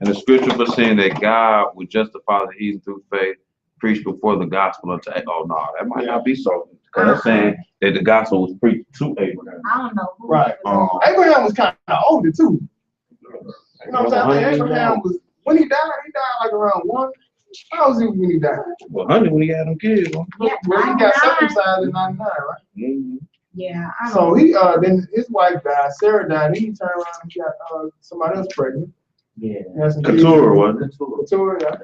And the scripture was saying that God would justify the heathen through faith, preach before the gospel unto. Oh no, that might not be so. Because that's saying that the gospel was preached to Abraham. I don't know who. Right. he was. Abraham was kind of older too. You know what I'm saying? Abraham was, when he died like around 1. How was he when he died? Well, honey, when he had them kids, huh? Yeah, Well, he got 99. circumcised in 99, right? Mm-hmm. Yeah, I don't So know. he then his wife died, Sarah died, he turned around and got somebody else pregnant. Yeah. He had some kids. Keturah, wasn't it? Keturah, yeah.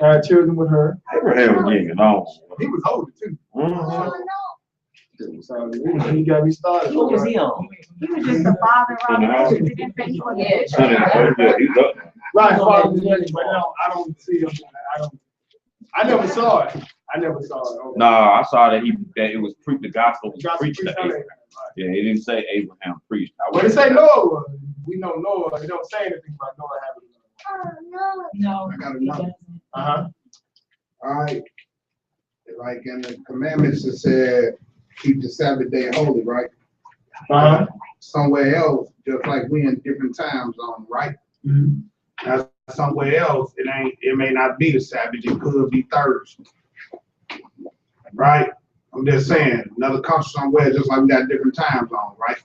Had children with her. Abraham was getting on. He was older too. Mm-hmm. So he got me started. Who was he on? He was just a father of No. He didn't say he was a Yeah. bishop. Yeah, he's up there. Right, father was rich, but I don't see him. I never saw it. Okay. No, I saw that it was preached. The gospel was Gospel preached to preached on Abraham. Yeah, it didn't say Abraham preached. But it say Noah was. We know Noah. It don't say anything about Noah having. No. I got he another. doesn't. Uh-huh. All right. Like in the commandments, it said, keep the Sabbath day holy, right? Uh-huh. Somewhere else, just like we in different time zones, right? Mm-hmm. Now, somewhere else, it may not be the Sabbath, it could be Thursday. Right? I'm just saying, another country somewhere, just like we got different time zones, right?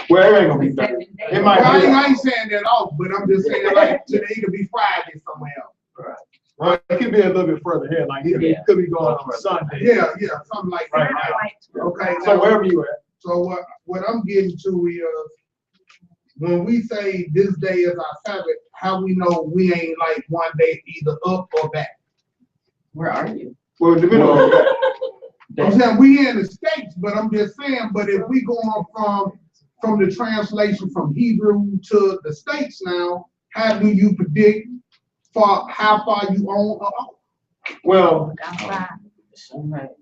Well, it ain't gonna be better. It might Well, be. I ain't saying that off, but I'm just saying like today could be Friday somewhere else. It could be a little bit further ahead, like it could be going on Sunday. Yeah, something like that. Okay, So wherever you at. So what I'm getting to is, when we say this day is our Sabbath, how we know we ain't like one day either up or back? Where are you? Well, depending on that. I'm saying we in the States, but I'm just saying, but if we go on from the translation from Hebrew to the States now, how do you predict how far you on or off? Well,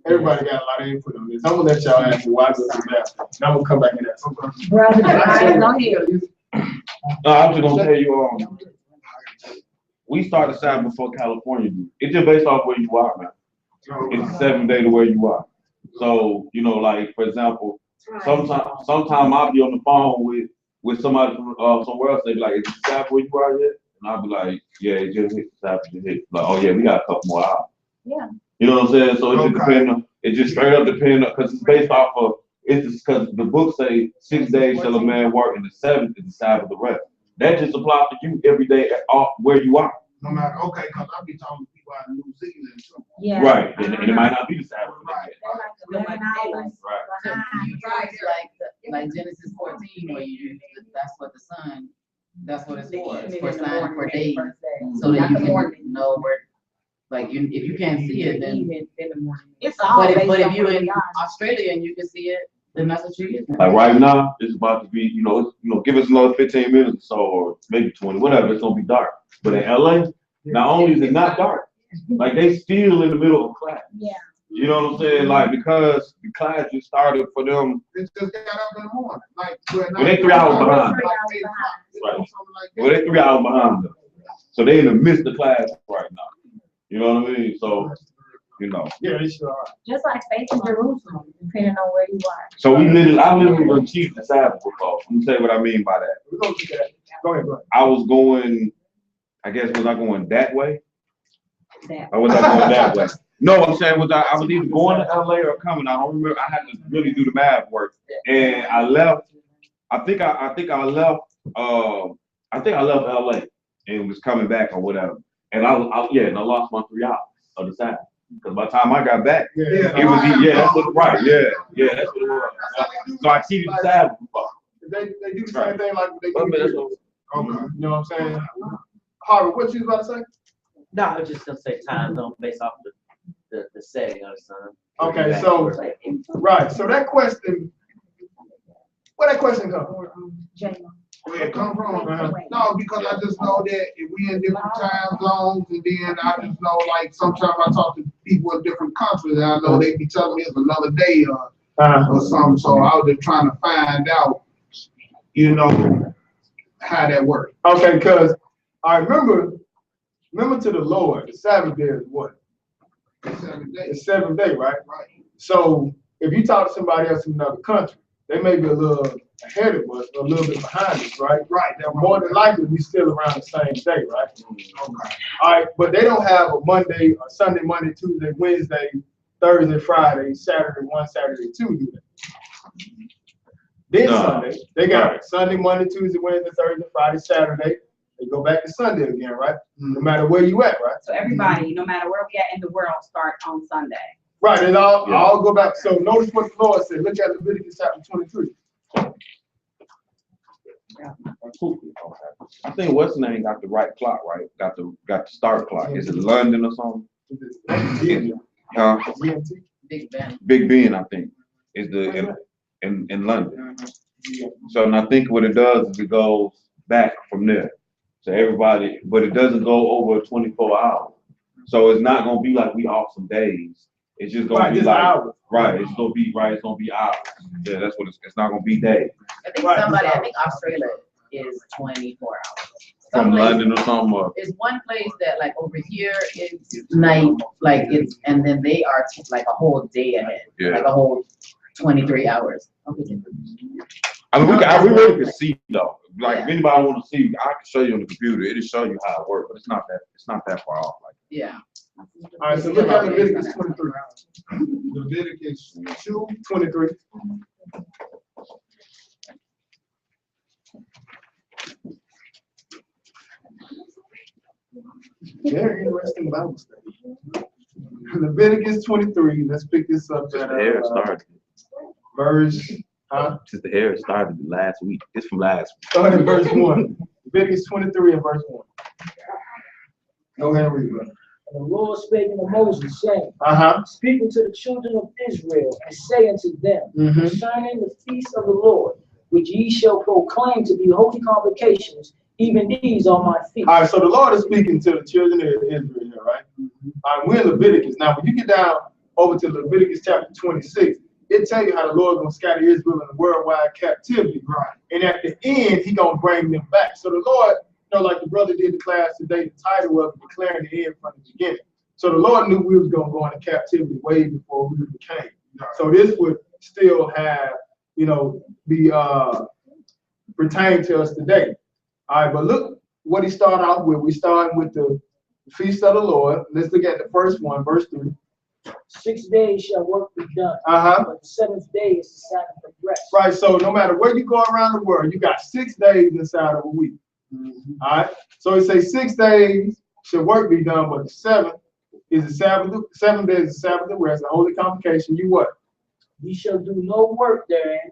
everybody got a lot of input on this. I'm gonna let y'all answer why I go to that. And I'm gonna come back and answer. Brother, I was just gonna tell you, we started Sabbath before California do. It's just based off where you are, man. It's 7 days to where you are. So, you know, like for example, sometime I'll be on the phone with somebody from somewhere else. They be like, "Is it Sabbath where you are yet?" And I'll be like, "Yeah, it just hit Sabbath, just hit." Like, "Oh yeah, we got a couple more hours." Yeah. You know what I'm saying? So it just depends on, it just straight up depends on, because it's based off of, it's because the book say 6 days shall a man work and the 7th is the Sabbath of the rest. That just applies to you every day off where you are. No matter, okay, because I'll be talking to people out in New Zealand too. Yeah. Right, and it might not be the Sabbath. Right. You use like Genesis 14 where you use that's what the sun, that's what it's for. It's for sign for days, so that you can know where. Like if you can't see it, then It's all but based if on you're where in we are. Australia and you can see it, then that's what you use. Like right now, it's about to be, give us another 15 minutes or so, or maybe 20, whatever, it's gonna be dark. But in LA, not only is it not dark, like they still in the middle of class. Yeah. You know what I'm saying? Like, because the class just started for them. They just got up in the morning, like. Well, they 3 hours behind. Right. Well, they 3 hours behind them. So they in the midst of class right now. You know what I mean? So, Yeah, they sure are. Just like faith in Jerusalem, depending on where you are. So I literally achieved the Sabbath before. Let me tell you what I mean by that. We're gonna do that. Go ahead. I was going, I guess, was I going that way? Or was I going that way? No, I'm saying I was either going to LA or coming. I don't remember. I had to really do the math work. And I left, I think I left LA and was coming back or whatever. And I lost my 3 hours of the Sabbath. Because by the time I got back, that's what it was. Yeah, that's what it was. So I cheated the Sabbath before. They do the same thing like they do. Okay. You know what I'm saying? Harvey, what you was about to say? No, I was just gonna say time zone based off the setting of the sun. Okay, so right, so that question, where that question come from? Where it come from? No, because I just know that if we in different time zones, and then I just know, like, sometimes I talk to people in different countries, and I know they be telling me it's another day or something. So I was just trying to find out, how that works. Okay, because I remember to the Lord, the Sabbath day is what? The 7 days. It's 7 day, right? Right. So if you talk to somebody else in another country, they may be a little ahead of us, or a little bit behind us, right? Right. Now, more than likely, we still around the same day, right? Okay. All right, but they don't have a Monday, or Sunday, Monday, Tuesday, Wednesday, Thursday, Friday, Saturday 1, Saturday 2, do they? Then Sunday, they got Sunday, Monday, Tuesday, Wednesday, Thursday, Friday, Saturday. They go back to Sunday again, right? No matter where you at, right? So everybody, no matter where we at in the world, start on Sunday. Right, and I'll go back. So notice what the Lord said. Look at Leviticus chapter 23. I think what's name got the right clock, right? Got the start clock. Is it London or something? Huh? Big Ben. Big Ben, I think, is in London. So and I think what it does is it goes back from there. So everybody, but it doesn't go over 24 hours. So it's not gonna be like we off some days. It's just gonna be like hours. Right. It's gonna be hours. Yeah, that's what it's not gonna be days. I think Australia is 24 hours. From London or something. It's one place that like over here it's night, like it's, and then they are like a whole day ahead, like a whole 23 hours. Okay. I mean, we really can see though. Like if anybody want to see, I can show you on the computer. It'll show you how it works, but it's not that far off. Like. Yeah. All right, so look at Leviticus 23. Leviticus 2:23. Very interesting Bible study. Leviticus 23. Let's pick this up Since at the hair started. verse. Since the hair started last week. It's from last week. Start at verse 1. Leviticus 23 and verse 1. Go ahead and read it. And the Lord spake unto Moses, saying, speaking to the children of Israel, and say unto them, concerning the feast of the Lord, which ye shall proclaim to be holy convocations, even these are my feasts. All right, so the Lord is speaking to the children of Israel here, right? All right, we're in Leviticus. Now, when you get down over to Leviticus chapter 26, it tell you how the Lord gonna scatter Israel in the worldwide captivity, right? And at the end, he gonna bring them back. So the Lord, you know, like the brother did the class today, the title was declaring the end from the beginning. So the Lord knew we was gonna go into captivity way before we became. So this would still have, you know, be pertain to us today. All right, but look what he started out with. We started with the feast of the Lord. Let's look at the first one, verse 3. 6 days shall work be done, but the seventh day is the Sabbath of rest. Right, so no matter where you go around the world, you got 6 days inside of a week. All right, so it says 6 days shall work be done, but the seventh is the Sabbath. 7 days is the Sabbath of rest, the holy convocation. You what? Ye shall do no work therein.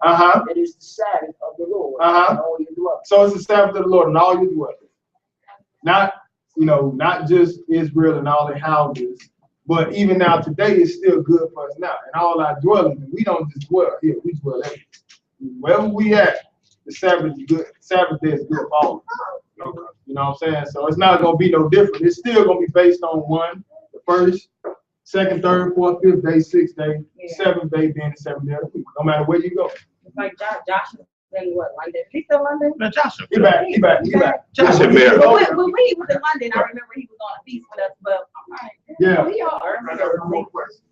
It is the Sabbath of the Lord. And all your dwellings. So it's the Sabbath of the Lord and all your dwellings. Not, you know, not just Israel and all their houses, but even now today it's still good for us now. And all our dwellings, we don't just dwell here, we dwell everywhere. Wherever we at, the Sabbath is good. Sabbath day is good for all of us. You know what I'm saying? So it's not gonna be no different. It's still gonna be based on one, the first, second, third, fourth, fifth day, sixth day, seventh day being the seventh day of the week. No matter where you go. It's like Josh is in what, London? He's still London? Man, Joshua. He back. Joshua When he was in London, I remember he was on a feast with us, but I'm like, yeah. We are.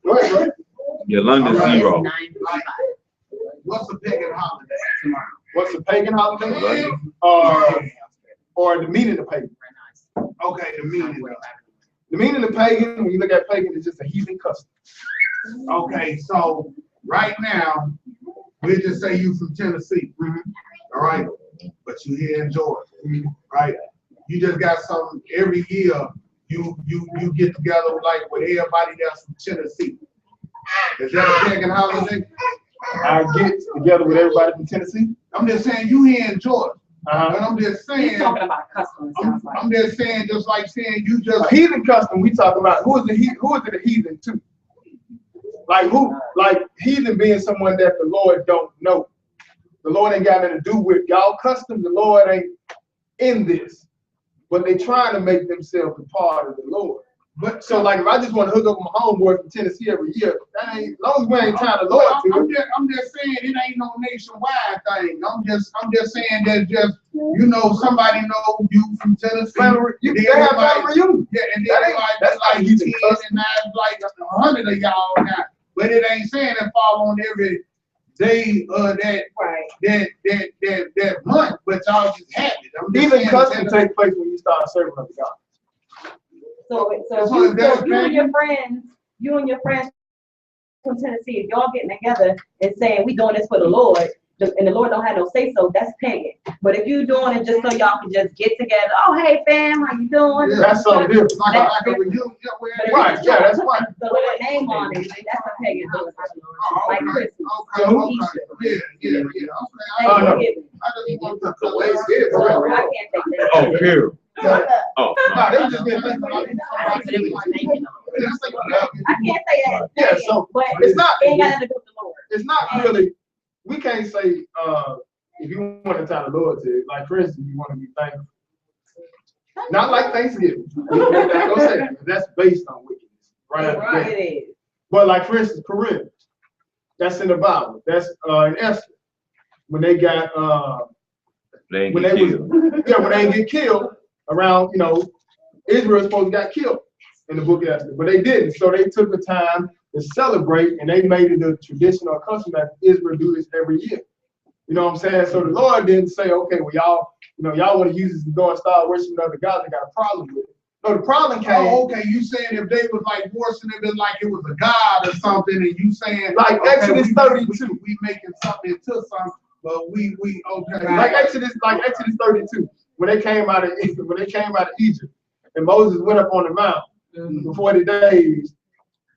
Go ahead. Yeah, London zero. What's the pagan holiday? What's the pagan holiday? Or the meaning of pagan? Okay, the meaning. The meaning of pagan, when you look at pagan, is just a heathen custom. Okay, so right now, we'll just say you from Tennessee, all right? But you here in Georgia, right? You just got some every year. You get together like with everybody that's from Tennessee. Is that a pagan holiday? I get together with everybody from Tennessee. I'm just saying you here in Georgia. But I'm just saying. He's talking about custom. I'm just saying, just like saying you just a heathen custom. We talking about who is it a heathen to? Like who? Like heathen being someone that the Lord don't know. The Lord ain't got nothing to do with y'all custom. The Lord ain't in this, but they trying to make themselves a part of the Lord. But so like if I just want to hook up with my homeboy from Tennessee every year, that ain't, as long as we ain't tied the Lord to it. I'm just saying it ain't no nationwide thing. I'm just saying that just you know somebody know you from Tennessee. They have family reunion. Yeah, and then that's like you 10 and 9 like 100 of y'all now. But it ain't saying it fall on every day that month, but y'all just have it. Even custom take place when you start serving up to God. So you and your friends from Tennessee, if y'all getting together and saying we doing this for the Lord, and the Lord don't have no say so, that's pagan. But if you doing it just so y'all can just get together, oh hey fam, how you doing? Yeah, that's something different. Like a reunion. Right, yeah, that's fine. The Lord name on it, that's a pagan holiday. Like Christmas. Okay. Yeah. Okay. I just want to the way it's I can't take that. Oh, here. Oh, no, they just been thinking I can't say that. Yeah, so but it's not. It ain't got nothing to do with the Lord. It's not really. We can't say if you want to tie the Lord to it. Like for instance, you want to be thankful. Not like Thanksgiving. That's based on wickedness, right? It is. But like for instance, Purim. That's in the Bible. That's in Esther when they got when they get killed around, Israel supposed to got killed in the book of Esther, but they didn't. So they took the time to celebrate, and they made it a traditional custom that Israel do this every year. You know what I'm saying? So the Lord didn't say, okay, well y'all want to use this to go and start worshiping other gods. They got a problem with it. No, the problem came. Oh, okay. You saying if they was like worshiping it like it was a god or something, and you saying like okay, Exodus 32, we making something into something, but we okay. Like Exodus 32, when they came out of Egypt, and Moses went up on the mount for 40 days.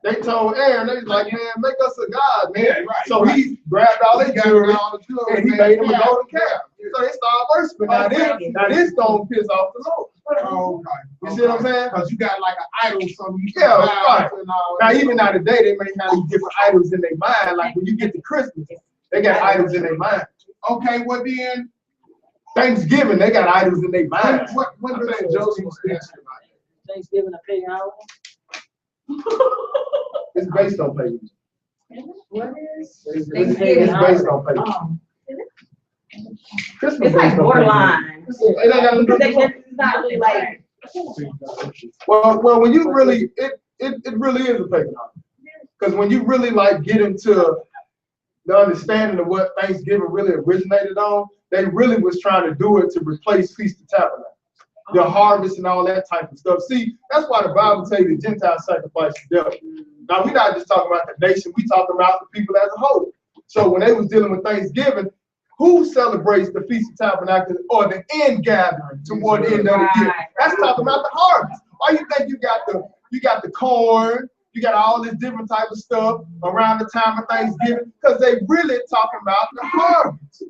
They told Aaron, they was like, man, make us a god, man. Yeah, right, So right. he grabbed all his jewelry all the jewelry and he made him a golden calf. So they started worshiping. Now this don't piss off the Lord. Oh, okay. You see what I'm saying? Because you got like an idol, so you Yeah, right. and all Now that. even now today they may have these different idols in their mind. Like when you get to Christmas, they got idols in their mind. Okay, well then, Thanksgiving, they got idols in their mind. what I does think Josie was asking about that. Thanksgiving a pagan holiday? It's based on paganism. What is? It's Thanksgiving based on paganism. Christmas It's like based on borderline. paganism. It ain't got nothing to do with- It's not really like, Well, when you really, it really is a pagan holiday. Because when you really like get into the understanding of what Thanksgiving really originated on, they really was trying to do it to replace Feast of Tabernacles, the harvest and all that type of stuff. See, that's why the Bible tells you the Gentiles sacrifice the devil. Now, we're not just talking about the nation, we talking about the people as a whole. So when they was dealing with Thanksgiving, who celebrates the Feast of Tabernacles or the end gathering toward the end of the year? That's talking about the harvest. Why you think you got the corn, you got all this different type of stuff around the time of Thanksgiving? Because they really talking about the harvest.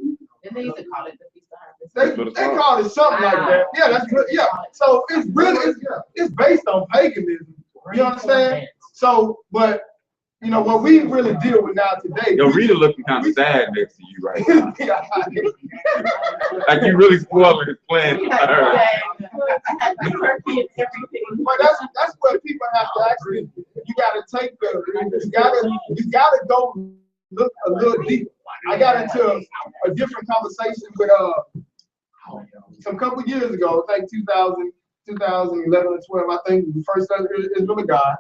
And they used to call it the Feast of Harvest. They call it something like that. Yeah, that's good. Yeah. So it's really it's based on paganism. You understand? So, but you know what we really deal with now today. Yo, Rita looking kind of sad next to you right now. Like you really spoiling his plan for her. But that's what people have to actually. You gotta take you gotta go look a little deeper. I got into a different conversation with some couple years ago, I think 2011 or 12, I think we first started Israel God,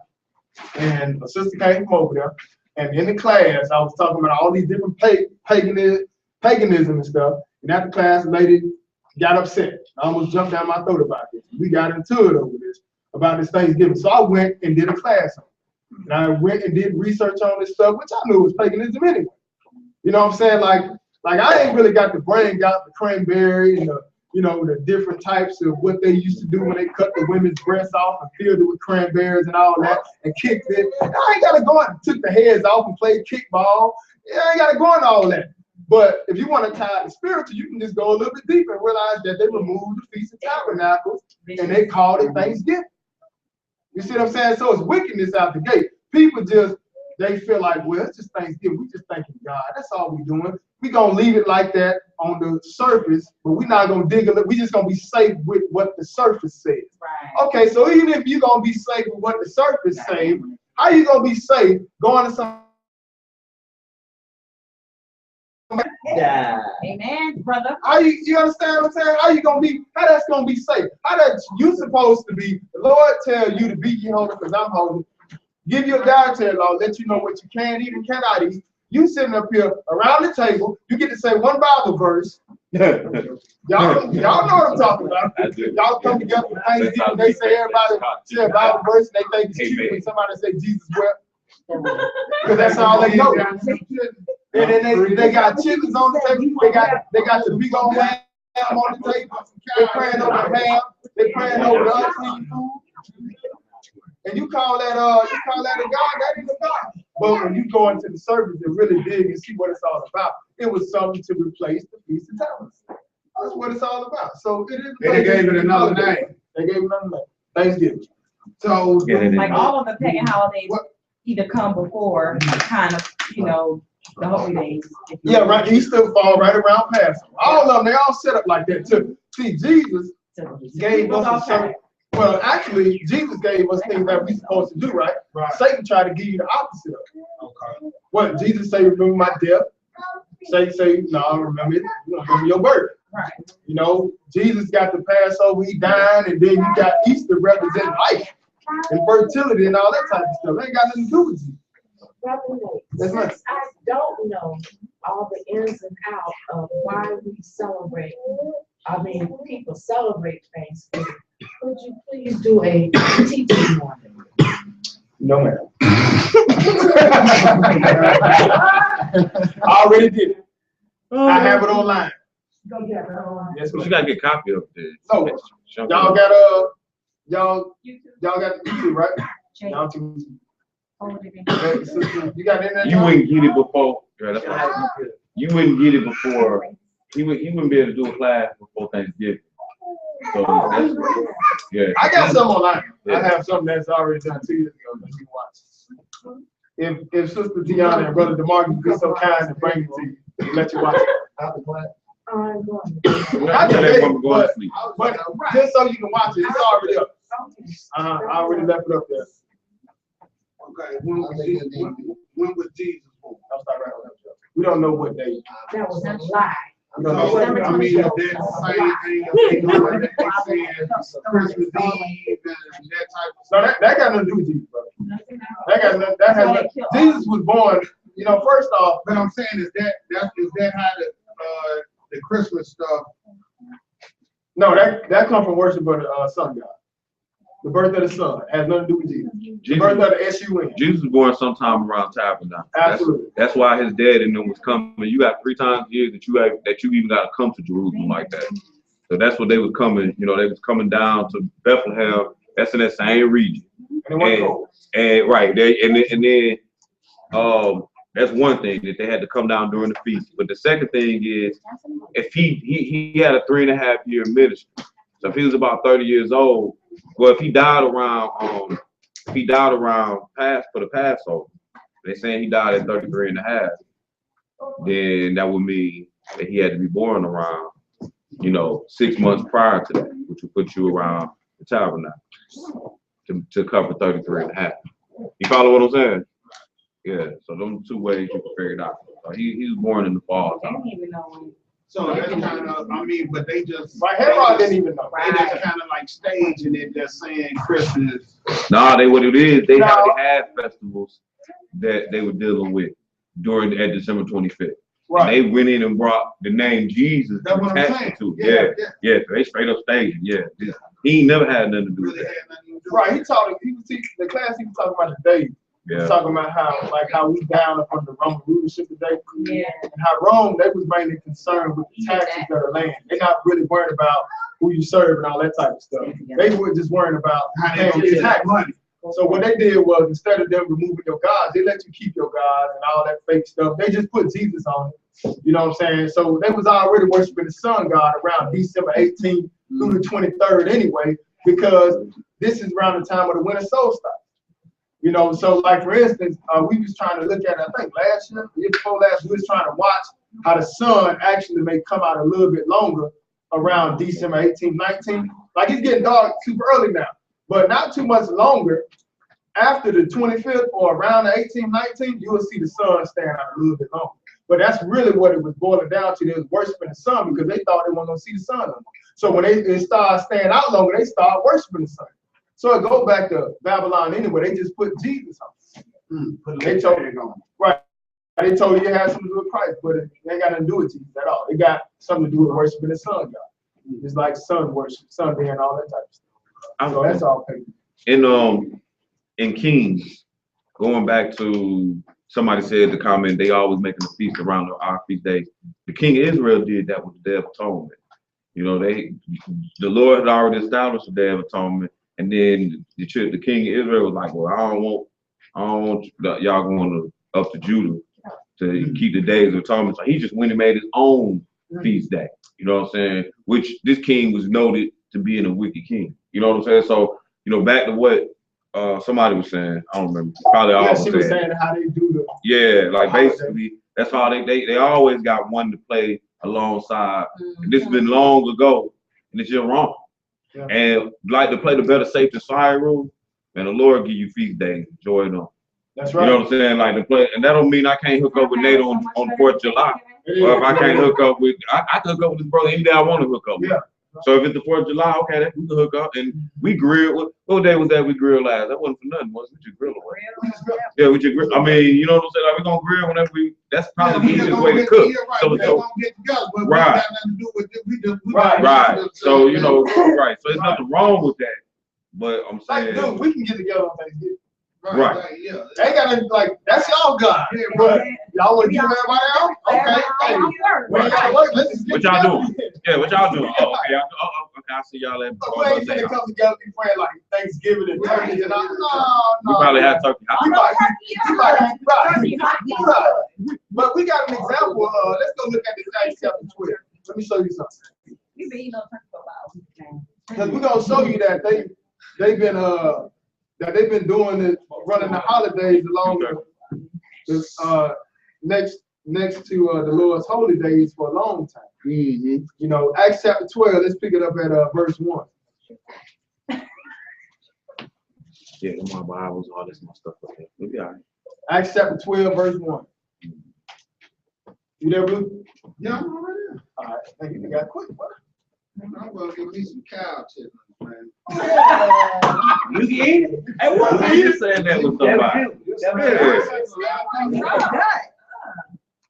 and a sister came from over there, and in the class I was talking about all these different paganism and stuff, and after class, the lady got upset. I almost jumped down my throat about this. We got into it over this, about this Thanksgiving. So I went and did a class on it. And I went and did research on this stuff, which I knew was paganism anyway. You know what I'm saying? Like I ain't really got the brain, got the cranberry and the different types of what they used to do when they cut the women's breasts off and filled it with cranberries and all that and kicked it. I ain't gotta go and took the heads off and played kickball. Yeah, I ain't gotta go into all that. But if you want to tie the spiritual, you can just go a little bit deeper and realize that they removed the Feast of Tabernacles and they called it Thanksgiving. You see what I'm saying? So it's wickedness out the gate. People they feel like, well, it's just Thanksgiving. We just thanking God. That's all we doing. We gonna leave it like that on the surface, but we're not gonna dig a little. We just gonna be safe with what the surface says. right. Okay, so even if you're gonna be safe with what the surface says, how you gonna be safe going to some? Yeah. Amen, brother. How you understand what I'm saying? How that's gonna be safe? How that you supposed to be? The Lord tell you to be ye holy because I'm holy. Give you a dietary law, let you know what you can eat and cannot eat. You sitting up here around the table, you get to say one Bible verse. Y'all know what I'm talking about. Y'all come together for Thanksgiving, they say everybody say a Bible verse and they think it's cute when somebody say Jesus wept. Because that's all they know. And then they got chickens on the table. They got the big old ham on the table. They praying over the ham. They praying over the unclean food. And you call that a God? That ain't a God. But when you go into the service and really dig and see what it's all about, it was something to replace the Feast of Tabernacles. That's what it's all about. So it is. They gave it another name. They gave it another name. Thanksgiving. So Like all of the pagan holidays either come before kind of, the holy days. yeah, right. Easter fall right around Passover. All of them, they all set up like that too. See, Jesus gave us a certain. Well, actually, Jesus gave us things that we're supposed to do, right? Satan tried to give you the opposite of it. Okay. What Jesus say, remember my death. Satan say, no, remember it. Remember your birth. Right. Jesus got the Passover, he died, and then you got Easter representing life and fertility and all that type of stuff. It ain't got nothing to do with you. That's right. I don't know all the ins and outs of why we celebrate. People celebrate Thanksgiving. Could you please do a teaching on it? No, ma'am. I already did it. I have it online. Go get it. Yes, But ma'am. you gotta get a copy of this. So, y'all got Y'all got the YouTube, right? Y'all too. You got internet? You wouldn't get it before. Yeah, that's right. You wouldn't get it before. He wouldn't be able to do a class before Thanksgiving. So that's, yeah. I got some online. Yeah. I have something that's already done 2 years ago that you watch. If Sister Tiana and Brother DeMarcus be so kind to bring it to you, let you watch it. I'm going. I just let him go to sleep. But just so you can watch it, it's already up. I already left it up there. Okay, when was Jesus born? I'll start right on that. We don't know what day. That was a lie. We don't know what So, day. I mean, that's the same thing that they doing, that they saying Christmas Eve and that type of So stuff. that got nothing to do with Jesus, brother. That has nothing. Jesus was born, first off, But I'm saying, is that how the Christmas stuff? no, that comes from worship of the sun god. The birth of the sun has nothing to do with Jesus. The birth of the S-U-N. Jesus was born sometime around Tabernacle. Absolutely. That's why his dad and them was coming. You got 3 times a year that you even got to come to Jerusalem like that. So that's what they was coming. They was coming down to Bethlehem. That's in that same region. And right there, and then that's one thing that they had to come down during the feast. But the second thing is, if he had a 3.5-year ministry. So if he was about 30 years old, well, if he died around for the Passover, they're saying he died at 33 and a half, then that would mean that he had to be born around, 6 months prior to that, which would put you around the tabernacle to cover 33 and a half. You follow what I'm saying? Yeah, so those 2 ways you can figure it out. So he was born in the fall time. So that's kind of, but they just. My Herod didn't even know. They just kind of like staging it, just saying Christmas. Nah, what it is, they had festivals that they were dealing with at December 25th. Right. And they went in and brought the name Jesus That's what I'm attached saying. to it. Yeah. So they straight up staging. Yeah. He ain't never had nothing to do with Really that. had nothing to do with Right, he was teaching the class. He was talking about today. He was Yeah. talking about how we down upon the Roman rulership today, Yeah. and how Rome, they was mainly concerned with the taxes of the land. They're not really worried about who you serve and all that type of stuff. They were just worrying about how paying they your get tax. money. So what they did was, instead of them removing your gods, they let you keep your gods and all that fake stuff. They just put Jesus on it. You know what I'm saying? So they was already worshiping the sun god around December 18th through the 23rd anyway, because this is around the time of the winter solstice. So like for instance, we was trying to look at, I think last year, the year before last, we was trying to watch how the sun actually may come out a little bit longer around December 18th, 19th. Like it's getting dark super early now, but not too much longer. After the 25th or around the 18th, 19th, you will see the sun staying out a little bit longer. But that's really what it was boiling down to. They was worshiping the sun because they thought they weren't going to see the sun no more. So when they started staying out longer, they started worshiping the sun. So it goes back to Babylon anyway. They just put Jesus on. They told you, right. They told you it had something to do with Christ, but it ain't got nothing to do with Jesus at all. It got something to do with worshiping the sun god. It's like sun worship, sun day, and all that type of stuff. So that's all pagan. In Kings, going back to somebody said the comment, they always making a feast around our feast days. The king of Israel did that with the Day of Atonement. The Lord had already established the Day of Atonement, and then the king of Israel was like, well, I don't want y'all going up to Judah to keep the days of atonement. So he just went and made his own feast day. You know what I'm saying? Which this king was noted to being a wicked king. You know what I'm saying? So, back to what somebody was saying, I don't remember. Probably all she was saying how they do the. Yeah, like basically that's how they always got one to play alongside. And this has been long ago, and it's just wrong. Yeah. And like to play the better safe than sorry rule, and the Lord give you feast days, enjoy them. That's right. You know what I'm saying? Like to play, and that don't mean I can't hook up with Nate on 4th of July. Or if I can't hook up with, I can hook up with this brother any day I want to hook up with. Yeah. So if it's the 4th of July, okay, we can hook up. And we grilled. What day was that we grilled last? That wasn't for nothing, was it? We just grilled away. Yeah, we just grilled. I mean, you know what I'm saying? Like, we're going to grill whenever that's probably the easiest way to cook. We're going to get together, but we got nothing to do with it. Right. So, right. So there's nothing wrong with that. But I'm saying. Like, dude, we can get together on Thanksgiving. Right. Yeah. They ain't got nothing like, that's y'all God. Yeah, but y'all want to give everybody else? Okay. Hey, we ain't got to work. Let's just what y'all doing? Yeah, what y'all doing? Oh, okay. I'll see y'all at. But we ain't finna come together and pray like Thanksgiving and turkey and all. We probably have turkey. But we got an example. Let's go look at this Acts chapter 12. Let me show you something. We've been eating turkey for a while. Because we're gonna show you that they've been doing it, running the holidays along the next to the Lord's holy days for a long time. Mm-hmm. You know, Acts chapter 12. Let's pick it up at verse 1. Yeah, my Bibles, all this my stuff up there. We'll be all right. Acts chapter 12, verse 1. You there, Blue? Yeah, I'm already there. All right, thank you. You got quick, boy. I'm gonna give me some cow chitlins, man. You can eat it. Hey, what you said that with somebody?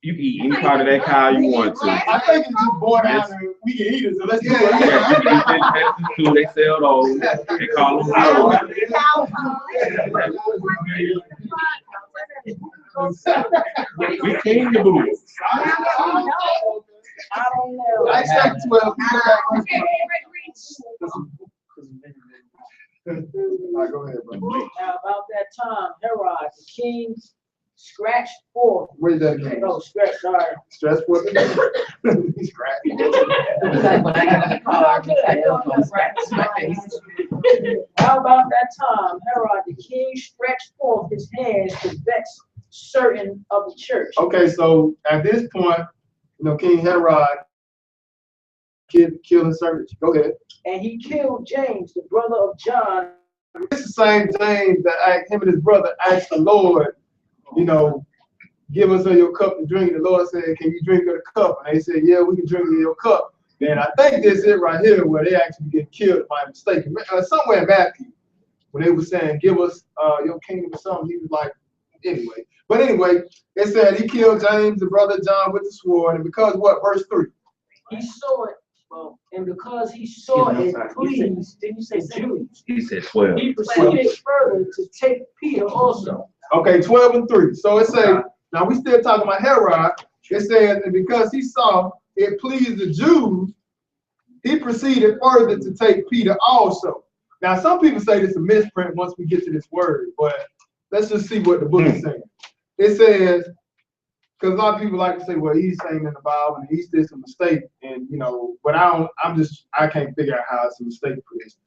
You can eat any part of that cow you want to. I think it's just boiled down and we can eat it, so let's do it. Yeah, you can eat too. They sell those. They call them we came to boo. I don't know. Acts chapter 12. All right, go ahead, bro. Now about that time, Herod the king scratched forth. Where's that again? No, scratch, sorry. Stress for the He's scratching. Like when I got in the car, Michael gonna scratch my face. How about that time, Herod the king stretched forth his hands to vex certain of the church. Okay, so at this point, you know, King Herod killed his servants. Go ahead. And he killed James, the brother of John. This is the same James that him and his brother asked the Lord, you know, give us of your cup to drink. The Lord said, can you drink of the cup? And they said, yeah, we can drink of your cup. Then I think this is it right here where they actually get killed by mistake. Somewhere in Matthew, when they were saying, give us your kingdom or something, he was like, anyway. But anyway, it said he killed James, the brother of John, with the sword. And because what? Verse 3. He saw it. Well, and because he saw it pleased, didn't you say Jews? He said 12. He proceeded further to take Peter also. Okay, 12 and 3. So it says, now we still talking about Herod. It says, and because he saw it pleased the Jews, he proceeded further to take Peter also. Now, some people say this is a misprint once we get to this word, but let's just see what the book is saying. It says, because a lot of people like to say, well, he's saying in the Bible and he's this a mistake, and you know, but I can't figure out how it's a mistake for this.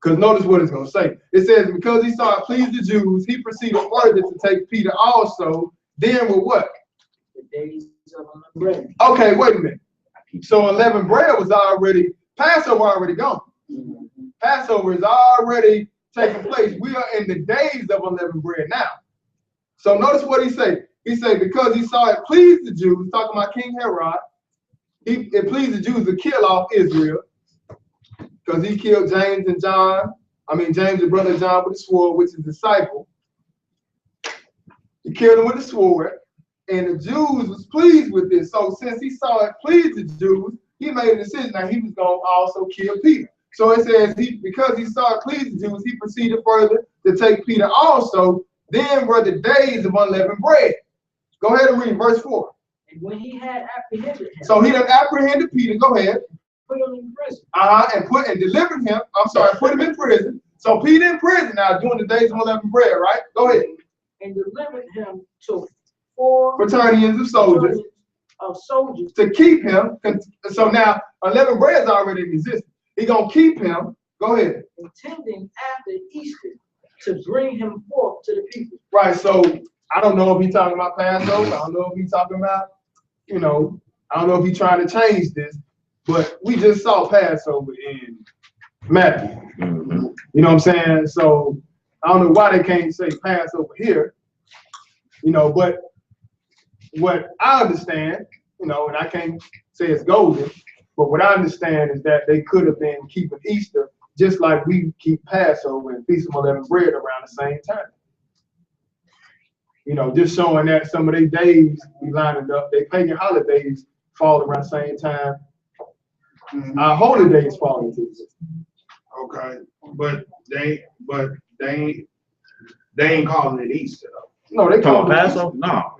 Because notice what it's going to say. It says, because he saw it please the Jews, he proceeded further to take Peter also. Then with what? The days of unleavened bread. Okay, wait a minute. So unleavened bread was already, Passover already gone. Passover is already taking place. We are in the days of unleavened bread now. So notice what he said. He said, because he saw it pleased the Jews, talking about King Herod, it pleased the Jews to kill off Israel, because he killed James, the brother of John, with the sword, which is disciple. He killed him with the sword, and the Jews was pleased with this. So since he saw it pleased the Jews, he made a decision that he was going to also kill Peter. So it says, because he saw it pleased the Jews, he proceeded further to take Peter also. Then were the days of unleavened bread. Go ahead and read verse 4. And when he had apprehended him. So he done apprehended Peter. Go ahead. Put him in prison. And delivered him. Put him in prison. So Peter in prison now during the days of unleavened bread, right? Go ahead. And delivered him to 4 fraternities of soldiers. To keep him. So now unleavened bread is already in existence. He's gonna keep him. Go ahead. Intending after Easter to bring him forth to the people. Right. So I don't know if he's talking about Passover. I don't know if he's talking about, I don't know if he's trying to change this, but we just saw Passover in Matthew. Mm-hmm. You know what I'm saying? So I don't know why they can't say Passover here, but what I understand, and I can't say it's golden, but what I understand is that they could have been keeping Easter just like we keep Passover and Feast of Unleavened Bread around the same time. Just showing that some of their days we lined up, their pagan holidays fall around the same time. Mm-hmm. Our holy days fall into existence. Okay, but they ain't calling it Easter though. No, they call it Passover. No,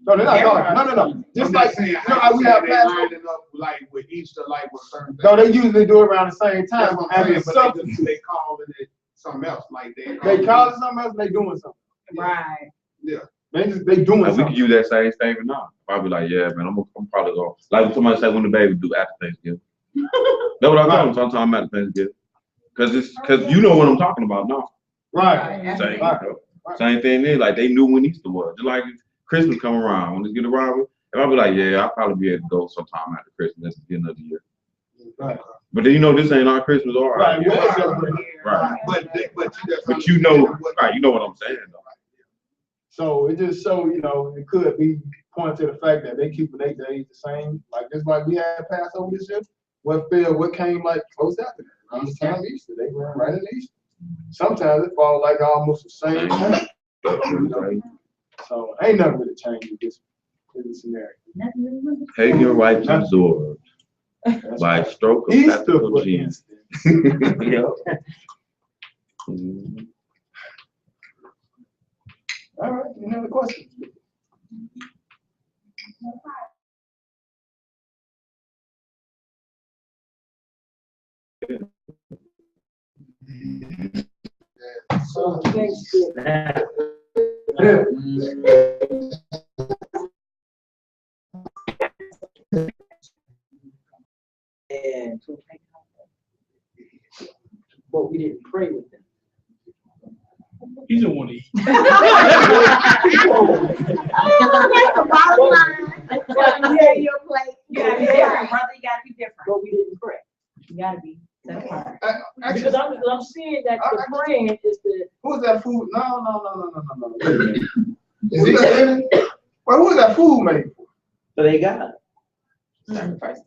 No, they're not guarding. No. Just like, saying, like we have they Passover. lining up like with Easter, like with certain things. No, they usually do it around the same That's time. what I'm saying, As a but substitute. they calling it something else, like They call it something else, they doing something. Right. Yeah. They doing Like, we something. could use that same statement now. Probably like, yeah, man, I'm probably going. Like somebody said when the baby do after Thanksgiving. That's what I'm talking about. I'm talking about Thanksgiving. Because you know what I'm talking about now. Right. Same thing there. Like they knew when Easter was. Just like Christmas come around. When it's get around, and I'll be like, yeah, I'll probably be able to go sometime after Christmas at the end of the year. Right. But then you know this ain't our Christmas or our Right. year. Right. But you know, right? You know what I'm saying though. So it just so it could be pointing to the fact that they keep their days the same. Like just like we had Passover this year. What came like close after that? Around the time of Easter. They ran right in Easter. Sometimes it falls like almost the same time. So ain't nothing really changed with this scenario. Pagan rights absorbed by stroke of Easter, tactical for genius. instance. All right, any other questions? So Thanksgiving. And but we didn't pray with them. He just want to eat. Yeah, your plate. You gotta be different, brother. You gotta be different. But we didn't pray. You gotta be. Because I'm seeing that the praying is the. Who's that food? No. Is it? Well, who's that food made for? So they got it.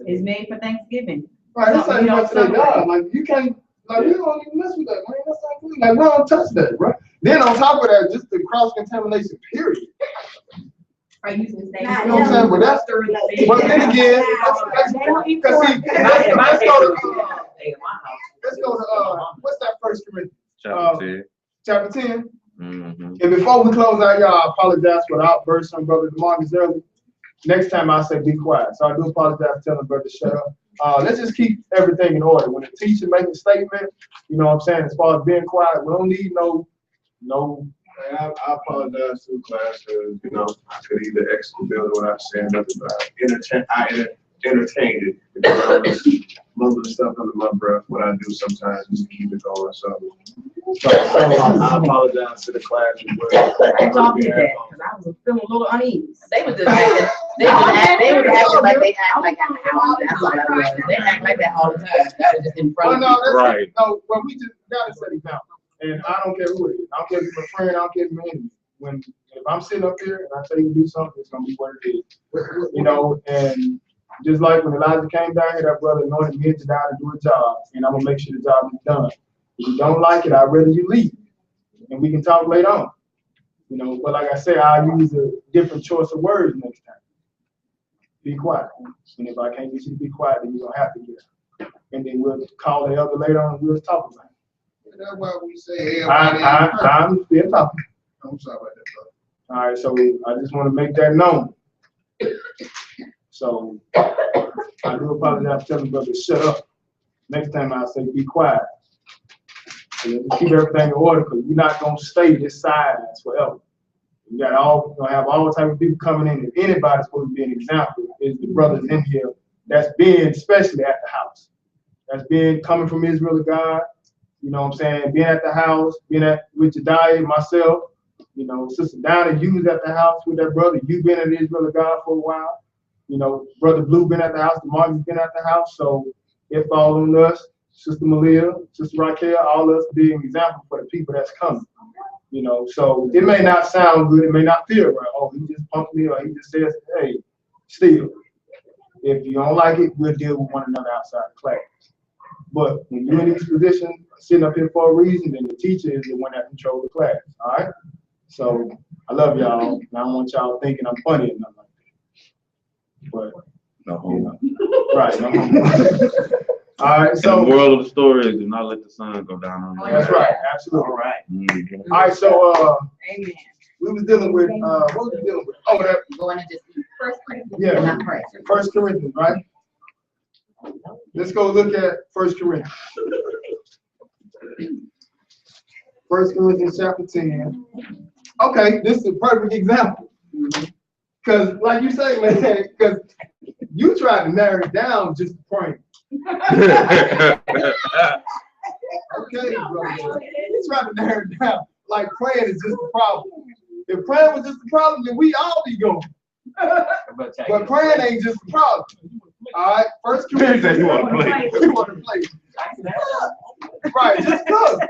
It's made for Thanksgiving. Right, that's Something like we don't to their God. Like you can't, like we don't even mess with that, man. That's not clean. Like we don't touch that, bro. Then on top of that, just the cross contamination, period. Are you using the same? You know what I'm saying? But that's but then again, because see, let's go to what's that First Corinthians? Chapter 10. Mm-hmm. And before we close out, y'all, I apologize for the outburst on Brother DeMarcus earlier. Next time I say be quiet. So I do apologize for telling brother shut up. Let's just keep everything in order. When a teacher makes a statement, you know what I'm saying, as far as being quiet, we don't need no. I apologize to the class because, I could either exit the building without saying nothing, but I entertained it because I was mumbling stuff under my breath, what I do sometimes just to keep it going. So I apologize to the class as well. I thought did that because I was feeling a little uneasy. They was just acting, they was acting like they act like that house. That's what that was. They act like that all the time. That was just in front of no, that's Right. No, well, we just gotta set it down. And I don't care who it is. I don't care if it's my friend, I don't care if it's my enemy. If I'm sitting up here and I tell you to do something, it's gonna be what it is. And just like when Elijah came down here, that brother anointed me to die to do a job, and I'm gonna make sure the job is done. If you don't like it, I'd rather you leave, and we can talk later on. But like I said, I'll use a different choice of words next time. Be quiet, and if I can't get you to be quiet, then you're gonna have to get up. And then we'll call the elder later on and we'll talk about it. That's why we say everybody. I'm still talking. I'm sorry about that, brother. All right, so I just want to make that known. So I do apologize for telling brother shut up. Next time I say be quiet. So let's keep everything in order because we're not gonna stay this size forever. We got gonna have all type of people coming in. If anybody's supposed to be an example, is the brothers in here that's been especially at the house. That's been coming from Israel to God. You know what I'm saying? Being at the house, with Jediah, myself, Sister Donna, you was at the house with that brother. You been in Israel of God for a while. Brother Blue been at the house. DeMarcus been at the house. So it falls on us, Sister Malia, Sister Raquel, all of us being an example for the people that's coming. So it may not sound good. It may not feel right. Oh, he just pumped me or he just says, hey, still, if you don't like it, we'll deal with one another outside the class. But when you're in these positions, sitting up here for a reason, then the teacher is the one that controls the class. All right. So I love y'all. And I don't want y'all thinking I'm funny or nothing like that. But No homo. right. No homo. All right. So the moral of the story is do not let the sun go down on you. That's right. Absolutely. All right. Mm-hmm. All right. So Amen. We was dealing with, what was we dealing with? Oh, that. Going to just First Corinthians. Yeah. Not pray. 1 Corinthians, right? Let's go look at 1 Corinthians. 1 Corinthians chapter 10. Okay, this is a perfect example. Because, like you say, man, because you tried to narrow it down just to pray. Okay, brother. You tried to narrow it down. Like praying is just a problem. If praying was just a problem, then we all be going. But praying ain't just a problem. All right, 1 Corinthians. You want to play? You want to play? Right, just look.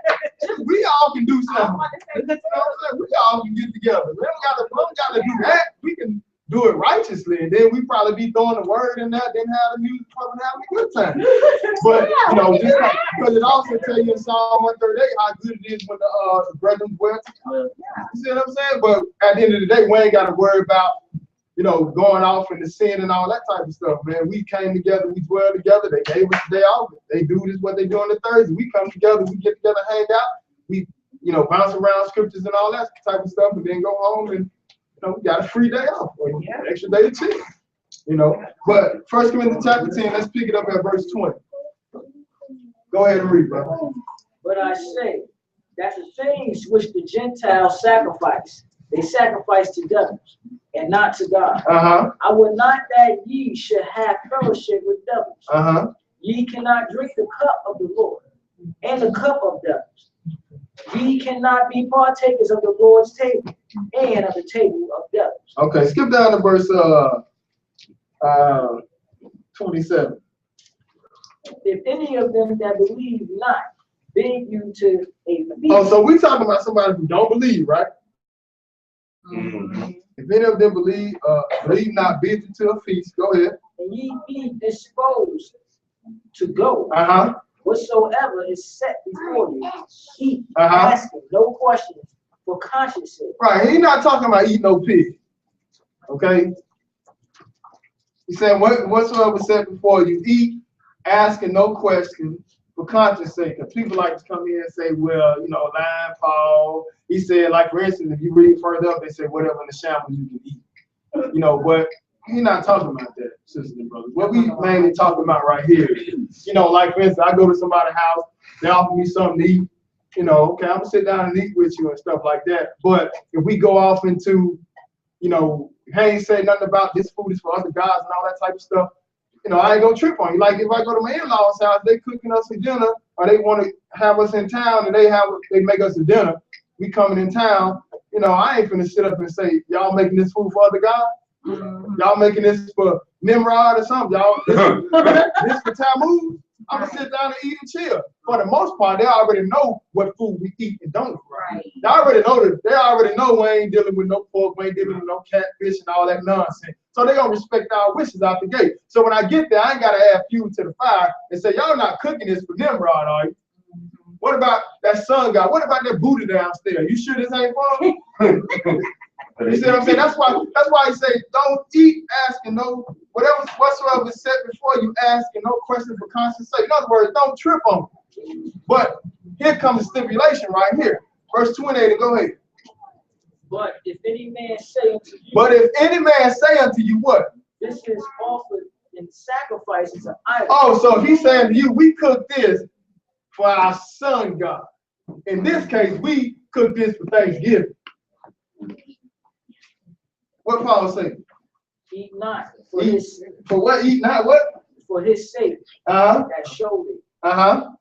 We all can do something. You know what I'm saying? We all can get together. We don't gotta do that. We can do it righteously, and then we probably be throwing the word in there, then have the music playing, having a good time. But you know, just like, because it also tell you in Psalm 138 how good it is when the brethren dwell together. You see what I'm saying? But at the end of the day, we ain't got to worry about, you know, going off into sin and all that type of stuff, man. We came together, we dwell together. They gave us the day off. They do this what they do on the Thursday. We come together, we get together, hang out. We, you know, bounce around scriptures and all that type of stuff, and then go home and, you know, we got a free day off, or an extra day to chill. You know, but 1 Corinthians chapter 10, let's pick it up at verse 20. Go ahead and read, brother. But I say that the things which the Gentiles sacrifice, they sacrifice to devils, and not to God. I would not that ye should have fellowship with devils. Ye cannot drink the cup of the Lord, and the cup of devils. Ye cannot be partakers of the Lord's table, and of the table of devils. Okay, skip down to verse 27. If any of them that believe not bid you to a feast. Oh, so we talking about somebody who don't believe, right? If any of them believe not bid you to a feast, go ahead. And ye be disposed to go. Whatsoever is set before you, eat, asking no questions for conscience sake. Right, he's not talking about eating no pig. Okay? He's saying whatsoever is set before you, eat, asking no questions for conscience sake. Because people like to come here and say, well, you know, lying Paul. He said, like, for instance, if you read further up, they say, whatever in the shambles you can eat. You know, but he's not talking about that, sisters and brothers. What we mainly talking about right here, you know, like, for instance, I go to somebody's house, they offer me something to eat, you know, okay, I'm gonna sit down and eat with you and stuff like that. But if we go off into, you know, hey, say nothing about this food is for other gods and all that type of stuff, you know, I ain't gonna trip on you. Like if I go to my in-laws' house, they cooking us a dinner, or they want to have us in town and they make us a dinner, we coming in town, you know, I ain't finna sit up and say, y'all making this food for other gods? Y'all making this for Nimrod or something? Y'all this for Tammuz? I'm gonna sit down and eat and chill. For the most part, they already know what food we eat and don't. Right. They already know that. They already know we ain't dealing with no pork, we ain't dealing with no catfish and all that nonsense. So they gonna respect our wishes out the gate. So when I get there, I ain't gotta add fuel to the fire and say, y'all not cooking this for Nimrod, are you? What about that sun god? What about that Buddha downstairs? You sure this ain't for him? You see what I'm saying? That's why he say, don't eat asking no, whatsoever is set before you, asking no question for conscience sake. In other words, don't trip on it. But here comes the stipulation right here. Verse 28, go ahead. But if any man say unto you. But if any man say unto you what? This is offered in sacrifices of idols. Oh, so if he's saying to you, we cook this for our sun god. In this case, we cook this for Thanksgiving. What Paul say? Eat not for his sake. For what? Eat not what? For his sake. That showed it.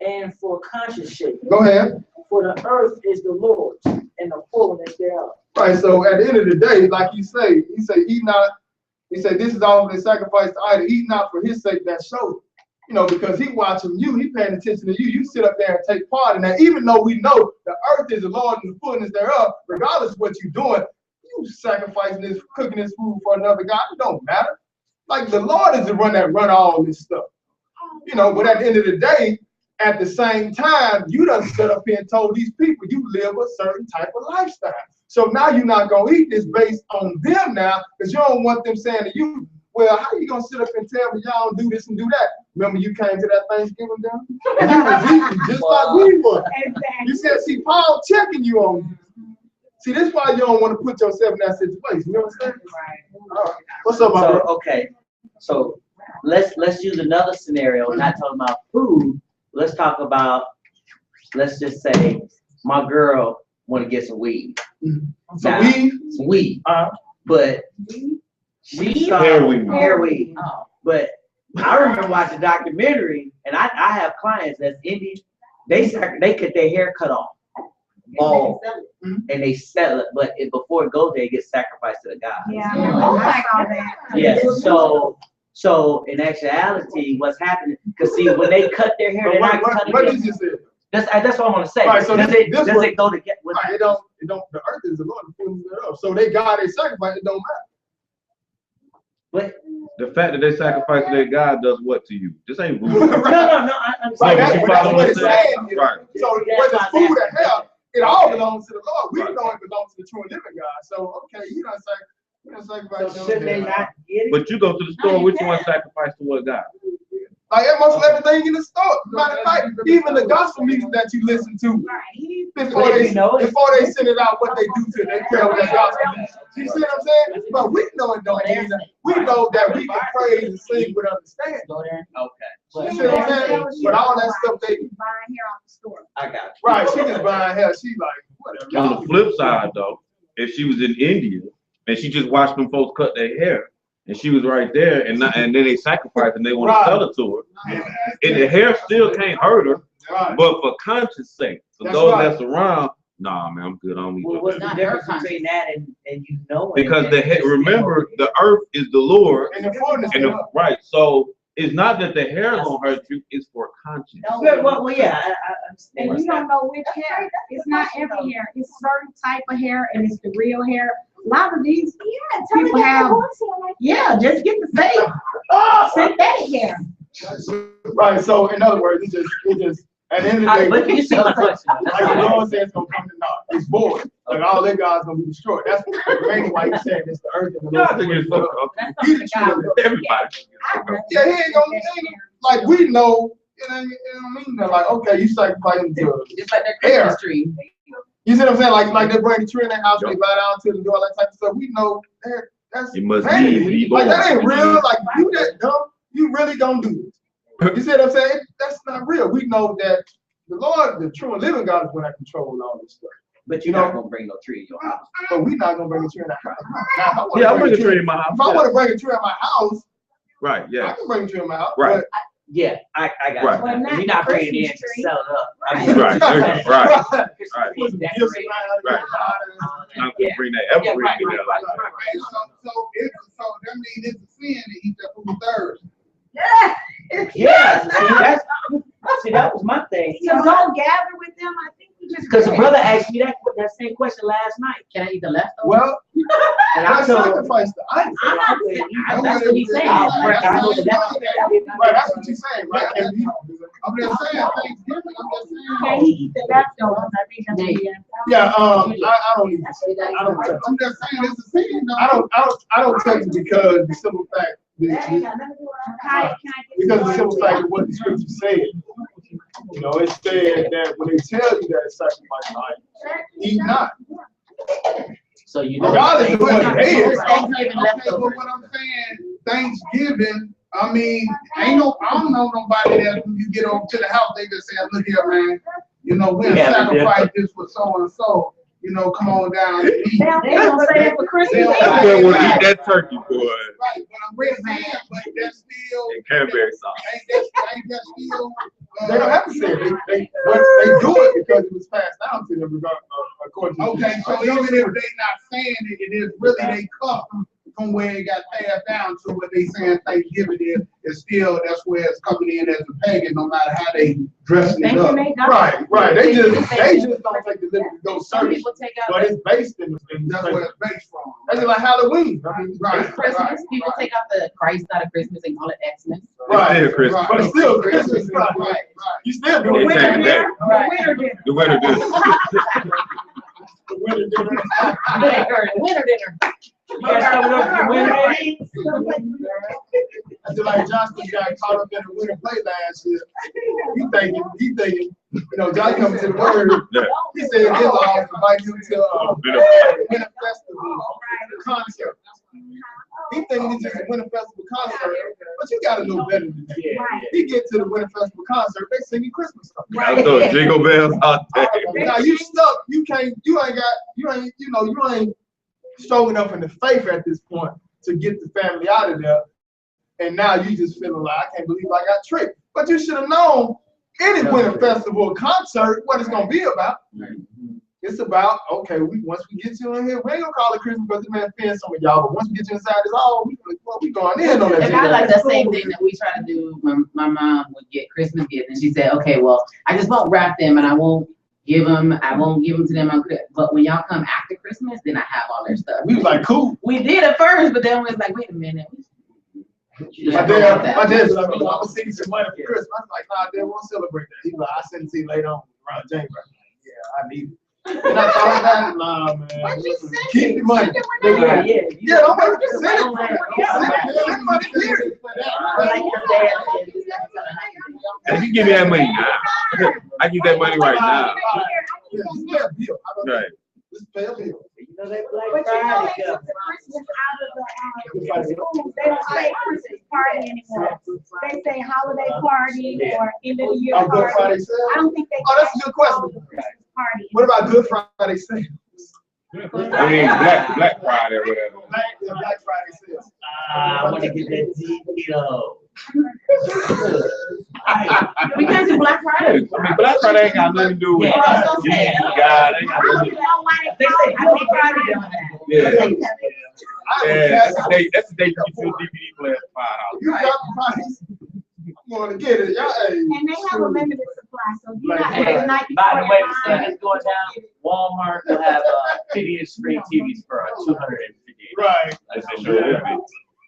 And for conscience sake. Go ahead. For the earth is the Lord's and the fullness thereof. Right. So at the end of the day, like he say, eat not. He said, this is offered in sacrifice to idol. Eat not for his sake that showed it. You know, because he watching you, he paying attention to you. You sit up there and take part in that. Even though we know the earth is the Lord and the fullness thereof, regardless of what you're doing, you sacrificing this, cooking this food for another God, it don't matter. Like the Lord is the one that run all this stuff. You know, but at the end of the day, at the same time, you done set up here and told these people you live a certain type of lifestyle. So now you're not gonna eat this based on them now, because you don't want them saying to you, well, how you gonna sit up and tell me y'all don't do this and do that? Remember you came to that Thanksgiving dinner? You was eating just like we were. You said, see, Paul checking you on this. See, this is why you don't want to put yourself in that situation. You understand? Right. All right. What's up, my brother? Okay, so let's use another scenario. Not talking about food. Let's talk about, let's just say my girl want to get some weed. Some weed. But she hair weed. Oh. But I remember watching a documentary, and I have clients that's Indian. They get their hair cut off, bald, and they sell it. But before it goes there, it gets sacrificed to the god. Yeah, I saw that. Yeah. So in actuality, what's happening? Because see, when they cut their hair, they're not cutting it. That's what I want to say. Right, so does it go together? Right, it don't. The earth is the Lord who pulls it up. So they God, they sacrifice. It don't matter. But the fact that they sacrifice to their God does what to you? This ain't voodoo. No. I'm Right, that's what it's saying. Right. So whether it's food or health, it all belongs to the Lord. We know it belongs to the true and living God. So okay, you don't sacrifice. So should they not get it? But you go to the store, which one sacrifice to what God? Like almost everything in the store. Matter of fact, even the gospel music that you listen to, before they send it out, what they do to it, they pray over that gospel music. You see what I'm saying? But we know it don't mean that. We know that we can praise and sing with understanding. Okay. You see what I'm saying? But all that stuff they buying hair off the store. I got you. Right, she just buying hair. She like whatever. On the flip side, though, if she was in India and she just watched them folks cut their hair, and she was right there, and then they sacrifice and they want to sell it to her, and the hair still can't hurt her, but for conscience sake, for those that's around, nah, man, I'm good. I don't need what's the difference between that and you know? Because remember, the earth is the Lord, and right. So it's not that the hair gonna hurt you; it's for conscience. Well, yeah, I understand. And you don't know which hair. It's not every hair. It's certain type of hair, and it's the real hair. A lot of these people have. Yeah, just get the fake synthetic hair. Right. So in other words, it just at the end of the day, but you see my question. Like the Lord says, it's gonna come to naught. It's void. Like all their gods gonna be destroyed. That's the main why he's saying it's the earth and the Lord. Everybody. Yeah, he ain't gonna like we know. It don't mean that. Like okay, you sacrificing to It's like that Christmas tree. You see what I'm saying? Like they bring the tree in their house, they bow down to the door, that type of stuff. We know that's you must vanity. Like that ain't real. Like you that dumb, you really don't do it. You see what I'm saying? That's not real. We know that the Lord, the true and living God, is going to control all this stuff. But you're not gonna bring no tree in your house. But we're not gonna bring a tree in our house. Yeah, I bring a tree in my house. If I want to bring a tree in my house, right? Yeah, I can bring a tree in my house. Right. Yeah, I got right. it. You're not bringing it in to sell it up. Right. Right. Right. Right. Right. I'm gonna bring that ever bring it there like that. So that means it's a sin to eat that food Thursday. Yeah. See, that was my thing. So don't gather with them. I think we just. Because the brother asked me that same question last night. Can I eat the leftovers? Well, And I told him, sacrifice the item. I'm not saying That's what he's saying. Right, that's what you're saying, right? I'm just saying Thanksgiving. Can he eat the leftovers? I think that's what he asked. Yeah, I don't even. I don't touch I'm just saying it's a sin. I don't touch it because the simple fact. Because the simple fact of what the scripture said. You know, it said that when they tell you that it's sacrifice life, eat not. So you know. Regardless of what it is. Okay, but what I'm saying, Thanksgiving, I mean, I don't know nobody that when you get over to the house, they just say, look here, man, you know, we'll sacrifice this for so and so. You know, come on down and eat. They don't say that for Christmas. That's where we'll eat that turkey, boy. Right, but I'm really saying, but that's still. And cranberry sauce. Ain't that still? They don't have to say it. They do it because it was passed down to them according to. Okay, so even if they not saying it, it is really they come from where it got passed down to what they saying Thanksgiving is. It's still that's where it's coming in as a pagan, no matter how they dressing it up. Right. They just don't take the liberty to go Some search, people take out but it's based in. That's where it's based from. That's like Halloween. I mean, Right. Christmas. People take out the Christ out of Christmas and call it Xmas. Right. It's still Christmas. But it's still Christmas. Right. You still do It's it. taking that. The winter dinner. The winter dinner. Winter dinner. You guys coming up for the winter? I feel like Johnston got caught up in the winter play last year. He thinking, you know, John comes to the word. Yeah. He said his law invite you to winter festival concert. He thinking it's just a winter festival concert, but you gotta know better than that. He get to the winter festival concert, they singing Christmas stuff. I throw jingle bells out there. Now you stuck. You ain't strong enough in the faith at this point to get the family out of there. And now you just feeling like, I can't believe I got tricked. But you should have known any winter festival concert what it's gonna be about. It's about, okay, once we get you in here, we ain't gonna call it Christmas because it may offend some of y'all, but once we get you inside, it's all we going in on that. And I like the same thing that we try to do. My mom would get Christmas gifts, and she said, okay, well, I just won't wrap them, and I won't give them to them on Christmas. But when y'all come after Christmas, then I have all their stuff. We was like, cool. We did at first, but then we was like, wait a minute. My dad's like, I'm gonna send you some money for Christmas. I was like, nah, Dad, won't celebrate that. He's like, I'll send it to you later on around January. Yeah, I need it. And I thought that, nah, man. Keep the money. Yeah, I'm going to send it. If you give me that money now, I give that money right now. Right. Just pay a bill. But you know, they took the Christmas out of the schools. They don't say Christmas party anymore. They say holiday party or end of the year party. I don't think they. Oh, that's a good question. Party. What about Good Friday sales? I mean, Black Friday or whatever. Black Friday sales. I want to get that Zito. We can't do Black Friday. I mean, Black Friday ain't got nothing to do with God. They say Good Friday doing that. Yeah, that's the day you get your DVD player for $5. You got the price. I'm going to get it. Y'all, hey. And they have a limited supply, so you're not the night before. By the way, the sun is going down. Walmart will have 50-inch screen TVs for $250. Right. That's it, sure.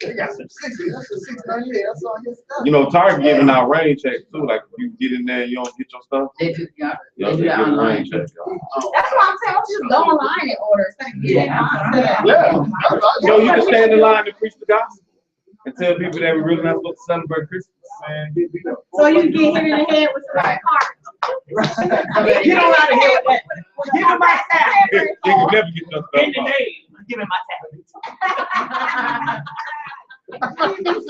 They got some 60. That's a 698. That's all your stuff. You know, Target giving out rain checks too. Like if you get in there, and you don't get your stuff. They do, yeah. They do that give online. rain checks. That's what I'm saying. Just go online and order. Yeah. Yo, you can stand in line to preach the gospel and tell people that we're really not supposed to celebrate Christmas. Man, So you get hit in the head with some card. Get on out of here with that. Give me my tablet. You can never get your stuff. In the name. Give me my tablet.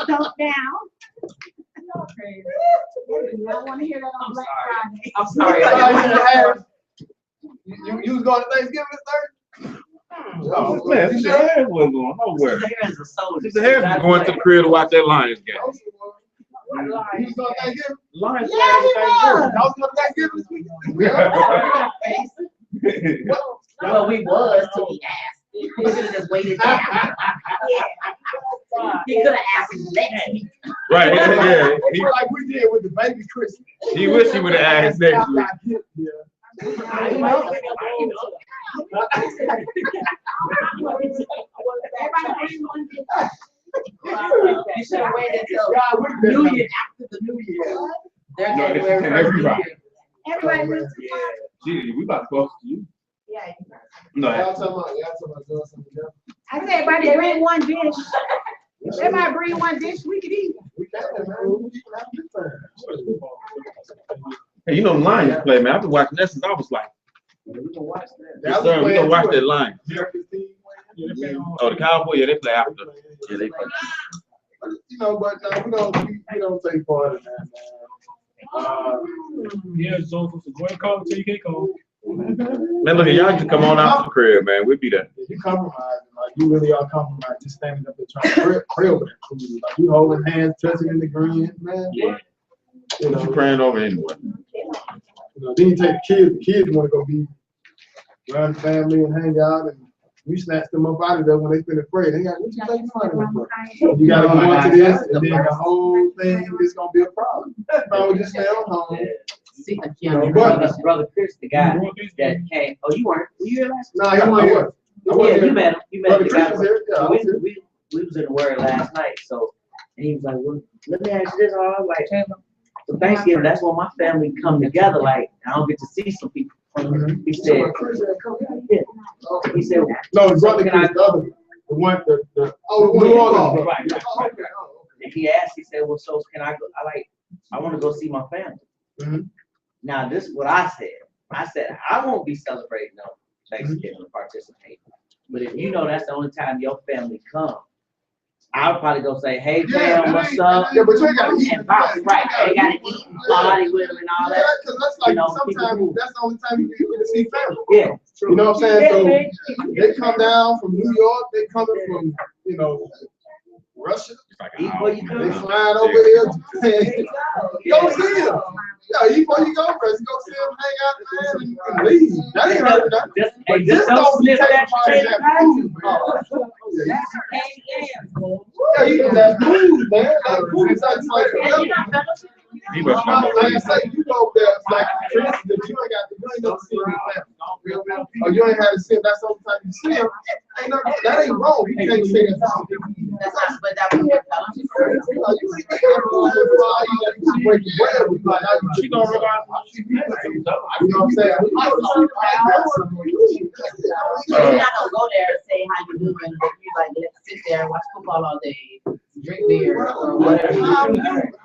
Stuff down. I want to hear that on Black Friday. I'm sorry. You was going to Thanksgiving this Thursday? Oh man, Sister Harris wasn't going nowhere. Sister Harris is a soldier. Sister Harris was going to the crib to watch that Lions game. You was going to Thanksgiving? Lions game. I was going to Thanksgiving this weekend. Well, we was till he asked. He should have just waited down. He could have asked him next week. Right, yeah. He like we did with the baby Christmas. He wish he would have asked next week. You should have waited until New Year, after the New Year. They're No, this is January everybody. 1st. Everybody lives Gee, we about close to you. Yeah. No. Y'all talking about doing something else? I said, everybody bring one dish. Everybody bring one dish, we could eat. We can, man. We can have a good time. Hey, you know the Lions play, man. I've been watching that since I was like, We can watch that. yes, sir, we gonna watch that Lions. America's team win. Oh, the Cowboys, yeah, they play after. Yeah, they play. You know, but no, we don't take part in that, man. Yeah, so go ahead and call it till you can't call. Man, look, y'all just come on out to the crib, man. We'll be there. You compromise, like you really are compromised. Just standing up there trying to pray over that food. Like you holding hands, touching in the green, man. Yeah. You know, What you praying over anyway? Then you take the kids want to go be around the family and hang out, and you snatch them up out of there when they finish praying. They got what you take money for? You gotta go into this, and then the whole thing is gonna be a problem. If I would just stay at home. See, Brother Chris, the guy that came. Oh, you weren't. Were you here last No, he wasn't here. Yeah, you met him. You met Brother the guy. Chris was here. Yeah, I was here. We was in the Word last night, so and he was like, "Well, let me ask you this." I was like, "So Thanksgiving, that's when my family come together. Like, I don't get to see some people." He said, "Yeah." He said, No, the brother Chris, the other, the one, the New Orleans. Right. Oh, okay. he asked, he said, well, so can I go? I want to go see my family. Mhm. Now, this is what I said. I said, I won't be celebrating no Thanksgiving or participating. But if you know that's the only time your family comes, I'll probably go say, hey, fam, what's up? Yeah, but you ain't gotta eat. And bounce, right. They gotta eat and party with them and all that. Cause that's like, You know, sometimes that's the only time you get to see family. Yeah. You know what I'm saying? So Yeah, they come down from New York, they coming from, you know, Russia. Eat before you They come. flying over here. Go see them. Yeah, before you go, first go see them, hang out, man, and leave. That ain't hurt nothing. Just, But hey, this just don't don't be sniff taking that part of potato that pie. food, man. Yeah, you get that food, man. That food is like He was like I say, you go there, like, for instance, if you ain't got the, you ain't never seen your family. Or you ain't had to see them, that's the only time you see them. Ain't nothing, that ain't wrong. You can't say that. That's not, but that was your telling you. She gonna realize you know what I'm saying? You're not gonna go there and say how you doing, but you like, let's sit there and watch football all day, drink beer or whatever.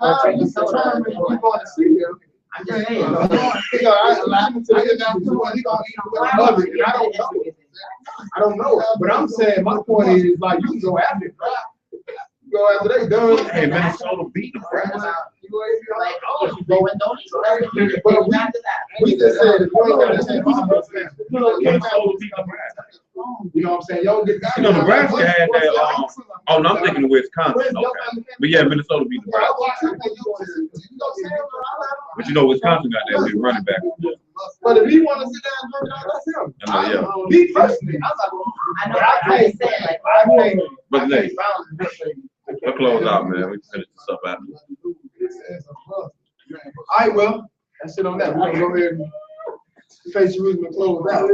Or drink a soda. You're going to see them. I'm just saying. I don't know, but I'm saying my point is like you can go after it, right? Go after they done. Hey, Minnesota beat them, bro. Like, oh, you go and don't eat. But we just said if you ain't got a chance, Minnesota beat them. you know what I'm saying? Y'all get. You know, Nebraska had that. Oh, no, I'm thinking of Wisconsin. Okay. But yeah, Minnesota beat Nebraska. But you know, Wisconsin got that big running back. But if he want to sit down and work it out, that's him. I know, yeah. Me personally, I'm not I know, I just said, like, I can't. But Nate, we'll close out, man. We can finish this up after. All right, well, that's it on that. We're gonna go ahead and face the reason and close out.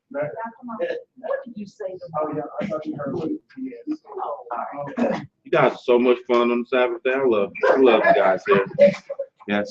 What did you say? Oh, yeah, I thought you heard. You guys are so much fun on the Sabbath day. I love you guys here. Yes.